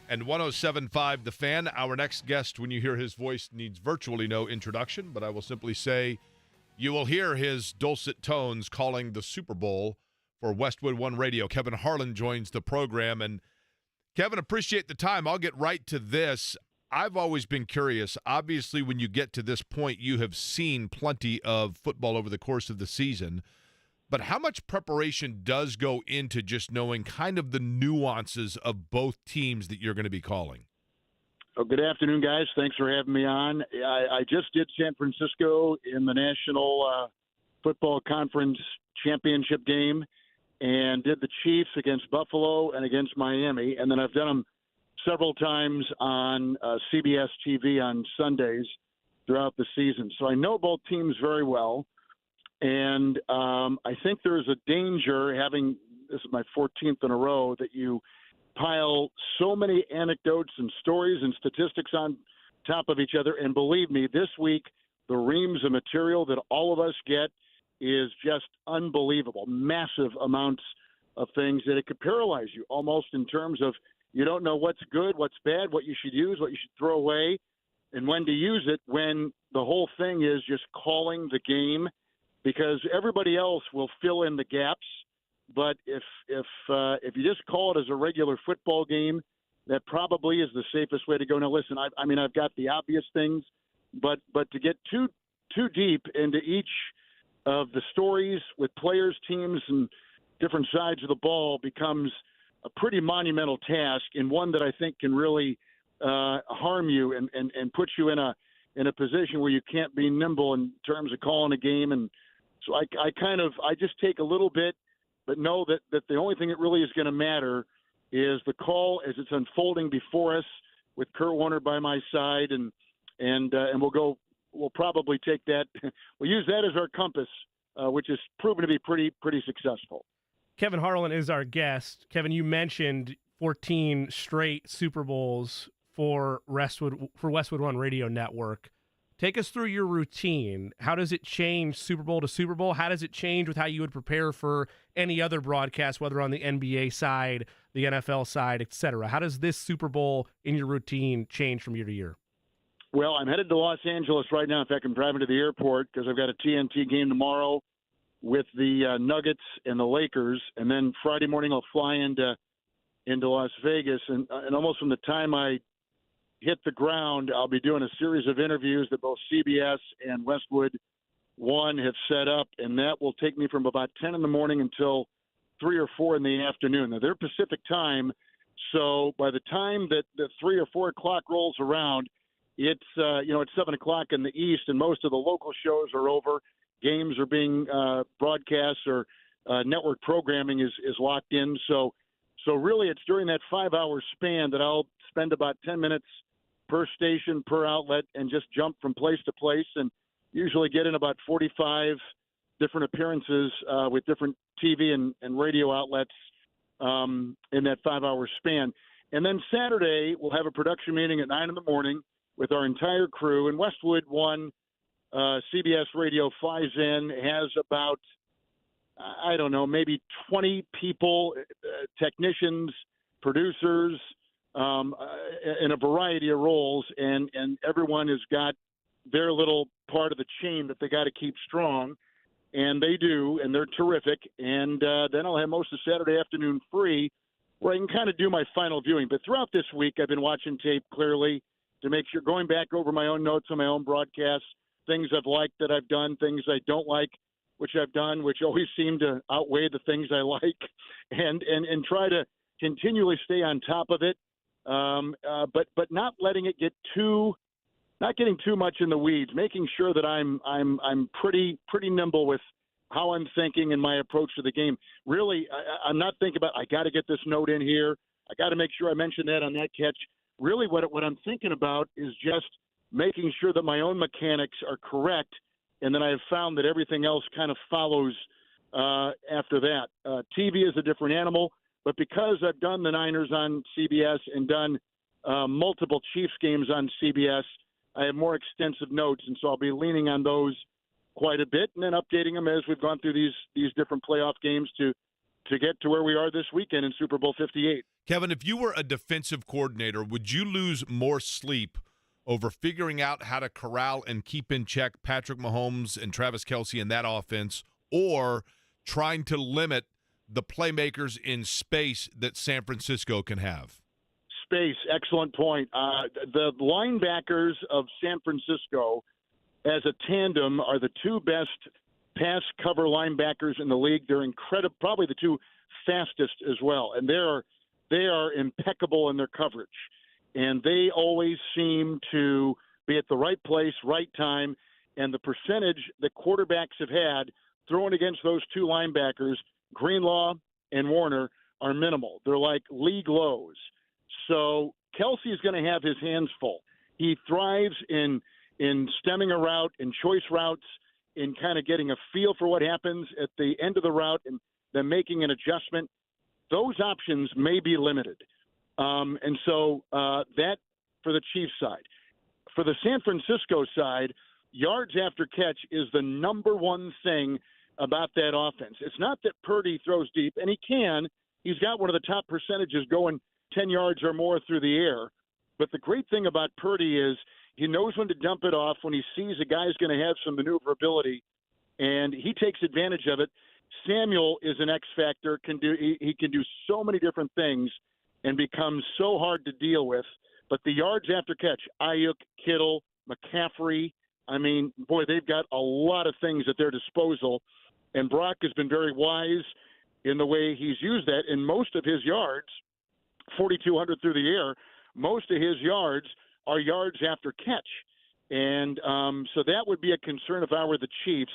and 107.5 The Fan. Our next guest, when you hear his voice, needs virtually no introduction, but I will simply say you will hear his dulcet tones calling the Super Bowl for Westwood One Radio. Kevin Harland joins the program. And, Kevin, appreciate the time. I'll get right to this. I've always been curious. Obviously, when you get to this point, you have seen plenty of football over the course of the season. But how much preparation does go into just knowing kind of the nuances of both teams that you're going to be calling? Oh, good afternoon, guys. Thanks for having me on. I just did San Francisco in the National Football Conference Championship game and did the Chiefs against Buffalo and against Miami. And then I've done them several times on CBS TV on Sundays throughout the season. So I know both teams very well. And I think there's a danger having, this is my 14th in a row, that you pile so many anecdotes and stories and statistics on top of each other. And believe me, this week, the reams of material that all of us get is just unbelievable. Massive amounts of things that it could paralyze you almost in terms of you don't know what's good, what's bad, what you should use, what you should throw away, and when to use it when the whole thing is just calling the game, because everybody else will fill in the gaps. But if you just call it as a regular football game, that probably is the safest way to go. Now, listen, I mean, I've got the obvious things, but to get too deep into each of the stories with players, teams, and different sides of the ball becomes a pretty monumental task, and one that I think can really harm you and put you in a position where you can't be nimble in terms of calling a game. And so I just take a little bit, but know that the only thing that really is going to matter is the call as it's unfolding before us with Kurt Warner by my side, and we'll probably take that. We'll use that as our compass, which has proven to be pretty successful. Kevin Harlan is our guest. Kevin, you mentioned 14 straight Super Bowls for Westwood One Radio Network. Take us through your routine. How does it change Super Bowl to Super Bowl? How does it change with how you would prepare for any other broadcast, whether on the NBA side, the NFL side, etc.? How does this Super Bowl in your routine change from year to year? Well, I'm headed to Los Angeles right now. In fact, I'm driving to the airport because I've got a TNT game tomorrow with the Nuggets and the Lakers, and then Friday morning I'll fly into Las Vegas, and almost from the time I hit the ground, I'll be doing a series of interviews that both CBS and Westwood One have set up, and that will take me from about 10 in the morning until 3 or 4 in the afternoon. Now, they're Pacific time, so by the time that the 3 or 4 o'clock rolls around, it's 7 o'clock in the East, and most of the local shows are over. Games are being broadcast, or network programming is locked in. So really, it's during that 5-hour span that I'll spend about 10 minutes per station, per outlet, and just jump from place to place, and usually get in about 45 different appearances with different TV and radio outlets in that 5-hour span. And then Saturday, we'll have a production meeting at 9 in the morning with our entire crew. And Westwood One, CBS Radio flies in, has about, I don't know, maybe 20 people, technicians, producers, in a variety of roles, and everyone has got their little part of the chain that they got to keep strong, and they do, and they're terrific. And then I'll have most of Saturday afternoon free, where I can kind of do my final viewing. But throughout this week, I've been watching tape clearly to make sure, going back over my own notes on my own broadcasts, things I've liked that I've done, things I don't like, which I've done, which always seem to outweigh the things I like, and try to continually stay on top of it, but not letting it get not getting too much in the weeds, making sure that I'm pretty nimble with how I'm thinking and my approach to the game. Really, I'm not thinking about, I got to get this note in here, I got to make sure I mention that on that catch. Really, what I'm thinking about is just making sure that my own mechanics are correct, and then I have found that everything else kind of follows after that. TV is a different animal, but because I've done the Niners on CBS and done multiple Chiefs games on CBS, I have more extensive notes, and so I'll be leaning on those quite a bit, and then updating them as we've gone through these different playoff games to get to where we are this weekend in Super Bowl 58. Kevin, if you were a defensive coordinator, would you lose more sleep over figuring out how to corral and keep in check Patrick Mahomes and Travis Kelce in that offense, or trying to limit the playmakers in space that San Francisco can have? Space, excellent point. The linebackers of San Francisco as a tandem are the two best pass cover linebackers in the league. They're incredible, probably the two fastest as well, and they are impeccable in their coverage. And they always seem to be at the right place, right time, and the percentage that quarterbacks have had throwing against those two linebackers, Greenlaw and Warner, are minimal. They're like league lows. So Kelce is going to have his hands full. He thrives in stemming a route, in choice routes, in kind of getting a feel for what happens at the end of the route and then making an adjustment. Those options may be limited. And so that for the Chiefs side. For the San Francisco side, yards after catch is the number one thing about that offense. It's not that Purdy throws deep, and he can. He's got one of the top percentages going 10 yards or more through the air. But the great thing about Purdy is he knows when to dump it off when he sees a guy's going to have some maneuverability, and he takes advantage of it. Samuel is an X factor. He can do so many different things and becomes so hard to deal with. But the yards after catch, Ayuk, Kittle, McCaffrey, I mean, boy, they've got a lot of things at their disposal. And Brock has been very wise in the way he's used that. And most of his yards, 4,200 through the air, most of his yards are yards after catch. And so that would be a concern if I were the Chiefs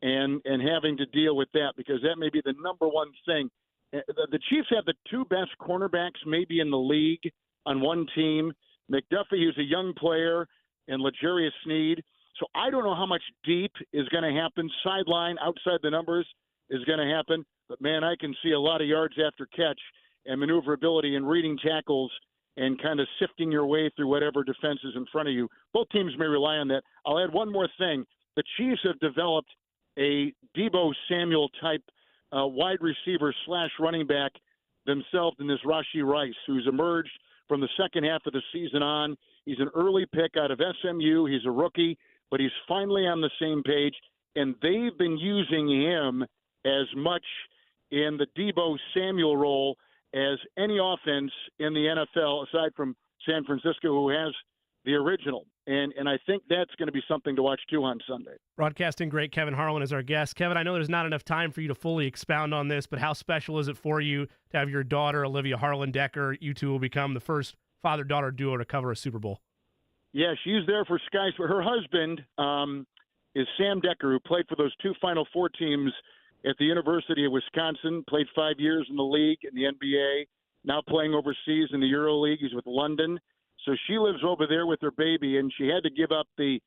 and having to deal with that, because that may be the number one thing. The Chiefs have the two best cornerbacks maybe in the league on one team. McDuffie, who's a young player, and L'Jarius Sneed. So I don't know how much deep is going to happen. Sideline, outside the numbers is going to happen. But, man, I can see a lot of yards after catch and maneuverability and reading tackles and kind of sifting your way through whatever defense is in front of you. Both teams may rely on that. I'll add one more thing. The Chiefs have developed a Deebo Samuel-type wide receiver / running back themselves in this Rashee Rice, who's emerged from the second half of the season on. He's an early pick out of SMU. He's a rookie, but he's finally on the same page, and they've been using him as much in the Deebo Samuel role as any offense in the NFL, aside from San Francisco, who has the original. And I think that's going to be something to watch, too, on Sunday. Broadcasting great Kevin Harlan is our guest. Kevin, I know there's not enough time for you to fully expound on this, but how special is it for you to have your daughter, Olivia Harlan-Decker? You two will become the first father-daughter duo to cover a Super Bowl. Yeah, she's there for Sky. Her husband is Sam Decker, who played for those two Final Four teams at the University of Wisconsin, played 5 years in the league, in the NBA, now playing overseas in the EuroLeague. He's with London. So she lives over there with her baby, and she had to give up the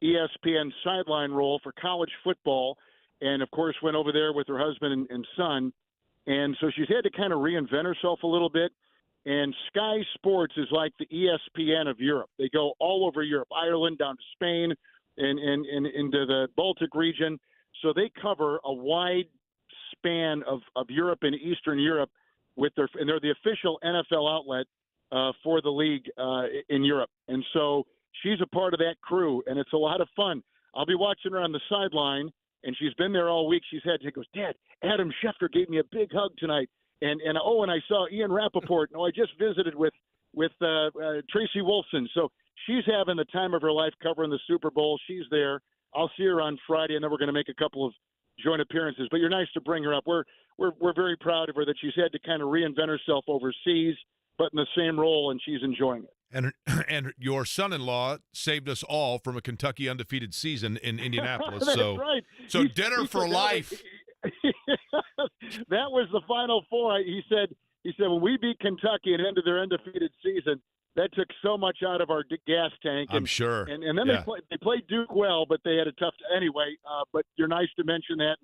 ESPN sideline role for college football, and, of course, went over there with her husband and son. And so she's had to kind of reinvent herself a little bit. And Sky Sports is like the ESPN of Europe. They go all over Europe, Ireland, down to Spain, and into the Baltic region. So they cover a wide span of Europe and Eastern Europe and they're the official NFL outlet for the league in Europe. And so she's a part of that crew, and it's a lot of fun. I'll be watching her on the sideline, and she's been there all week. She goes, Dad, Adam Schefter gave me a big hug tonight. And I saw Ian Rappaport. I just visited with Tracy Wolfson. So she's having the time of her life covering the Super Bowl. She's there. I'll see her on Friday, and then we're going to make a couple of joint appearances. But you're nice to bring her up. We're very proud of her that she's had to kind of reinvent herself overseas, but in the same role, and she's enjoying it. And your son-in-law saved us all from a Kentucky undefeated season in Indianapolis. That's so, right. So dinner for life. That was the Final Four. He said when we beat Kentucky and ended their undefeaed season, that took so much out of our gas tank. I'm sure. And then they played Duke well, but they had a tough anyway. But you're nice to mention that.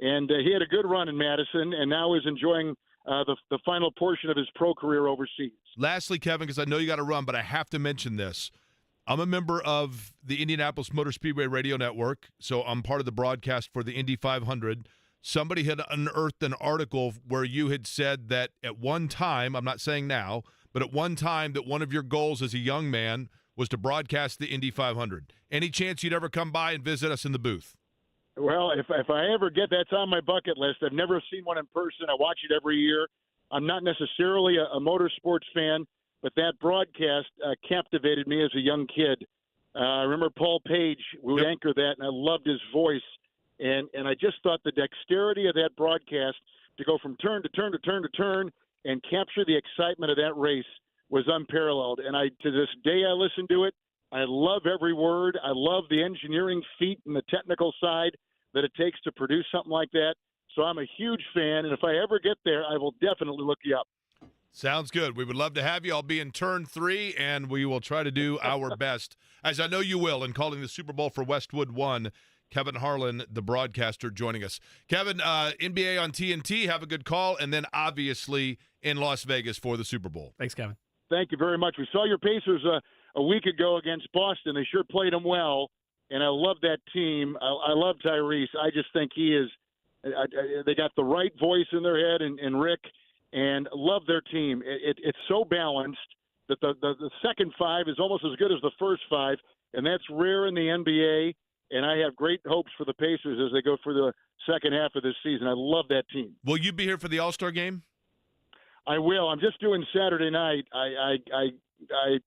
And he had a good run in Madison, and now is enjoying the final portion of his pro career overseas. Lastly, Kevin, because I know you got to run, but I have to mention this. I'm a member of the Indianapolis Motor Speedway Radio Network, so I'm part of the broadcast for the Indy 500. Somebody had unearthed an article where you had said that at one time, I'm not saying now, but at one time that one of your goals as a young man was to broadcast the Indy 500. Any chance you'd ever come by and visit us in the booth? Well, if I ever get, that's on my bucket list. I've never seen one in person. I watch it every year. I'm not necessarily a motorsports fan, but that broadcast captivated me as a young kid. I remember Paul Page would anchor that, and I loved his voice. And I just thought the dexterity of that broadcast to go from turn to turn to turn to turn and capture the excitement of that race was unparalleled. And to this day, I listen to it. I love every word. I love the engineering feat and the technical side that it takes to produce something like that. So I'm a huge fan, and if I ever get there, I will definitely look you up. Sounds good. We would love to have you. I'll be in turn 3, and we will try to do our best, as I know you will, in calling the Super Bowl for Westwood 1. Kevin Harlan, the broadcaster, joining us. Kevin, NBA on TNT, have a good call, and then obviously in Las Vegas for the Super Bowl. Thanks, Kevin. Thank you very much. We saw your Pacers a week ago against Boston. They sure played them well, and I love that team. I love Tyrese. I just think he is they got the right voice in their head, and Rick, and love their team. It's so balanced that the second 5 is almost as good as the first 5, and that's rare in the NBA. And I have great hopes for the Pacers as they go for the second half of this season. I love that team. Will you be here for the All-Star game? I will. I'm just doing Saturday night. I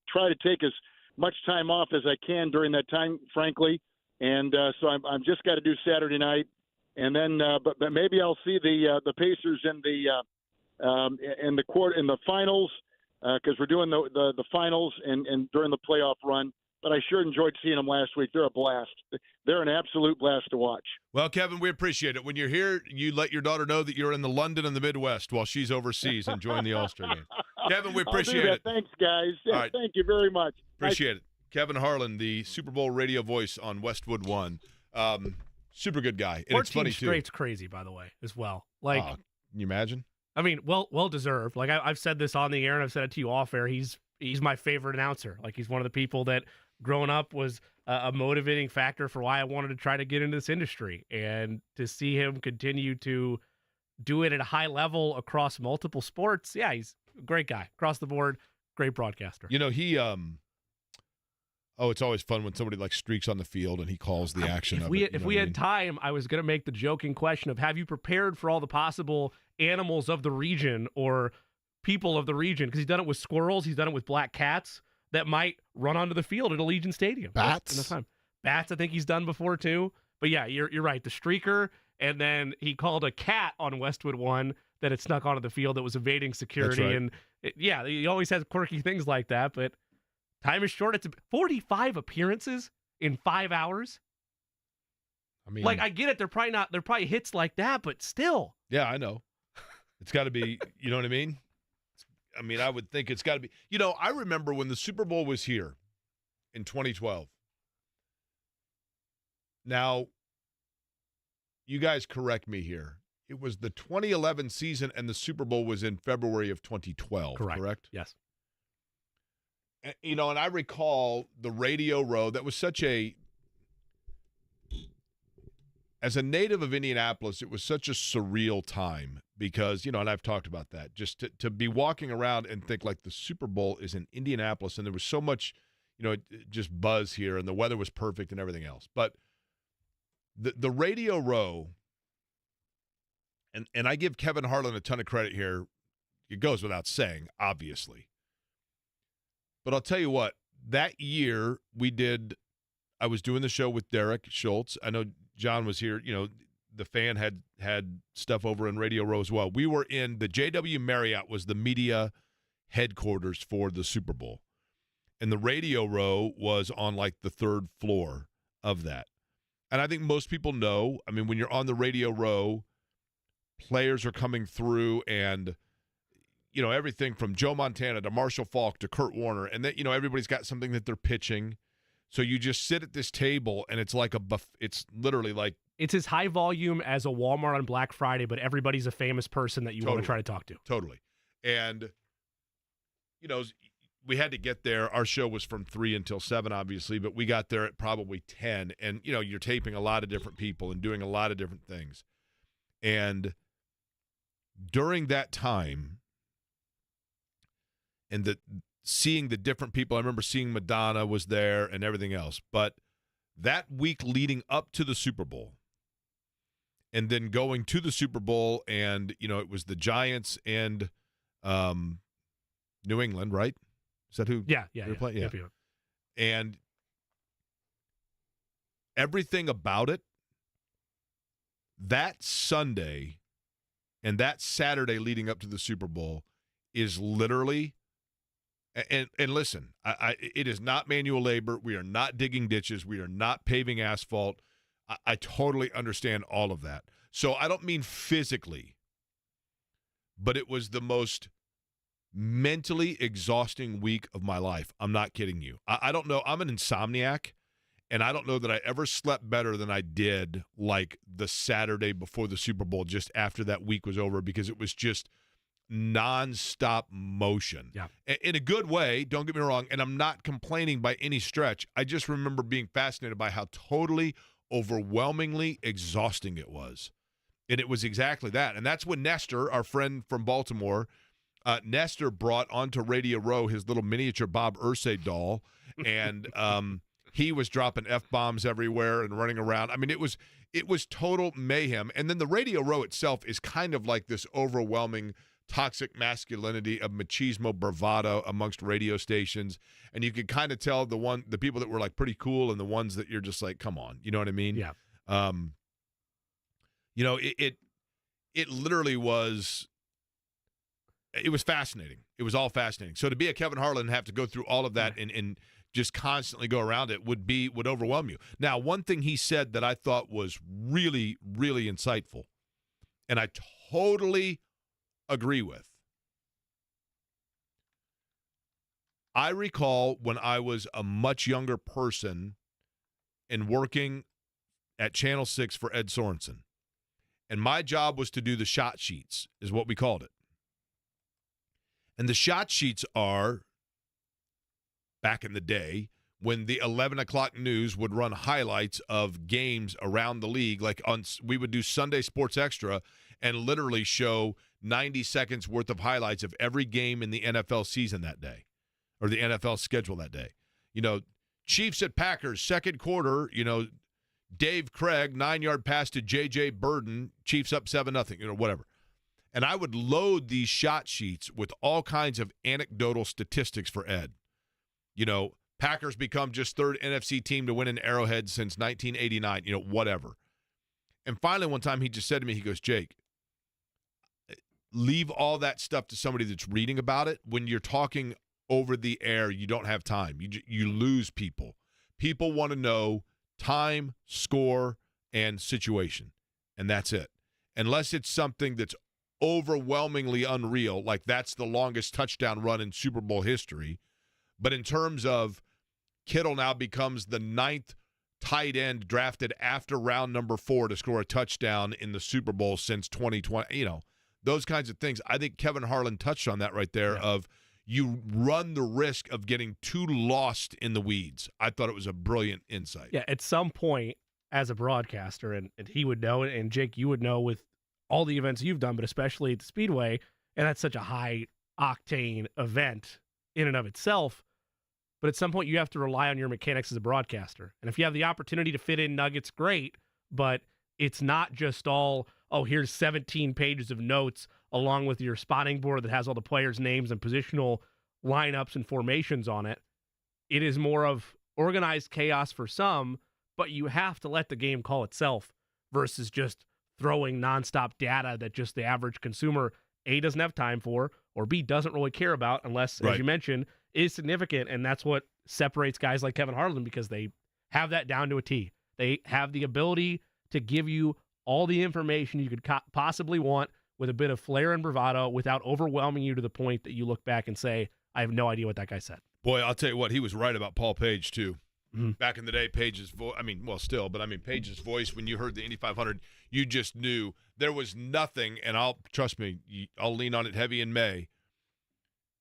try to take as much time off as I can during that time, frankly. And so I'm just got to do Saturday night, and then but maybe I'll see the Pacers in the finals because we're doing the finals and during the playoff run. But I sure enjoyed seeing them last week. They're a blast. They're an absolute blast to watch. Well, Kevin, we appreciate it. When you're here, you let your daughter know that you're in the London and the Midwest while she's overseas enjoying the All-Star game. Kevin, we appreciate it. Thanks, guys. All right. Thank you very much. Appreciate it. Kevin Harlan, the Super Bowl radio voice on Westwood 1. Super good guy. And 14 it's funny, too. straight's crazy, by the way, as well. Like, can you imagine? I mean, well deserved. Like I've said this on the air, and I've said it to you off air. He's my favorite announcer. Like he's one of the people that growing up was a motivating factor for why I wanted to try to get into this industry, and to see him continue to do it at a high level across multiple sports. Yeah, he's a great guy across the board. Great broadcaster. You know, he it's always fun when somebody like streaks on the field and he calls the action of it. If we had time, I was going to make the joking question of, have you prepared for all the possible animals of the region or people of the region? Because he's done it with squirrels. He's done it with black cats that might run onto the field at Allegiant Stadium. Bats? Bats, I think he's done before too. But yeah, you're right. The streaker, and then he called a cat on Westwood 1 that had snuck onto the field that was evading security. That's right. And he always has quirky things like that, but time is short. It's 45 appearances in 5 hours. I mean, like, I get it. They're probably hits like that, but still. Yeah, I know. It's got to be, you know what I mean? I mean, I would think it's got to be. You know, I remember when the Super Bowl was here in 2012. Now, you guys correct me here. It was the 2011 season, and the Super Bowl was in February of 2012, correct? Yes. You know, and I recall the Radio Row. That was such a, as a native of Indianapolis, it was such a surreal time because, you know, and I've talked about that, just to be walking around and think like the Super Bowl is in Indianapolis, and there was so much, you know, just buzz here, and the weather was perfect and everything else. But the Radio Row, and I give Kevin Harlan a ton of credit here. It goes without saying, obviously. But I'll tell you what, that year I was doing the show with Derek Schultz. I know John was here. You know, the Fan had stuff over in Radio Row as well. We were in the JW Marriott was the media headquarters for the Super Bowl. And the Radio Row was on like the third floor of that. And I think most people know, I mean, when you're on the Radio Row, players are coming through and, you know, everything from Joe Montana to Marshall Faulk to Kurt Warner. And then, you know, everybody's got something that they're pitching. So you just sit at this table and it's like it's literally like. It's as high volume as a Walmart on Black Friday, but everybody's a famous person that you want to try to talk to. Totally. And, you know, we had to get there. Our show was from 3 until 7, obviously, but we got there at probably 10. And, you're taping a lot of different people and doing a lot of different things. And during that time, and seeing the different people, I remember seeing Madonna was there and everything else. But that week leading up to the Super Bowl, and then going to the Super Bowl, and, it was the Giants and New England, right? Is that who? Yeah. they were playing? Yeah. Yeah. And everything about it, that Sunday and that Saturday leading up to the Super Bowl is literally, and listen, it is not manual labor. We are not digging ditches. We are not paving asphalt. I totally understand all of that. So I don't mean physically, but it was the most mentally exhausting week of my life. I'm not kidding you. I don't know. I'm an insomniac, and I don't know that I ever slept better than I did like the Saturday before the Super Bowl, just after that week was over, because it was just nonstop motion. Yeah. In a good way, don't get me wrong, and I'm not complaining by any stretch. I just remember being fascinated by how totally overwhelmingly exhausting it was. And it was exactly that. And that's when Nestor, our friend from Baltimore, Nestor brought onto Radio Row his little miniature Bob Irsay doll, and he was dropping F-bombs everywhere and running around. I mean, it was total mayhem. And then the Radio Row itself is kind of like this overwhelming toxic masculinity of machismo bravado amongst radio stations, and you could kind of tell the people that were like pretty cool and the ones that you're just like, come on, you know what I mean? Yeah. It literally was. It was fascinating. It was all fascinating. So to be a Kevin Harlan and have to go through all of that and just constantly go around it would overwhelm you. Now, one thing he said that I thought was really, really insightful, and I totally agree with. I recall when I was a much younger person and working at Channel 6 for Ed Sorensen, and my job was to do the shot sheets, is what we called it. And the shot sheets are, back in the day, when the 11 o'clock news would run highlights of games around the league, we would do Sunday Sports Extra and literally show 90 seconds worth of highlights of every game in the NFL season that day, or the NFL schedule that day. Chiefs at Packers, second quarter, Dave Craig, 9-yard pass to J.J. Burden, Chiefs up 7-0, whatever. And I would load these shot sheets with all kinds of anecdotal statistics for Ed. Packers become just third NFC team to win an Arrowhead since 1989, whatever. And finally, one time he just said to me, he goes, Jake, leave all that stuff to somebody that's reading about it. When you're talking over the air, you don't have time. You lose people. People want to know time, score, and situation, and that's it. Unless it's something that's overwhelmingly unreal, like that's the longest touchdown run in Super Bowl history. But in terms of Kittle now becomes the 9th tight end drafted after round number 4 to score a touchdown in the Super Bowl since 2020, those kinds of things. I think Kevin Harlan touched on that right there, of you run the risk of getting too lost in the weeds. I thought it was a brilliant insight. Yeah, at some point as a broadcaster, and he would know, and Jake, you would know with all the events you've done, but especially at the Speedway, and that's such a high-octane event in and of itself, but at some point you have to rely on your mechanics as a broadcaster. And if you have the opportunity to fit in nuggets, great, but it's not just all, here's 17 pages of notes along with your spotting board that has all the players' names and positional lineups and formations on it. It is more of organized chaos for some, but you have to let the game call itself versus just throwing nonstop data that just the average consumer, A, doesn't have time for, or B, doesn't really care about unless, as you mentioned, is significant. And that's what separates guys like Kevin Harlan, because they have that down to a T. They have the ability to give you all the information you could possibly want with a bit of flair and bravado without overwhelming you to the point that you look back and say, I have no idea what that guy said. Boy, I'll tell you what, he was right about Paul Page, too. Mm-hmm. Back in the day, Page's voice, Page's voice, when you heard the Indy 500, you just knew there was nothing, and trust me, I'll lean on it heavy in May.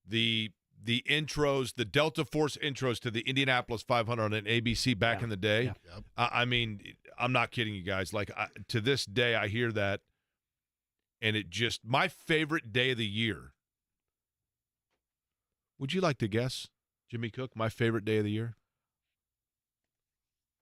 The the intros, the Delta Force intros to the Indianapolis 500 on an ABC back in the day. Yep. I mean, I'm not kidding you guys. Like, to this day, I hear that, and it just, my favorite day of the year. Would you like to guess, Jimmy Cook, my favorite day of the year?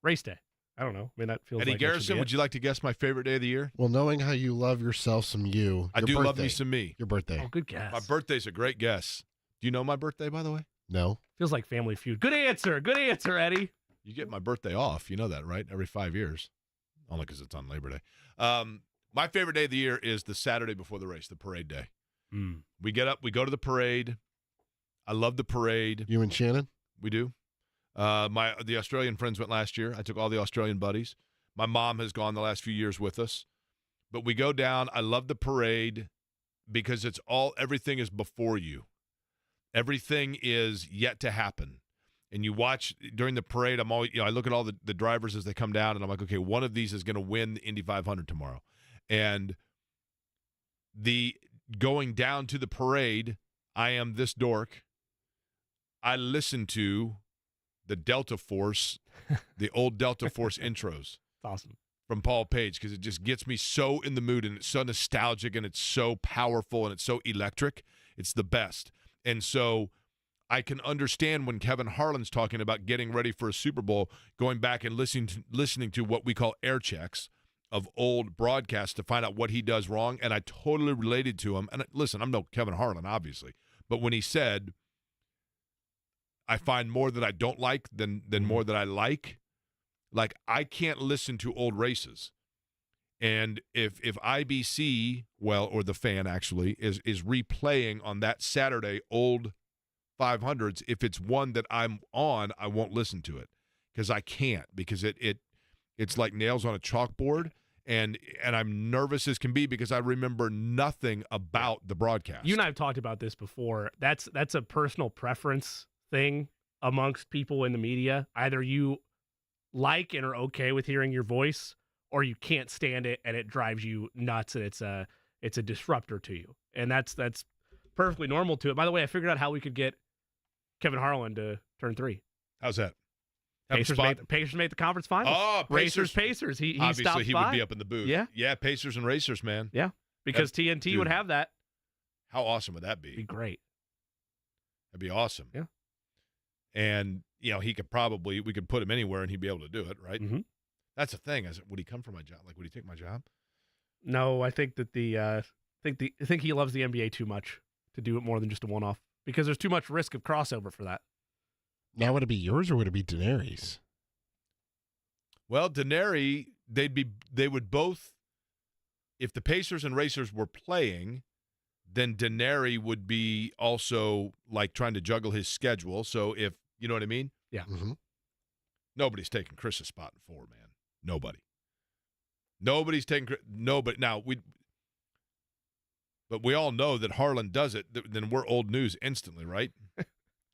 Race day. I don't know. I mean, that feels Eddie like that should Garrison, be would you like to guess my favorite day of the year? Well, knowing how you love yourself some you. I your do love birthday. me some me. Your birthday. Oh, good guess. My birthday's a great guess. Do you know my birthday, by the way? No. Feels like Family Feud. Good answer. Good answer, Eddie. You get my birthday off. You know that, right? Every 5 years. Only because it's on Labor Day. My favorite day of the year is the Saturday before the race, the parade day. We get up, we go to the parade. I love the parade. You and Shannon? We do. The Australian friends went last year. I took all the Australian buddies. My mom has gone the last few years with us. But we go down. I love the parade because everything is before you. Everything is yet to happen. And you watch during the parade, I look at all the drivers as they come down, and I'm like, okay, one of these is going to win the Indy 500 tomorrow. And the going down to the parade, I am this dork. I listen to the Delta Force, the old Delta Force intros. Awesome. From Paul Page, because it just gets me so in the mood, and it's so nostalgic, and it's so powerful, and it's so electric. It's the best. And so I can understand when Kevin Harlan's talking about getting ready for a Super Bowl, going back and listening to what we call air checks of old broadcasts to find out what he does wrong, and I totally related to him. And listen, I'm no Kevin Harlan, obviously, but when he said, I find more that I don't like than more that I like I can't listen to old races. And if IBC, or the Fan actually, is replaying on that Saturday old 500s, if it's one that I'm on, I won't listen to it because I can't, because it's like nails on a chalkboard, and I'm nervous as can be because I remember nothing about the broadcast. You and I have talked about this before. That's a personal preference thing amongst people in the media. Either you like and are okay with hearing your voice, or you can't stand it and it drives you nuts, and it's a disruptor to you. And that's perfectly normal to it. By the way, I figured out how we could get Kevin Harlan to turn 3. How's that? Pacers made the conference finals. Oh, Pacers. He obviously stopped he by. would be up in the booth. Yeah, Pacers and Racers, man. Yeah, because TNT would have that. How awesome would that be? It'd be great. That'd be awesome. Yeah. And we could put him anywhere and he'd be able to do it, right? Mm-hmm. That's the thing. Would he come for my job? Would he take my job? No, I think that I think he loves the NBA too much to do it more than just a one-off, because there's too much risk of crossover for that. Now, would it be yours or would it be Daenerys? Well, Daenerys, they would both, if the Pacers and Racers were playing, then Daenerys would be also trying to juggle his schedule. So if, you know what I mean? Yeah. Mm-hmm. Nobody's taking Chris's spot in 4, man. Nobody. Nobody's taking nobody. Now, but we all know that Harlan does it, then we're old news instantly, right?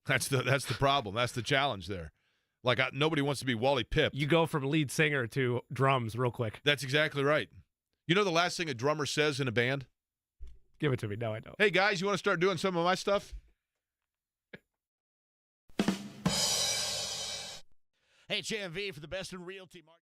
That's the problem. That's the challenge there. Nobody wants to be Wally Pipp. You go from lead singer to drums real quick. That's exactly right. You know the last thing a drummer says in a band? Give it to me. No, I don't. Hey, guys, you want to start doing some of my stuff? Hey, JMV, for the best in realty market.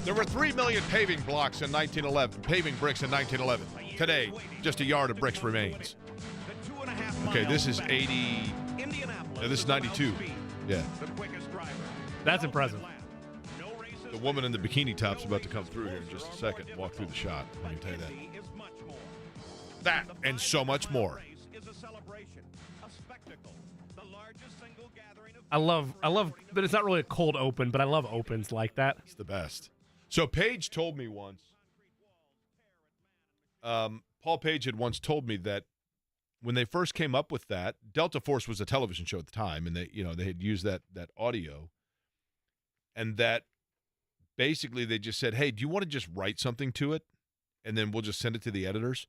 There were 3 million paving bricks in 1911. Today, just a yard of bricks remains. Okay, this is 80. This is 92. Yeah. That's impressive. The woman in the bikini top's about to come through here in just a second and walk through the shot. Let me tell you that. That and so much more. I love that it's not really a cold open, but I love opens like that. It's the best. So Paige told me once, Paul Page had once told me that when they first came up with that, Delta Force was a television show at the time, and they had used that audio, and that basically they just said, hey, do you want to just write something to it, and then we'll just send it to the editors?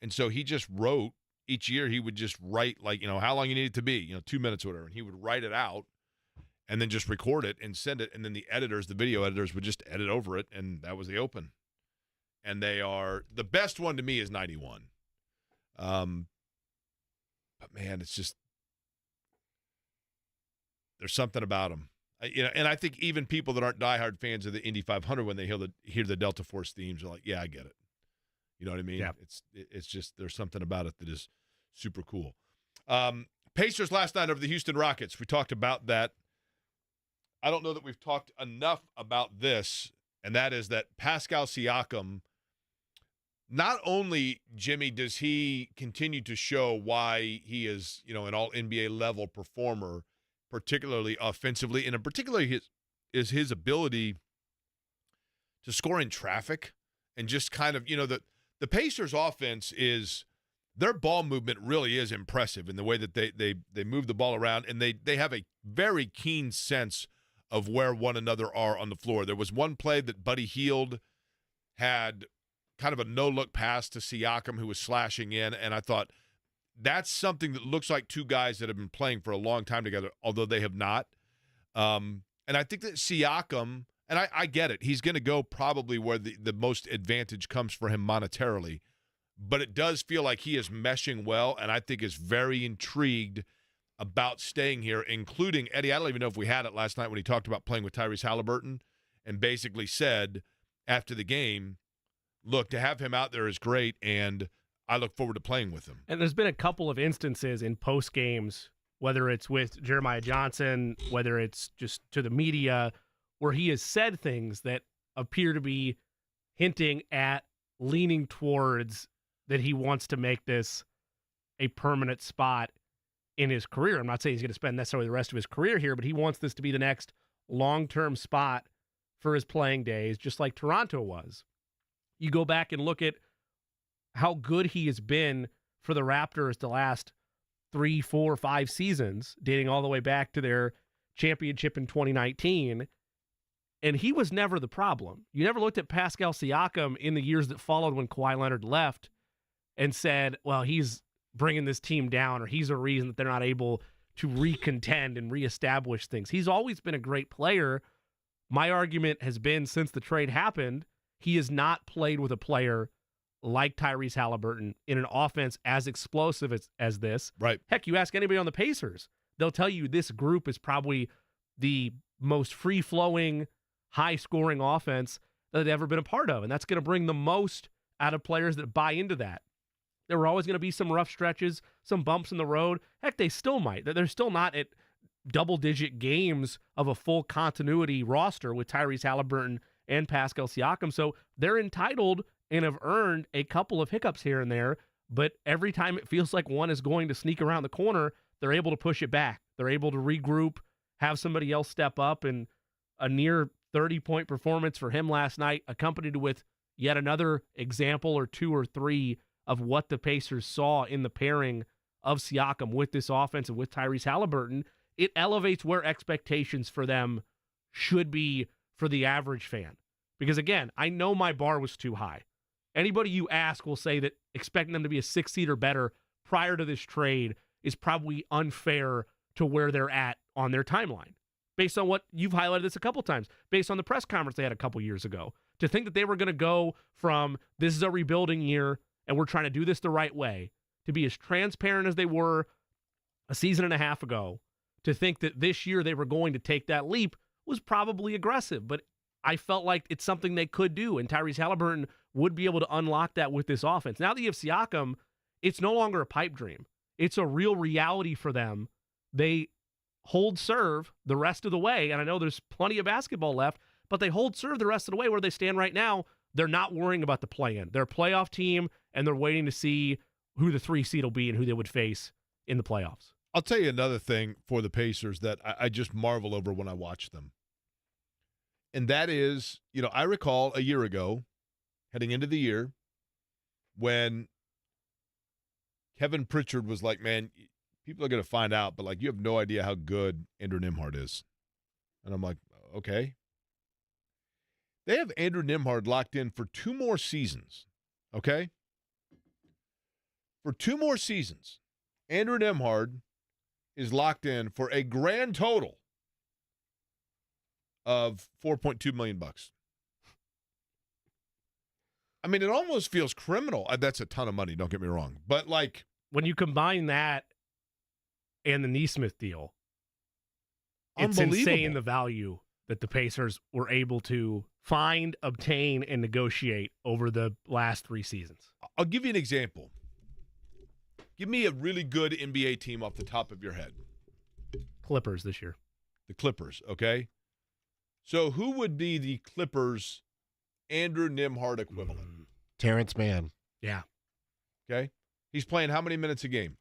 And so he just wrote. Each year he would just write, like, how long you need it to be, 2 minutes or whatever, and he would write it out and then just record it and send it, and then the video editors would just edit over it, and that was the open. And they are – the best one to me is 91. But, man, it's just – there's something about them. And I think even people that aren't diehard fans of the Indy 500, when they hear the Delta Force themes, are like, yeah, I get it. You know what I mean? Yeah. It's just there's something about it that is super cool. Pacers last night over the Houston Rockets. We talked about that. I don't know that we've talked enough about this, and that is that Pascal Siakam, not only, Jimmy, does he continue to show why he is, an all-NBA level performer, particularly offensively, and in particular his ability to score in traffic and just kind of, the Pacers' offense is their ball movement really is impressive in the way that they move the ball around, and they have a very keen sense of where one another are on the floor. There was one play that Buddy Hield had kind of a no-look pass to Siakam, who was slashing in, and I thought that's something that looks like two guys that have been playing for a long time together, although they have not. And I think that Siakam – and I get it. He's going to go probably where the most advantage comes for him monetarily. But it does feel like he is meshing well, and I think is very intrigued about staying here, including Eddie. I don't even know if we had it last night when he talked about playing with Tyrese Halliburton and basically said after the game, look, to have him out there is great, and I look forward to playing with him. And there's been a couple of instances in post games, whether it's with Jeremiah Johnson, whether it's just to the media, where he has said things that appear to be hinting at leaning towards that he wants to make this a permanent spot in his career. I'm not saying he's going to spend necessarily the rest of his career here, but he wants this to be the next long-term spot for his playing days, just like Toronto was. You go back and look at how good he has been for the Raptors the last 3, 4, 5 seasons, dating all the way back to their championship in 2019, and he was never the problem. You never looked at Pascal Siakam in the years that followed when Kawhi Leonard left and said, well, he's bringing this team down, or he's a reason that they're not able to recontend and reestablish things. He's always been a great player. My argument has been since the trade happened, he has not played with a player like Tyrese Halliburton in an offense as explosive as this. Right. Heck, you ask anybody on the Pacers, they'll tell you this group is probably the most free-flowing, high-scoring offense that they've ever been a part of, and that's going to bring the most out of players that buy into that. There were always going to be some rough stretches, some bumps in the road. Heck, they still might. They're still not at double-digit games of a full continuity roster with Tyrese Halliburton and Pascal Siakam, so they're entitled and have earned a couple of hiccups here and there, but every time it feels like one is going to sneak around the corner, they're able to push it back. They're able to regroup, have somebody else step up, and a near 30-point performance for him last night, accompanied with yet another example or 2 or 3 of what the Pacers saw in the pairing of Siakam with this offense and with Tyrese Halliburton. It elevates where expectations for them should be for the average fan. Because, again, I know my bar was too high. Anybody you ask will say that expecting them to be a 6 seed or better prior to this trade is probably unfair to where they're at on their timeline. Based on what you've highlighted this a couple times, based on the press conference they had a couple years ago, to think that they were going to go from this is a rebuilding year and we're trying to do this the right way, to be as transparent as they were a season and a half ago, to think that this year they were going to take that leap was probably aggressive. But I felt like it's something they could do, and Tyrese Halliburton would be able to unlock that with this offense. Now that you have Siakam, it's no longer a pipe dream. It's a real reality for them. They hold serve the rest of the way, and I know there's plenty of basketball left, but they hold serve the rest of the way. Where they stand right now, they're not worrying about the play-in. They're a playoff team, and they're waiting to see who the 3 seed will be and who they would face in the playoffs. I'll tell you another thing for the Pacers that I just marvel over when I watch them. And that is, I recall a year ago, heading into the year, when Kevin Pritchard was like, man, people are going to find out, but, like, you have no idea how good Andrew Nembhard is. And I'm like, okay. They have Andrew Nembhard locked in for 2 more seasons, okay? For 2 more seasons, Andrew Nembhard is locked in for a grand total of $4.2 million. I mean, it almost feels criminal. That's a ton of money, don't get me wrong. But, like, when you combine that and the Nesmith deal, it's insane the value that the Pacers were able to find, obtain, and negotiate over the last 3 seasons. I'll give you an example. Give me a really good NBA team off the top of your head. Clippers this year. The Clippers, okay? So who would be the Clippers' Andrew Nembhard equivalent? Terrence Mann. Yeah. Okay? He's playing how many minutes a game?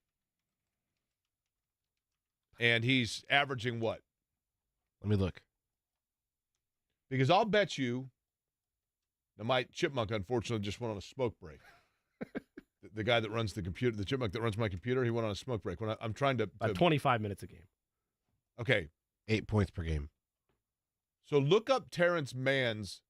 And he's averaging what? Let me look. Because I'll bet you, now my chipmunk unfortunately just went on a smoke break. The guy that runs the computer, the chipmunk that runs my computer, he went on a smoke break. When I'm trying to 25 minutes a game. Okay. 8 points per game. So look up Terrence Mann's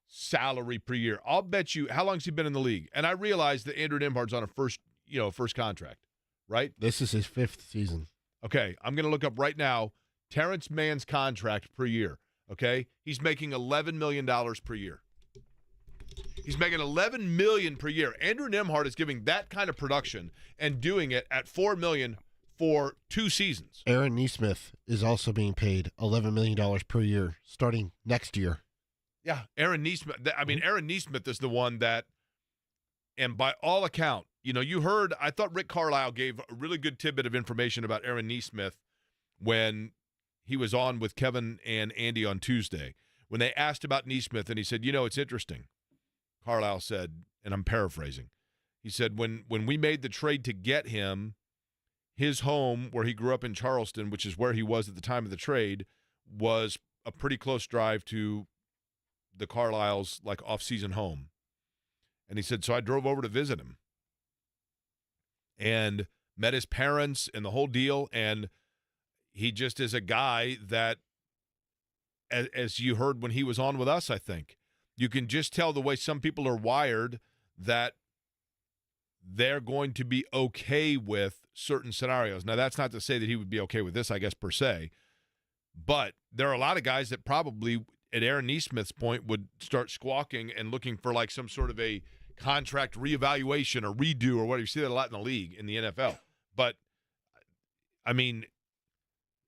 salary per year. I'll bet you, how long's he been in the league? And I realize that Andrew Nembhard's on a first contract, right? This is his 5th season. Okay, I'm going to look up right now Terrence Mann's contract per year, okay? He's making $11 million per year. He's making $11 million per year. Andrew Nembhard is giving that kind of production and doing it at $4 million for 2 seasons. Aaron Nesmith is also being paid $11 million per year starting next year. Yeah, Aaron Nesmith. I mean, Aaron Nesmith is the one that, and by all account, you heard, I thought Rick Carlisle gave a really good tidbit of information about Aaron Nesmith when he was on with Kevin and Andy on Tuesday. When they asked about Nesmith, and he said, it's interesting. Carlisle said, and I'm paraphrasing, he said, when we made the trade to get him, his home, where he grew up in Charleston, which is where he was at the time of the trade, was a pretty close drive to the Carlisle's, like, off-season home. And he said, so I drove over to visit him and met his parents and the whole deal, and he just is a guy that, as you heard when he was on with us, I think, you can just tell the way some people are wired that they're going to be okay with certain scenarios. Now, that's not to say that he would be okay with this, I guess, per se, but there are a lot of guys that probably, at Aaron Nesmith's point, would start squawking and looking for, like, some sort of a contract reevaluation or redo or whatever. You see that a lot in the league, in the NFL. But, I mean,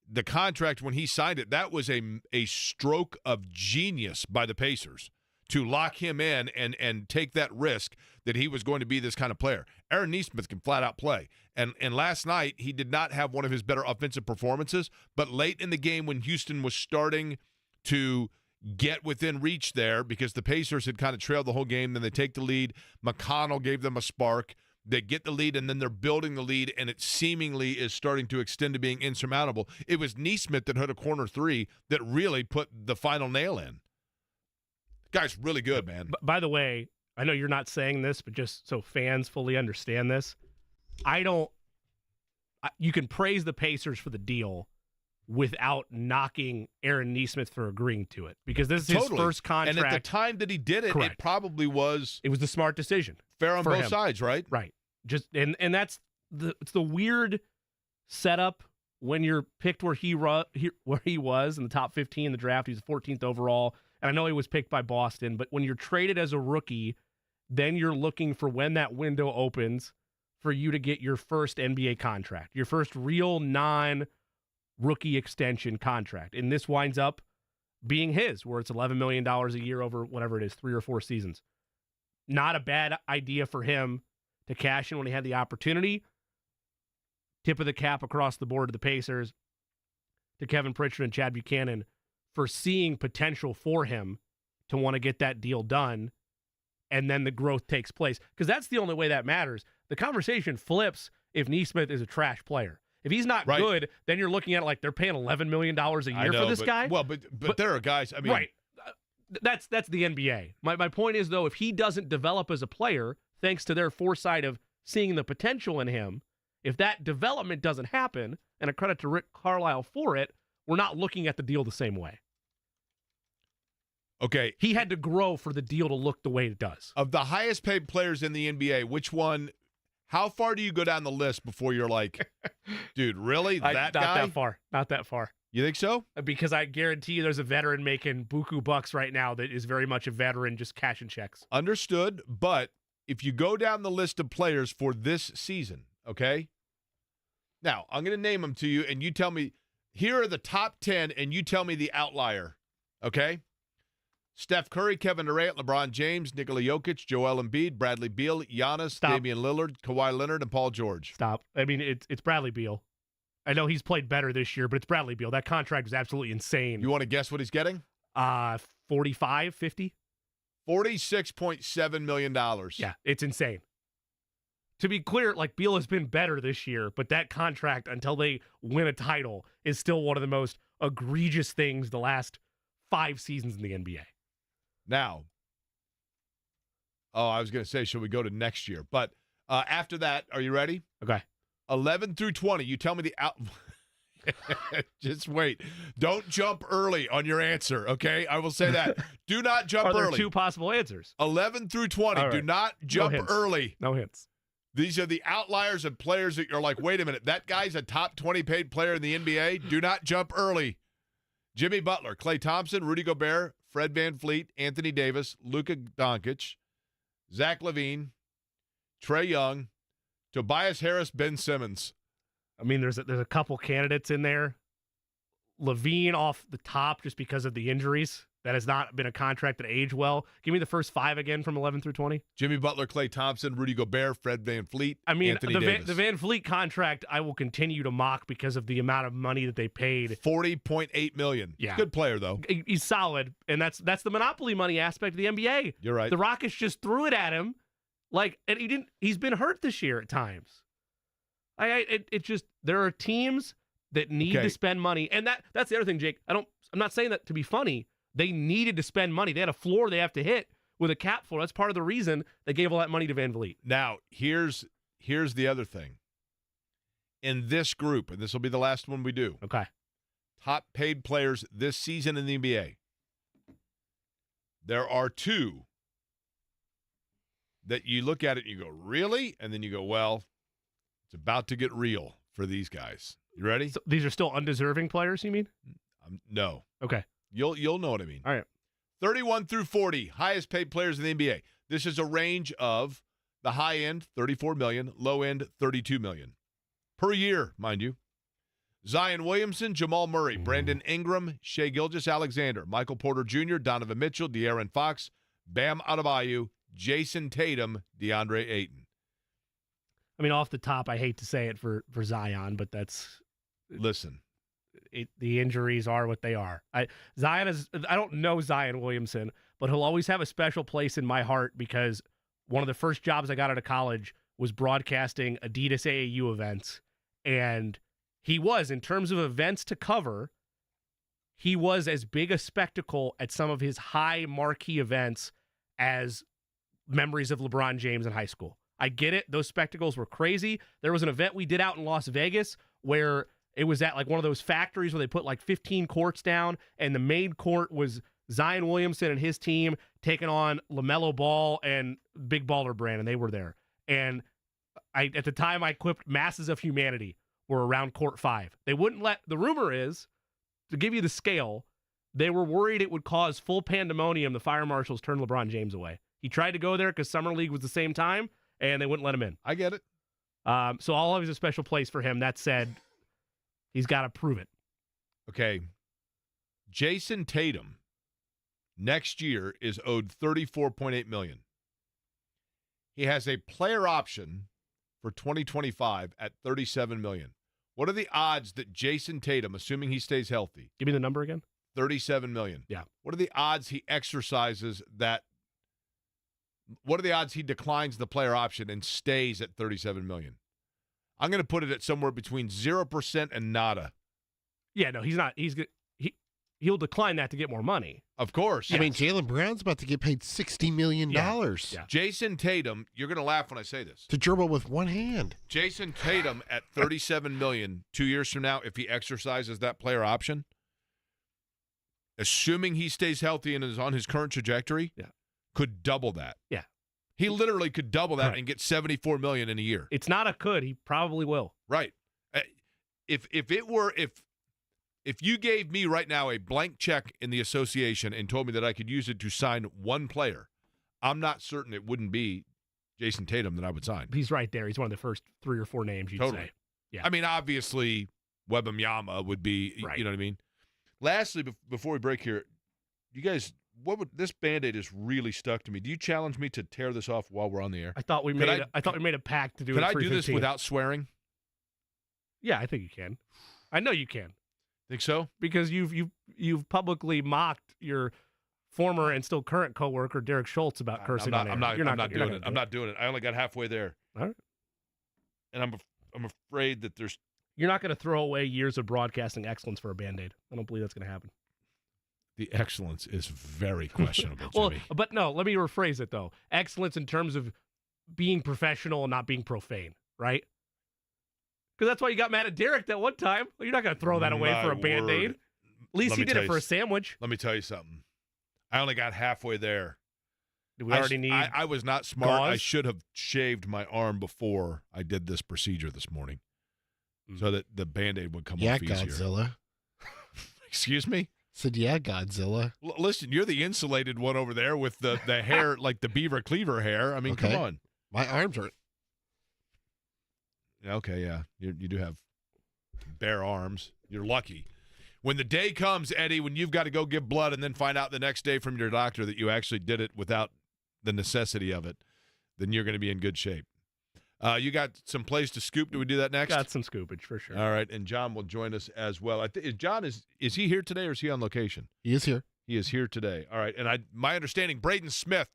the contract, when he signed it, that was a stroke of genius by the Pacers to lock him in and take that risk that he was going to be this kind of player. Aaron Nesmith can flat out play. And last night, he did not have one of his better offensive performances, but late in the game when Houston was starting to get within reach there because the Pacers had kind of trailed the whole game, then they take the lead. McConnell gave them a spark. They get the lead, and then they're building the lead, and it seemingly is starting to extend to being insurmountable. It was Nesmith that hit a corner 3 that really put the final nail in. The guy's really good, man. By the way, I know you're not saying this, but just so fans fully understand this, you can praise the Pacers for the deal without knocking Aaron Nesmith for agreeing to it, because this is his first contract. And at the time that he did it, Correct. It probably was. It was the smart decision. Fair on both sides, right? Right. Just and that's it's the weird setup when you're picked where he was in the top 15 in the draft. He's 14th overall, and I know he was picked by Boston. But when you're traded as a rookie, then you're looking for when that window opens for you to get your first NBA contract, your first real non-rookie extension contract. And this winds up being his, where it's $11 million a year over whatever it is, 3 or 4 seasons. Not a bad idea for him to cash in when he had the opportunity. Tip of the cap across the board to the Pacers, to Kevin Pritchard and Chad Buchanan for seeing potential for him to want to get that deal done, and then the growth takes place. Because that's the only way that matters. The conversation flips if Nesmith is a trash player. If he's not good, then you're looking at it like they're paying $11 million a year for this guy. Well, but there are guys, I mean. Right. That's the NBA. My point is, though, if he doesn't develop as a player, thanks to their foresight of seeing the potential in him, if that development doesn't happen, and a credit to Rick Carlisle for it, we're not looking at the deal the same way. Okay. He had to grow for the deal to look the way it does. Of the highest paid players in the NBA, which one, how far do you go down the list before you're like, dude, really? That Not guy? that far. Not that far. You think so? Because I guarantee you there's a veteran making buku bucks right now that is very much a veteran just cashing checks. Understood. But if you go down the list of players for this season, okay? Now, I'm going to name them to you, and you tell me, here are the top 10, and you tell me the outlier, okay? Steph Curry, Kevin Durant, LeBron James, Nikola Jokic, Joel Embiid, Bradley Beal, Giannis, Damian Lillard, Kawhi Leonard, and Paul George. Stop. I mean, it's Bradley Beal. I know he's played better this year, but it's Bradley Beal. That contract is absolutely insane. You want to guess what he's getting? 45, 50? $46.7 million. Yeah, it's insane. To be clear, like, Beal has been better this year, but that contract, until they win a title, is still one of the most egregious things the last 5 seasons in the NBA. Now, I was going to say, should we go to next year? But after that, are you ready? Okay. 11 through 20. You tell me the out. Just wait. Don't jump early on your answer, okay? I will say that. Do not jump Are there early. 2 possible answers? 11 through 20. All right. Do not jump early. No hints. These are the outliers of players that you're like, wait a minute, that guy's a top 20 paid player in the NBA. Do not jump early. Jimmy Butler, Klay Thompson, Rudy Gobert, Fred VanVleet, Anthony Davis, Luka Doncic, Zach LaVine, Trae Young, Tobias Harris, Ben Simmons. I mean, there's a couple candidates in there. LaVine off the top just because of the injuries. That has not been a contract that aged well. Give me the first 5 again from 11 through 20. Jimmy Butler, Klay Thompson, Rudy Gobert, Fred VanVleet, Anthony Davis. The VanVleet contract I will continue to mock because of the amount of money that they paid. $40.8 million. Yeah. Good player, though. He's solid, and that's the monopoly money aspect of the NBA. You're right. The Rockets just threw it at him, and he's been hurt this year at times. There are teams that need to spend money, and that's the other thing, Jake. I'm not saying that to be funny. They needed to spend money. They had a floor they have to hit with a cap floor. That's part of the reason they gave all that money to VanVleet. Now, here's the other thing. In this group, and this will be the last one we do. Okay. Top paid players this season in the NBA. There are 2 that you look at it and you go, really? And then you go, well, it's about to get real for these guys. You ready? So these are still undeserving players, you mean? No. Okay. You'll know what I mean. All right. 31 through 40, highest paid players in the NBA. This is a range of the high end, $34 million, low end, $32 million. Per year, mind you. Zion Williamson, Jamal Murray, Brandon Ingram, Shai Gilgeous-Alexander, Michael Porter Jr., Donovan Mitchell, De'Aaron Fox, Bam Adebayo, Jason Tatum, DeAndre Ayton. I mean, off the top, I hate to say it for Zion, but that's... Listen. The injuries are what they are. I don't know Zion Williamson, but he'll always have a special place in my heart because one of the first jobs I got out of college was broadcasting Adidas AAU events. And he was, in terms of events to cover, he was as big a spectacle at some of his high marquee events as memories of LeBron James in high school. I get it. Those spectacles were crazy. There was an event we did out in Las Vegas where it was at like one of those factories where they put like 15 courts down, and the main court was Zion Williamson and his team taking on LaMelo Ball and Big Baller Brand, and they were there. And at the time, I quipped masses of humanity were around court 5. They wouldn't let, the rumor is, to give you the scale, they were worried it would cause full pandemonium. The fire marshals turned LeBron James away. He tried to go there because Summer League was the same time, and they wouldn't let him in. I get it. So I'll always have a special place for him. That said, he's got to prove it. Okay. Jason Tatum next year is owed $34.8 million. He has a player option for 2025 at $37 million. What are the odds that Jason Tatum, assuming he stays healthy, Give me the number again. $37 million. Yeah. What are the odds he exercises that? What are the odds he declines the player option and stays at $37 million? I'm going to put it at somewhere between 0% and nada. Yeah, no, he's not. He'll decline that to get more money. Of course. I mean, Jaylen Brown's about to get paid $60 million Yeah. Jason Tatum, you're going to laugh when I say this. to dribble with one hand. Jason Tatum at $37 million 2 years from now, if he exercises that player option, assuming he stays healthy and is on his current trajectory, could double that. Yeah. He literally could double that Right. and get $74 million in a year. It's not a could. He probably will. Right. If you gave me right now a blank check in the association and told me that I could use it to sign one player, I'm not certain it wouldn't be Jason Tatum that I would sign. He's right there. He's one of the first 3 or 4 names you'd Totally. say. Yeah. I mean, obviously, Wembanyama would be, Right. you know what I mean? Lastly, before we break here, you guys, this Band-Aid is really stuck to me. Do you challenge me to tear this off while we're on the air? I thought we made a pact to do it. Could at I do this 3:15. without swearing? Yeah, I think you can. I know you can Think so? because you've publicly mocked your former and still current coworker Derek Schultz about cursing on air. I'm not doing it. I'm not. not doing it. I only got halfway there. All right. And I'm afraid that there's You're not going to throw away years of broadcasting excellence for a Band-Aid. I don't believe that's going to happen. the excellence is very questionable, Well, Jimmy. but no, let me rephrase it, though. Excellence in terms of being professional and not being profane, right? Because that's why you got mad at Derek that one time. Well, you're not going to throw that away My for a Band-Aid. word. At least Let he me did tell it you for a s- sandwich. Let me tell you something. I only got halfway there. Do we already need I was not smart. I gauze? should have shaved my arm before I did this procedure this morning so that the Band-Aid would come Yeah, off easier. Godzilla. Excuse me? Said, yeah, Godzilla. Listen, you're the insulated one over there with the hair, like the beaver cleaver hair. I mean, Okay. come on. My arms are. Okay, yeah. You do have bare arms. You're lucky. When the day comes, Eddie, when you've got to go give blood and then find out the next day from your doctor that you actually did it without the necessity of it, then you're going to be in good shape. You got some plays to scoop. Do we do that next? Got some scoopage for sure. All right, and John will join us as well. John, is he here today or is he on location? He is here. He is here today. All right, and my understanding, Braden Smith,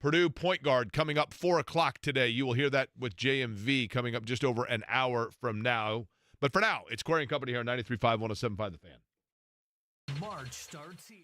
Purdue point guard, coming up 4 o'clock today. You will hear that with JMV coming up just over an hour from now. But for now, it's Query & Company here on 93.5, 107.5 The Fan. March starts here.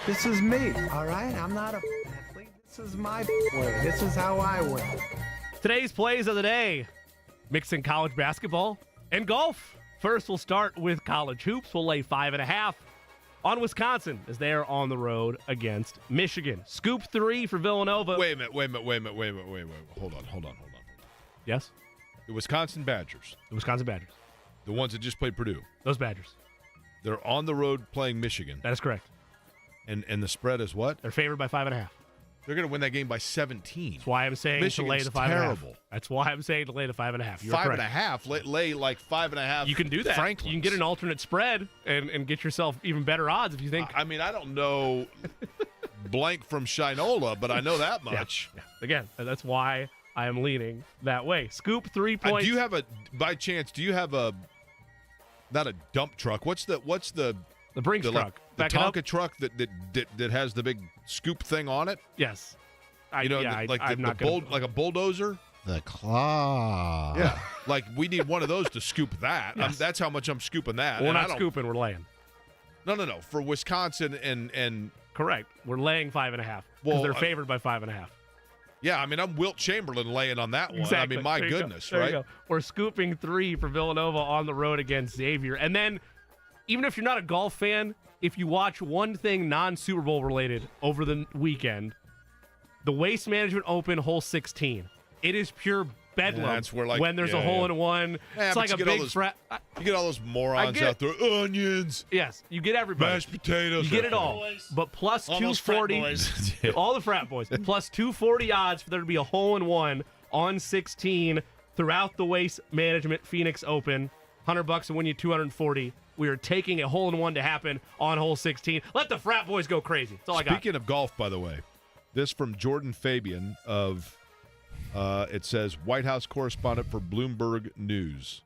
This is me, all right? I'm not a athlete. This is my way. This is how I win. Today's plays of the day, mixing college basketball and golf. First, we'll start with college hoops. We'll lay 5.5 on Wisconsin as they are on the road against Michigan. Scoop 3 for Villanova. Wait a minute. Hold on. Yes? The Wisconsin Badgers. The Wisconsin Badgers. The ones that just played Purdue. Those Badgers. They're on the road playing Michigan. That is correct. And the spread is what? They're favored by 5.5. They're going to win that game by 17. That's why I'm saying Michigan's to lay the 5.5. terrible. That's why I'm saying to lay the 5.5. You're 5.5? Lay like 5.5. You can do that. Franklins. You can get an alternate spread and get yourself even better odds if you think. I mean, I don't know blank from Shinola, but I know that much. Yeah. Again, that's why I am leaning that way. Scoop 3 points. Do you have by chance, not a dump truck? What's the Brinks truck? The Tonka truck that has the big scoop thing on it? Yes. Like a bulldozer? The claw. Yeah. Like we need one of those to scoop that. Yes. That's how much I'm scooping that. We're not scooping, we're laying. No. For Wisconsin and correct. We're laying 5.5 because they're favored by 5.5. Yeah, I mean, I'm Wilt Chamberlain laying on that one. Exactly. I mean, my goodness, there right? You go. We're scooping 3 for Villanova on the road against Xavier. And then, even if you're not a golf fan, if you watch one thing non-Super Bowl related over the weekend, the Waste Management Open hole 16. It is pure bedlam. Yeah, that's where, when there's a hole-in-one. Yeah, it's like a big frat. You get all those morons out there. Onions. Yes, you get everybody. Mashed potatoes. You get it all. But plus 240. All the frat boys. Plus 240 odds for there to be a hole-in-one on 16 throughout the Waste Management Phoenix Open. $100 to win you 240. We are taking a hole-in-one to happen on hole 16. Let the frat boys go crazy. That's all I got. Speaking of golf, by the way, this from Jordan Fabian of, it says, White House correspondent for Bloomberg News.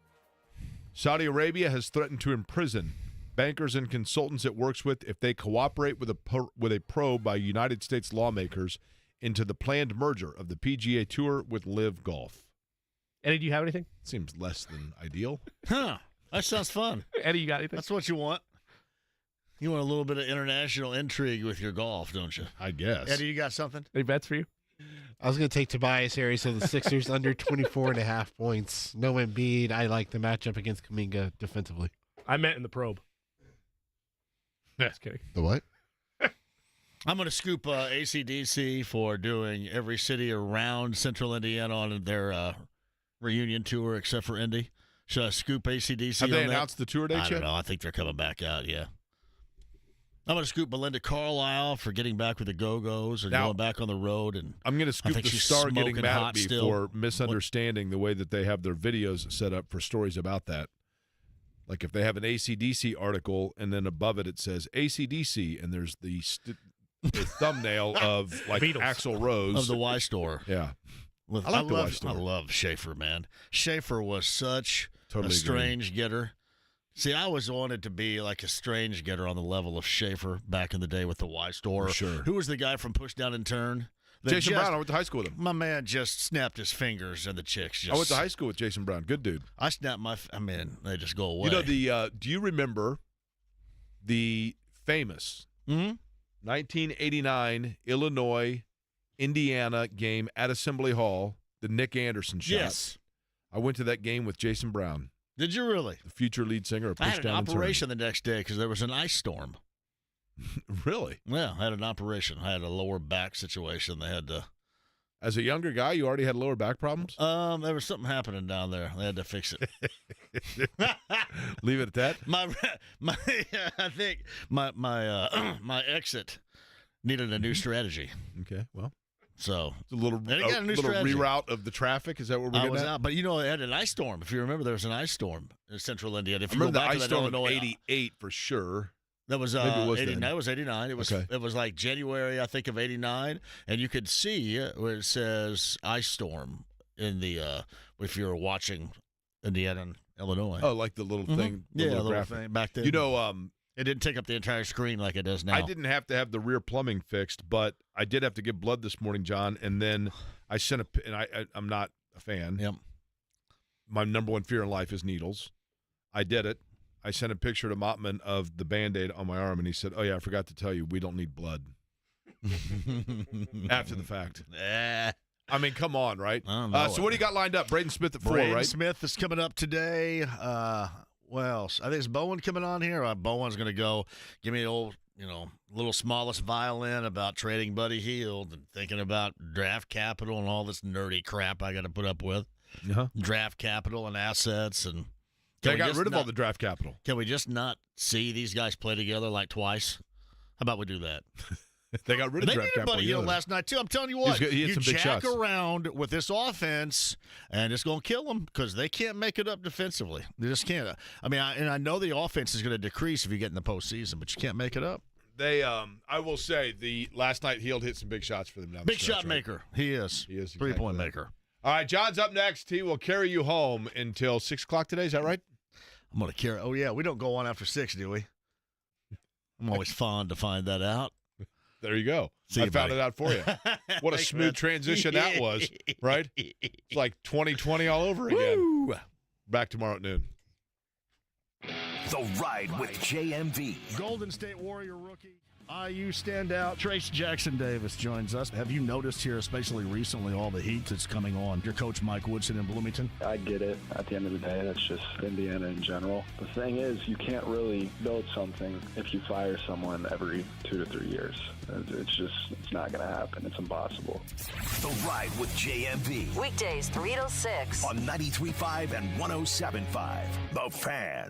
Saudi Arabia has threatened to imprison bankers and consultants it works with if they cooperate with a probe by United States lawmakers into the planned merger of the PGA Tour with Live Golf. Eddie, do you have anything? Seems less than ideal. Huh. That sounds fun. Eddie, you got anything? That's what you want. You want a little bit of international intrigue with your golf, don't you? I guess. Eddie, you got something? Any bets for you? I was going to take Tobias Harris of the Sixers under 24.5 points. No Embiid. I like the matchup against Kuminga defensively. I meant in the probe. Just kidding. The what? I'm going to scoop AC/DC for doing every city around Central Indiana on their reunion tour except for Indy. Should I scoop AC/DC Have on they that? announced the tour dates I yet? don't know. I think they're coming back out, yeah. I'm going to scoop Belinda Carlisle for getting back with the Go-Go's and going back on the road. And I'm going to scoop the she's Star getting smoking mad hot at me still. for misunderstanding the way that they have their videos set up for stories about that. Like if they have an AC/DC article and then above it says AC/DC and there's the thumbnail of like Beatles. Axl Rose. Of the Y Store. Yeah. I like the Y Store. I love Schaefer, man. Schaefer was such Totally a agree. strange getter. See, I always wanted to be like a strange getter on the level of Schaefer back in the day with the Y Store. For sure. Who was the guy from Push Down and Turn? Jason Brown. I went to high school with him. My man just snapped his fingers and the chicks just. I went to high school with Jason Brown. Good dude. I snapped they just go away. You know do you remember the famous 1989 Illinois Indiana game at Assembly Hall, the Nick Anderson shot? Yes. I went to that game with Jason Brown. Did you really? The future lead singer of I Push had an Down and Turn. operation the next day because there was an ice storm. Really? Yeah, I had an operation. I had a lower back situation. They had to. As a younger guy, you already had lower back problems? There was something happening down there. They had to fix it. Leave it at that? I think my exit needed a new strategy. Okay, well. So it's a little strategy. reroute of the traffic. Is that what we're getting at? Out, but it had an ice storm. If you remember, there was an ice storm in Central Indiana. If I you remember go back the ice to that storm Illinois, of '88 for sure. That was, Maybe it was 89. then. It was 89. It was like January, I think, of 89, and you could see where it says ice storm in the if you were watching Indiana and Illinois. Oh, like the little thing. The little graphic. thing back then. You know, it didn't take up the entire screen like it does now. I didn't have to have the rear plumbing fixed, but I did have to give blood this morning, John. And then I sent I'm not a fan. Yep. My number one fear in life is needles. I did it. I sent a picture to Mottman of the Band-Aid on my arm, and he said, "Oh, yeah, I forgot to tell you, we don't need blood." After the fact. I mean, come on, right? So what do you got lined up? Braden Smith at 4, right? Braden Smith is coming up today. Well, I think it's Bowen coming on here. Bowen's going to go give me an old, little smallest violin about trading Buddy Hield and thinking about draft capital and all this nerdy crap I got to put up with. Uh-huh. Draft capital and assets. And they got rid of all the draft capital. Can we just not see these guys play together like twice? How about we do that? They got rid of draft capital. Buddy Hield last night, too. I'm telling you what, he had some big jack shots. around with this offense, and it's going to kill them because they can't make it up defensively. They just can't. I mean, I know the offense is going to decrease if you get in the postseason, but you can't make it up. They, I will say, the last night Hield hit some big shots for them. Down Big the stretch, shot maker. He is. He is. Three-point exactly maker. All right, John's up next. He will carry you home until 6 o'clock today. Is that right? I'm going to carry. Oh, yeah. We don't go on after 6, do we? I'm always fond to find that out. There you go. I found it out for you. What a smooth transition that was, right? It's like 2020 all over again. Woo! Back tomorrow at noon. The Ride with JMV. Golden State Warrior rookie, IU standout, Trace Jackson Davis joins us. Have you noticed here, especially recently, all the heat that's coming on your coach Mike Woodson in Bloomington? I get it. At the end of the day, that's just Indiana in general. The thing is, you can't really build something if you fire someone every 2 to 3 years. It's not going to happen. It's impossible. The Ride with JMV. Weekdays 3 to 6 on 93.5 and 107.5. The Fan.